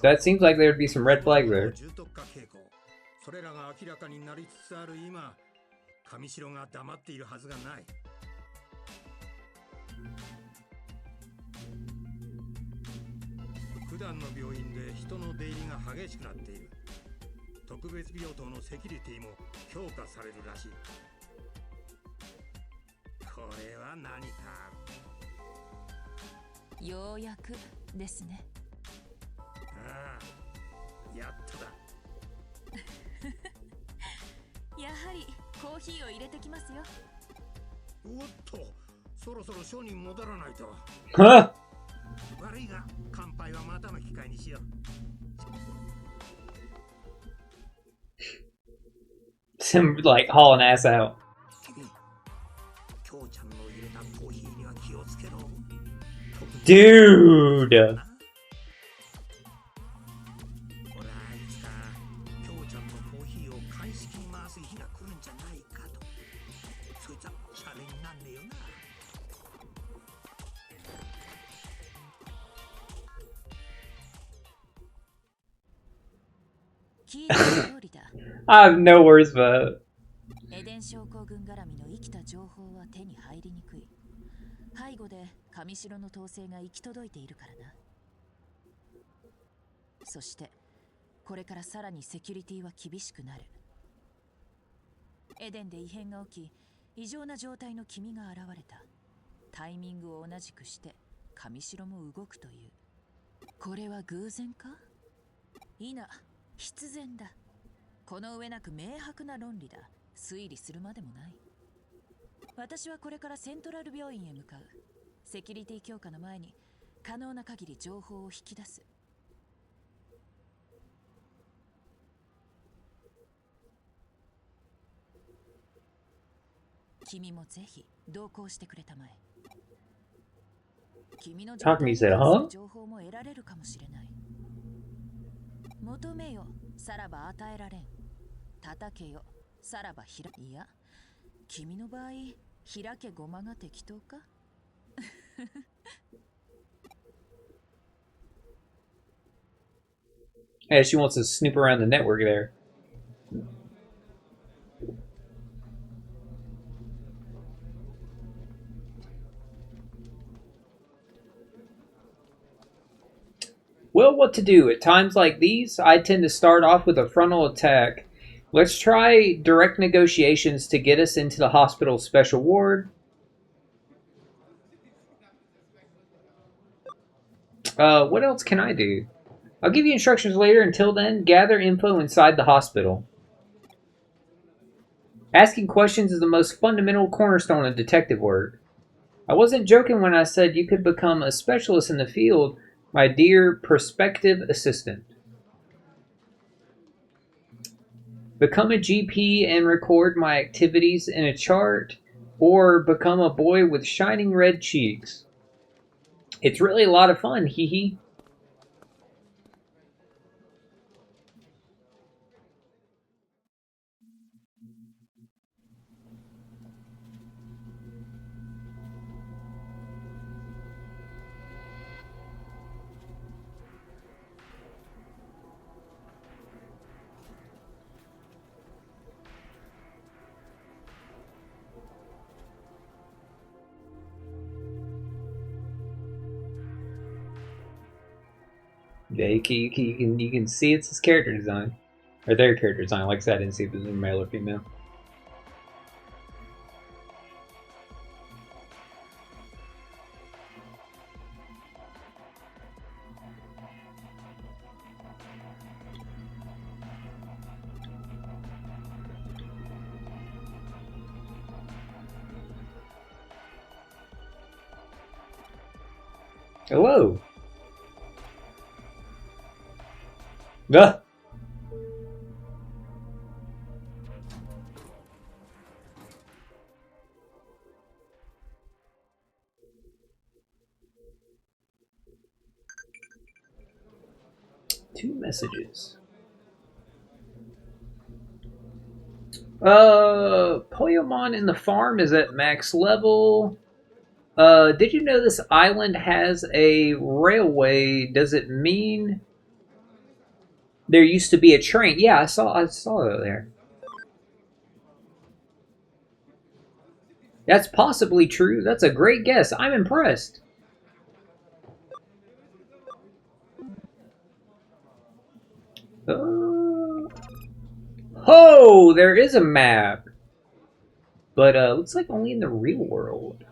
That seems like there would be some red flags there. それらが明らかになりつつある今、上白が黙っているはずがない。普段の病院で人の出入りが激しくなっている。特別病棟のセキュリティも強化されるらしい。これは何か。ようやくですね。ああ、やっとだ。やはりコーヒーを入れてきますよ。おっと、そろそろ署に戻らないと。悪いが、乾杯はまたの機会にしよう。Some like hauling ass out. 君、京ちゃんの入れたコーヒーには気をつけろ。Dude! 俺はいつか京ちゃんのコーヒーを鑑識に回す日が来るんじゃないかと。そいつはシャレになんねえよな。聞いた通りだ。I have no words but エデン症候群絡みの生きた情報は手に入りにくい。背後で上白の統制が行き届いているからな。そしてこれからさらにセキュリティは厳しくなる。エデンで異変が起き、異常な状態の君が現れた。タイミングを同じくして上白も動くという。これは偶然か？いな、必然だ。この上なく明白な論理だ。推理するまでもない。私はこれからセントラル病院へ向かう。セキュリティ強化の前に可能な限り情報を引き出す。君もぜひ同行してくれたまえ。君の状態に関する情報も得られるかもしれない。求めよ、さらば与えられん。叩けよ、さらば開け。いや、君の場合、開けごまが適当かHey, she wants to snoop around the network there. Well, what to do? At times like these, I tend to start off with a frontal attack. Let's try direct negotiations to get us into the hospital's special ward. What else can I do? I'll give you instructions later. Until then, gather info inside the hospital. Asking questions is the most fundamental cornerstone of detective work. I wasn't joking when I said you could become a specialist in the field, my dear prospective assistant. Become a GP and record my activities in a chart, or become a boy with shining red cheeks. It's really a lot of fun, hee hee. Yeah, you can see it's his character design. Or their character design. Like I said, I didn't see if it was male or female. Hello. Ah. Two messages. Poyomon in the farm is at max level. Did you know this island has a railway? Does it mean there used to be a train? Yeah, I saw it there. That's possibly true. That's a great guess. I'm impressed. Oh, there is a map. But looks like only in the real world.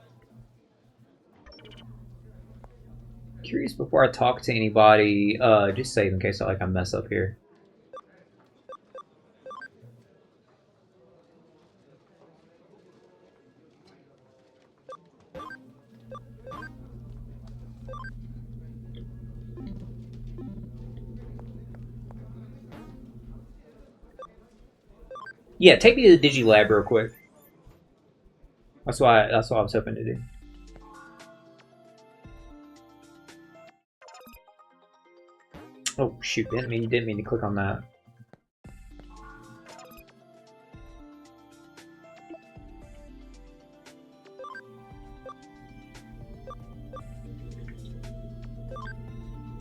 Curious before I talk to anybody, just save in case I mess up here. Yeah, take me to the Digilab real quick. That's what I was hoping to do. Oh shoot! Didn't mean to click on that.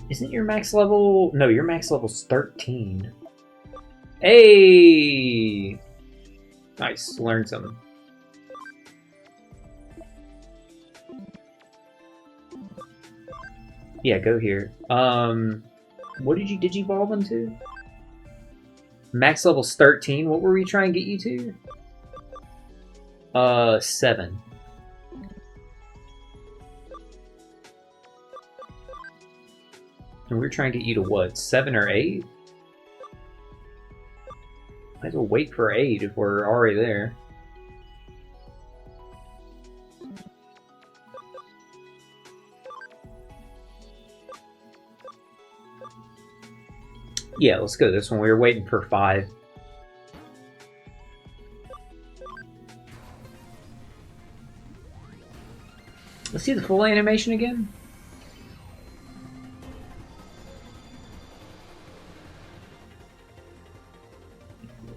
Isn't your max level? No, your max level's 13. Hey! Nice, learned something. Yeah, go here. What did you digivolve into? Max level's 13. What were we trying to get you to? 7. And we're trying to get you to what? 7 or 8? Might as well wait for 8 if we're already there. Yeah, let's go this one. We were waiting for 5. Let's see the full animation again.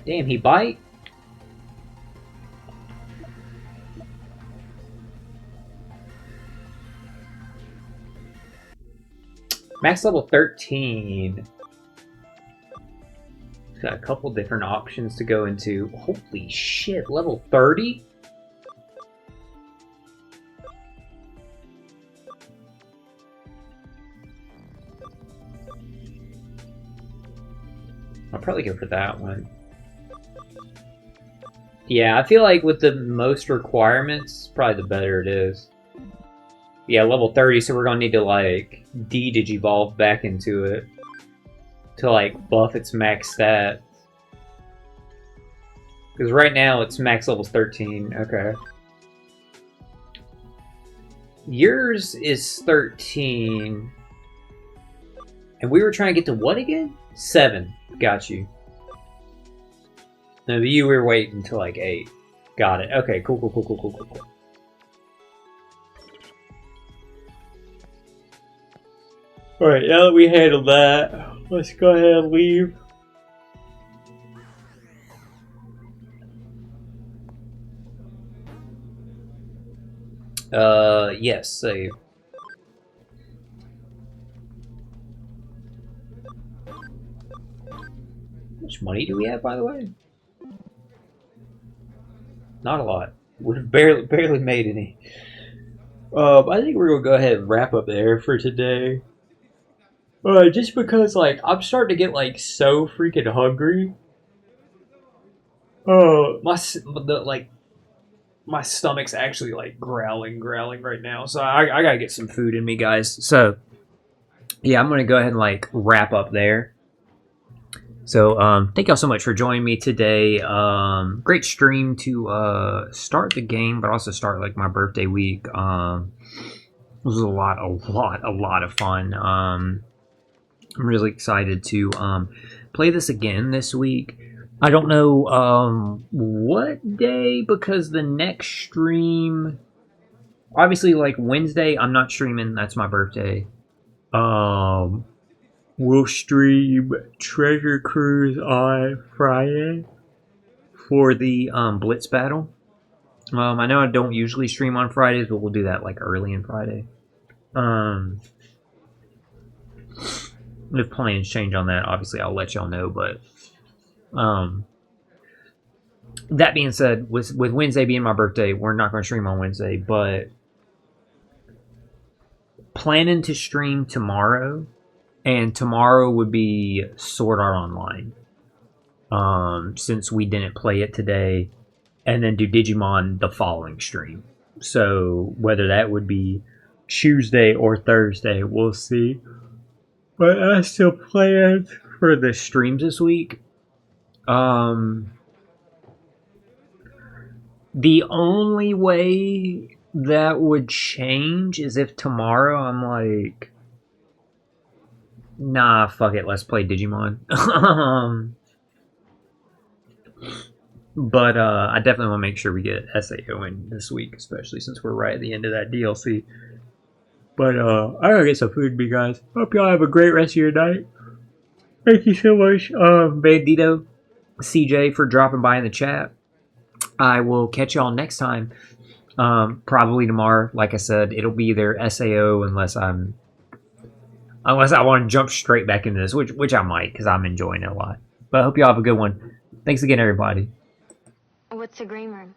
Damn, he bite? Max level 13. Got a couple different options to go into. Holy shit, level 30? I'll probably go for that one. Yeah, I feel like with the most requirements, probably the better it is. Yeah, level 30, so we're gonna need to like de-digivolve back into it to like buff its max stats. Because right now its max level's 13. Okay. Yours is 13. And we were trying to get to what again? 7. Got you. No, you were waiting until like 8. Got it. Okay, cool. Alright, now that we handled that, let's go ahead and leave. Yes, save. How much money do we have, by the way? Not a lot. We've barely made any. I think we're gonna go ahead and wrap up there for today. Just because, like, I'm starting to get, like, so freaking hungry. My stomach's actually, like, growling right now. So I gotta get some food in me, guys. So, yeah, I'm gonna go ahead and, like, wrap up there. So, thank y'all so much for joining me today. Great stream to, start the game, but also start, like, my birthday week. was a lot of fun. I'm really excited to play this again this week. I don't know what day, because the next stream, obviously, like Wednesday, I'm not streaming. That's my birthday. We'll stream Treasure Cruise on Friday for the Blitz battle. I know I don't usually stream on Fridays, but we'll do that like early in Friday. If plans change on that, obviously I'll let y'all know. But that being said, with Wednesday being my birthday, we're not going to stream on Wednesday, but planning to stream tomorrow, and tomorrow would be Sword Art Online. Since we didn't play it today, and then do Digimon the following stream. So whether that would be Tuesday or Thursday, we'll see. But I still planned for the streams this week. The only way that would change is if tomorrow I'm like, nah, fuck it, let's play Digimon. But I definitely want to make sure we get SAO in this week, especially since we're right at the end of that DLC. But I gotta get some food, you guys. Hope y'all have a great rest of your night. Thank you so much, Bandito, CJ, for dropping by in the chat. I will catch y'all next time. Probably tomorrow. Like I said, it'll be either SAO unless I want to jump straight back into this, which I might, because I'm enjoying it a lot. But I hope y'all have a good one. Thanks again, everybody. What's the green room?